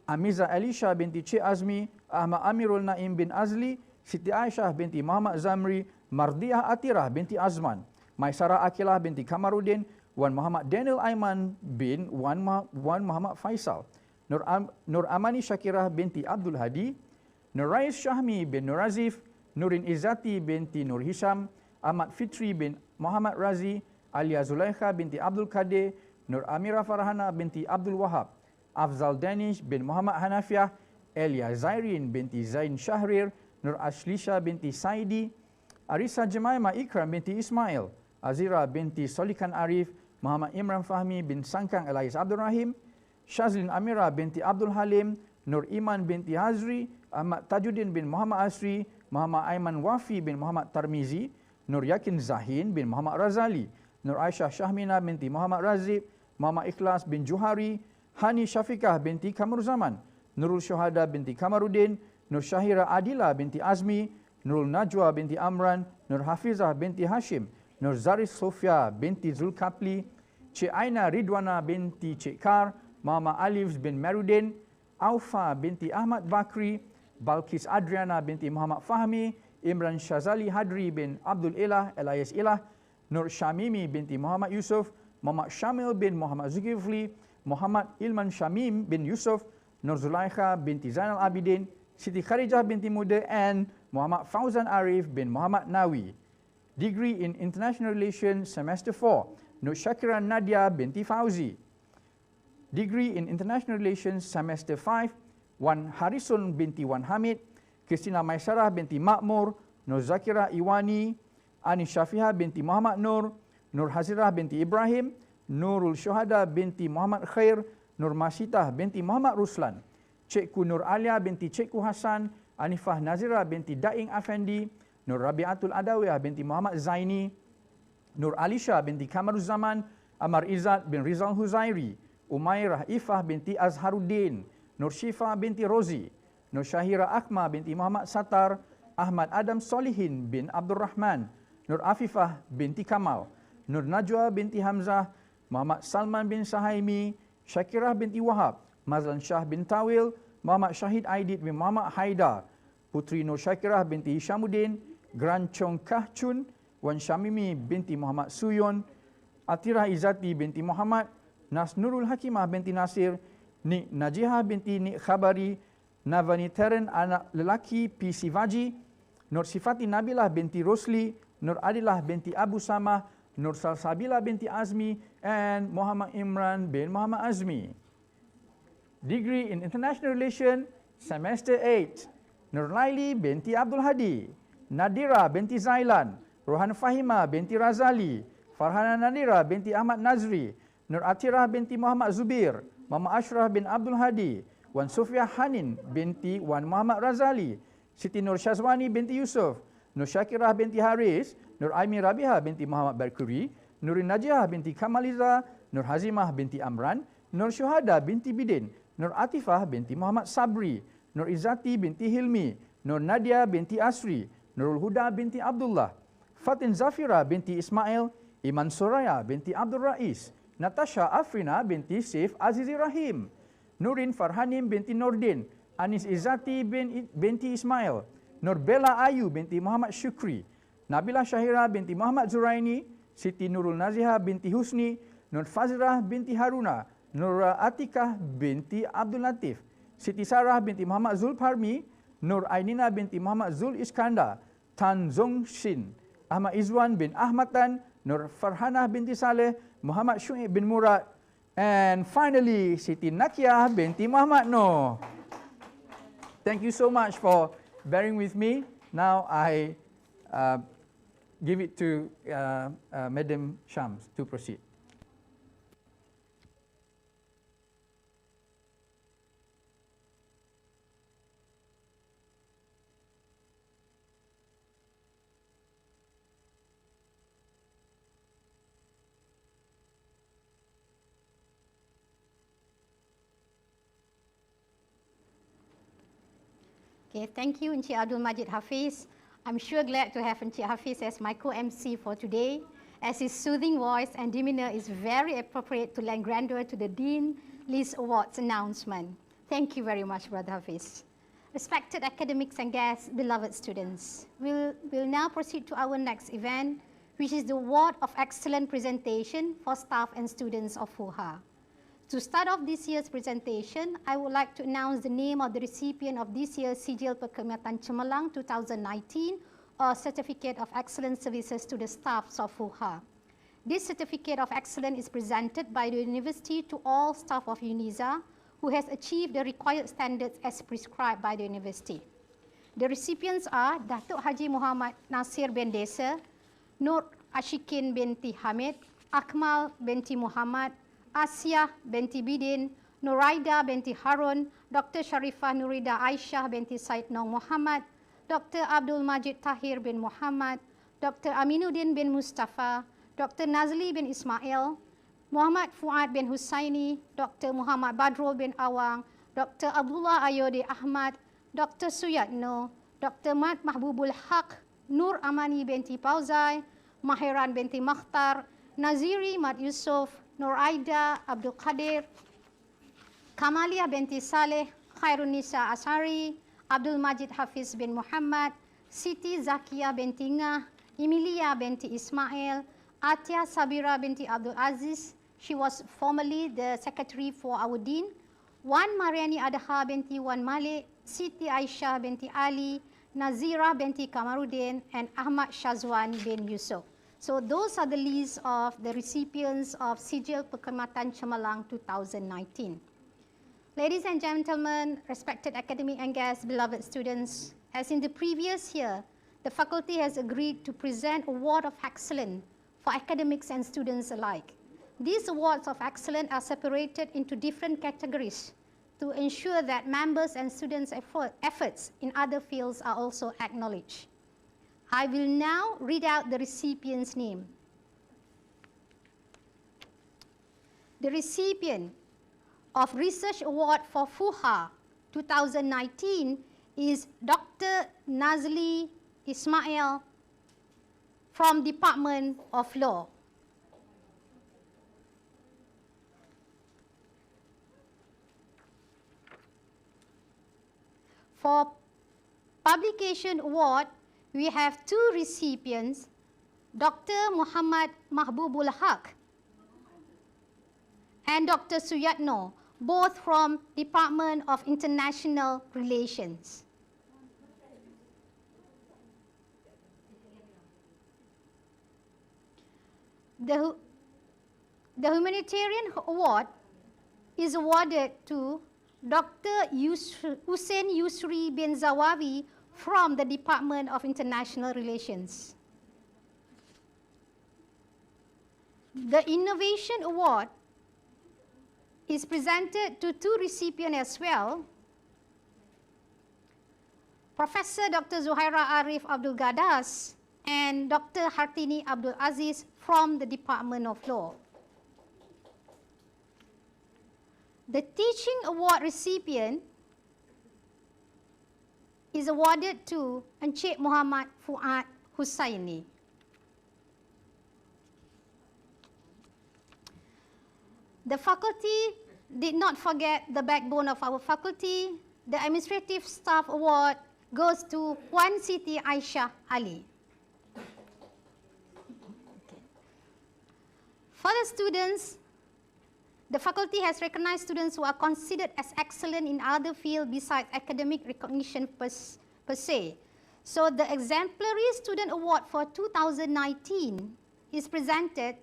Speaker 3: Amiza Alisha binti Cik Azmi, Ahmad Amirul Naim bin Azli, Siti Aisyah binti Muhammad Zamri, Mardiah Atirah binti Azman, Maisarah Akilah binti Kamaruddin, Wan Muhammad Daniel Aiman bin Wan Muhammad Faisal, Nur Amani Syakirah binti Abdul Hadi, Nur Rais Syahmi bin Nur Azif, Nurin Izzati binti Nur Hisham, Ahmad Fitri bin Muhammad Razi, Alia Zulaikha binti Abdul Kadir, Nur Amira Farhana binti Abdul Wahab, Afzal Danish bin Muhammad Hanafiah, Elia Zairin binti Zain Syahrir, Nur Ashlisha binti Saidi, Arisa Jemaimah Ikram binti Ismail, Azira binti Solikan Arif, Muhammad Imran Fahmi bin Sangkang alias Abdul Rahim, Shazlin Amira binti Abdul Halim, Nur Iman binti Hazri, Ahmad Tajuddin bin Muhammad Asri, Muhammad Aiman Wafi bin Muhammad Tarmizi, Nur Yakin Zahin bin Muhammad Razali, Nur Aisyah Syahmina binti Muhammad Razib, Muhammad Ikhlas bin Juhari, Hani Syafiqah binti Kamaruzzaman, Nurul Syuhada binti Kamaruddin, Nur Syahira Adila binti Azmi, Nurul Najwa binti Amran, Nur Hafizah binti Hashim, Nur Zaris Sofia binti Zulkapli, Cik Aina Ridwana binti Cik Kar, Muhammad Alif bin Marudin, Aufa binti Ahmad Bakri, Balkis Adriana binti Muhammad Fahmi, Imran Shazali Hadri bin Abdul Ilah alias Ilah, Nur Syamimi binti Muhammad Yusuf, Muhammad Syamil bin Muhammad Zulkifli, Muhammad Ilman Syamim bin Yusuf, Nur Zulaikha binti Zainal Abidin, Siti Kharijah binti Muda, and Muhammad Fauzan Arif bin Muhammad Nawi. Degree in International Relations Semester 4, Nur Shakira Nadia binti Fauzi. Degree in International Relations Semester 5, Wan Harisun binti Wan Hamid, Christina Maisarah binti Makmur, Nur Zakira Iwani, Ani Syafihah binti Muhammad Nur, Nur Hazirah binti Ibrahim, Nurul Syuhada binti Muhammad Khair, Nur Masitah binti Muhammad Ruslan, Cikgu Nur Alia binti Cikgu Hasan, Anifah Nazira binti Daing Afendi, Nur Rabiatul Adawiyah binti Muhammad Zaini, Nur Alisha binti Kamaruzzaman, Amar Izzat bin Rizal Huzairi, Umairah Ifah binti Azharuddin, Nur Syifa binti Rozi, Nur Syahira Akma binti Muhammad Satar, Ahmad Adam Solihin bin Abdul Rahman, Nur Afifah binti Kamal, Nur Najwa binti Hamzah, Muhammad Salman bin Sahaimi, Syakirah binti Wahab, Mazlan Shah bin Tawil, Muhammad Syahid Aidit bin Muhammad Haidar, Putri Nur Syakirah binti Hishamuddin, Gran Chong Kah Chun, Wan Syamimi binti Muhammad Suyon, Atirah Izzati binti Muhammad, Nas Nurul Hakimah binti Nasir, Nik Najihah binti Nik Khabari, Navani Teren anak lelaki P. Sivaji, Nur Sifati Nabilah binti Rosli, Nur Adilah binti Abu Samah, Nur Salsabila binti Azmi, and Muhammad Imran bin Muhammad Azmi. Degree in International Relations, Semester 8, Nur Laili binti Abdul Hadi, Nadira binti Zailan, Rohan Fahima binti Razali, Farhana Nadira binti Ahmad Nazri, Nur Atirah binti Muhammad Zubir, Muhammad Ashraf bin Abdul Hadi, Wan Sufia Hanin binti Wan Muhammad Razali, Siti Nur Syazwani binti Yusuf, Nur Syakirah binti Haris, Nur Aimi Rabiha binti Muhammad Barkuri, Nurin Najiah binti Kamaliza, Nur Hazimah binti Amran, Nur Syuhada binti Bidin, Nur Atifah binti Muhammad Sabri, Nur Izzati binti Hilmi, Nur Nadia binti Asri, Nurul Huda binti Abdullah, Fatin Zafira binti Ismail, Iman Soraya binti Abdul Rais, Natasha Afrina binti Saif Azizi Rahim, Nurin Farhanim binti Nordin, Anis Izzati binti Ismail, Nur Bella Ayu binti Muhammad Syukri, Nabila Syahira binti Muhammad Zuraini, Siti Nurul Nazihah binti Husni, Nur Fazrah binti Haruna, Nur Atikah binti Abdul Latif, Siti Sarah binti Muhammad Zulparmi, Nur Ainina binti Muhammad Zul Iskandar, Tan Zong Shin, Ahmad Izwan bin Ahmad Tan, Nur Farhanah binti Saleh, Muhammad Syuib bin Murad, and finally Siti Nakiah binti Muhammad Noor. Thank you so much for bearing with me. Now I give it to Madam Shams to proceed.
Speaker 2: Okay, thank you, Encik Abdul Majid Hafiz. I'm sure glad to have Encik Hafiz as my co-MC for today, as his soothing voice and demeanor is very appropriate to lend grandeur to the Dean List Awards announcement. Thank you very much, Brother Hafiz. Respected academics and guests, beloved students, we'll now proceed to our next event, which is the Award of Excellent Presentation for staff and students of FUHA. To start off this year's presentation, I would like to announce the name of the recipient of this year's Sijil Perkhidmatan Cemerlang 2019, or Certificate of Excellent Services to the Staffs of FUHA. This Certificate of Excellence is presented by the University to all staff of Unisa who has achieved the required standards as prescribed by the University. The recipients are Datuk Haji Muhammad Nasir bin Desa, Nur Ashikin binti Hamid, Akmal binti Muhammad, Asia binti Bidin, Nuraida binti Harun, Dr. Sharifah Nurida Aisyah binti Said Nong Muhammad, Dr. Abdul Majid Tahir bin Muhammad, Dr. Aminuddin bin Mustafa, Dr. Nazli bin Ismail, Muhammad Fuad bin Husaini, Dr. Muhammad Badrul bin Awang, Dr. Abdullah Ayode Ahmad, Dr. Suyatno, Dr. Mat Mahbubul Haq, Nur Amani binti Pauzai, Mahiran binti Mokhtar, Naziri Mat Yusuf, Nur Aida Abdul Qadir, Kamalia binti Saleh, Khairunisa Asari, Abdul Majid Hafiz bin Muhammad, Siti Zakia binti Ngah, Emilia binti Ismail, Atia Sabira binti Abdul Aziz, she was formerly the secretary for our Dean, Wan Mariani Adha binti Wan Malik, Siti Aisyah binti Ali, Nazira binti Kamaruddin, and Ahmad Shazwan bin Yusuf. So those are the list of the recipients of Sijil Perkhidmatan Cemerlang 2019. Ladies and gentlemen, respected academic and guests, beloved students, as in the previous year, the faculty has agreed to present Award of Excellence for academics and students alike. These awards of excellence are separated into different categories to ensure that members and students' efforts in other fields are also acknowledged. I will now read out the recipient's name. The recipient of Research Award for FUHA 2019 is Dr. Nazli Ismail from Department of Law. For Publication Award, we have two recipients, Dr. Muhammad Mahbubul Haq and Dr. Suyatno, both from Department of International Relations. The Humanitarian Award is awarded to Dr. Hussein Yusri bin Zawawi from the Department of International Relations. The Innovation Award is presented to two recipients as well, Professor Dr. Zuhaira Arif Abdul Gadas and Dr. Hartini Abdul Aziz from the Department of Law. The Teaching Award recipient is awarded to Encik Muhammad Fuad Husaini. The faculty did not forget the backbone of our faculty. The Administrative Staff Award goes to Wan Siti Aisyah Ali. For the students, the faculty has recognized students who are considered as excellent in other fields besides academic recognition per se. So the Exemplary Student Award for 2019 is presented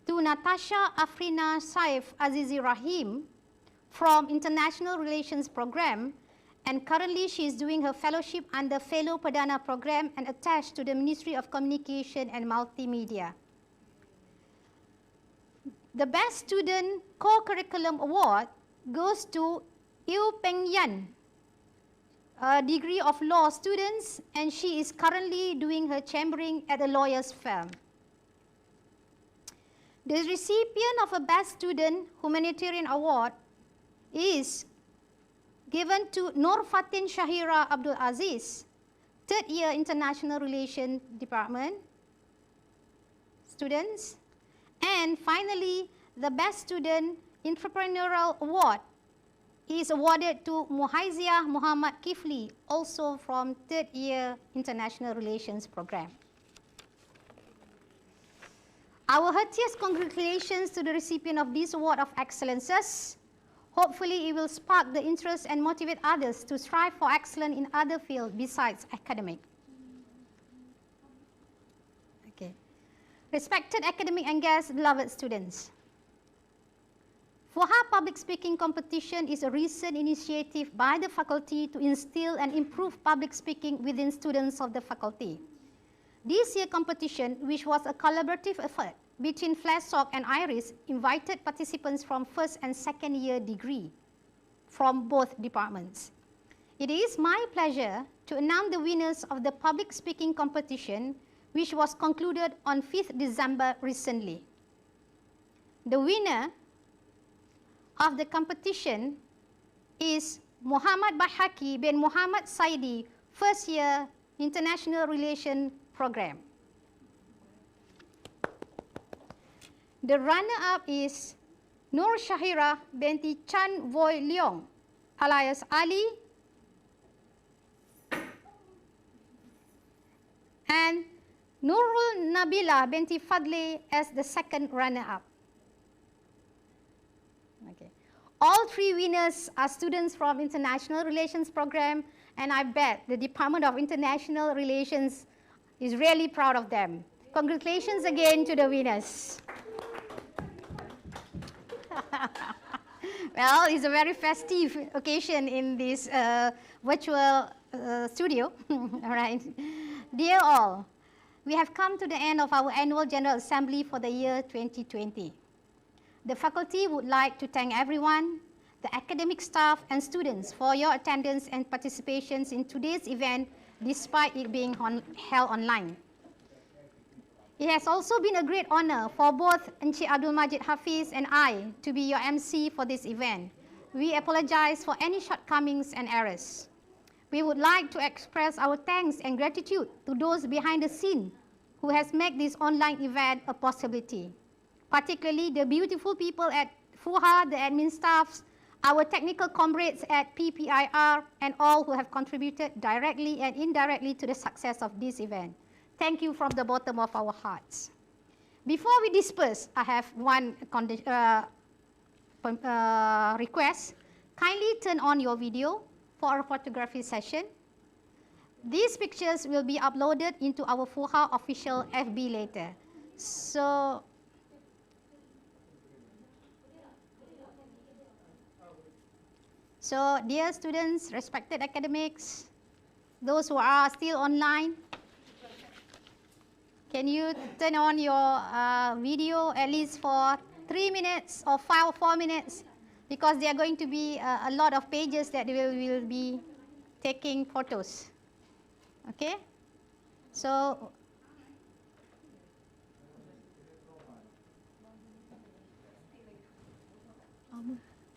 Speaker 2: to Natasha Afrina Saif Azizi Rahim from International Relations Program, and currently she is doing her fellowship under Fellow Perdana Program and attached to the Ministry of Communication and Multimedia. The Best Student Co-Curriculum Award goes to Yu Peng Yan, a degree of law students, and she is currently doing her chambering at a lawyer's firm. The recipient of a Best Student Humanitarian Award is given to Nur Fatin Shahira Abdul Aziz, third year International Relations Department students. And finally, the Best Student Entrepreneurial Award is awarded to Muhaizia Muhammad Kifli, also from third year International Relations Program. Our heartiest congratulations to the recipient of this Award of Excellences. Hopefully it will spark the interest and motivate others to strive for excellence in other fields besides academic. Okay. Respected academic and guests, beloved students. FUHA Public Speaking Competition is a recent initiative by the faculty to instill and improve public speaking within students of the faculty. This year's competition, which was a collaborative effort between FLASOC and IRIS, invited participants from first and second year degree. from both departments. It is my pleasure to announce the winners of the public speaking competition, which was concluded on 5th December recently. The winner of the competition is Muhammad Bahaki bin Muhammad Saidi, first year International Relations Program. The runner-up is Nur Shahira binti Chan Voi Leong, alias Ali, and Nurul Nabila binti Fadli as the second runner-up. Okay. All three winners are students from International Relations Program, and I bet the Department of International Relations is really proud of them. Congratulations again to the winners. Well, it's a very festive occasion in this virtual studio. All right. Dear all, we have come to the end of our annual General Assembly for the year 2020. The faculty would like to thank everyone, the academic staff and students for your attendance and participations in today's event despite it being held online. It has also been a great honor for both Encik Abdul Majid Hafiz and I to be your MC for this event. We apologize for any shortcomings and errors. We would like to express our thanks and gratitude to those behind the scene who has made this online event a possibility, particularly the beautiful people at FUHA, the admin staffs, our technical comrades at PPIR, and all who have contributed directly and indirectly to the success of this event. Thank you from the bottom of our hearts. Before we disperse, I have one request. Kindly turn on your video for a photography session. These pictures will be uploaded into our FUHA official FB later. So, dear students, respected academics, those who are still online, can you turn on your video at least for 3 minutes or 4 minutes? Because there are going to be a lot of pages that will be taking photos. Okay? So,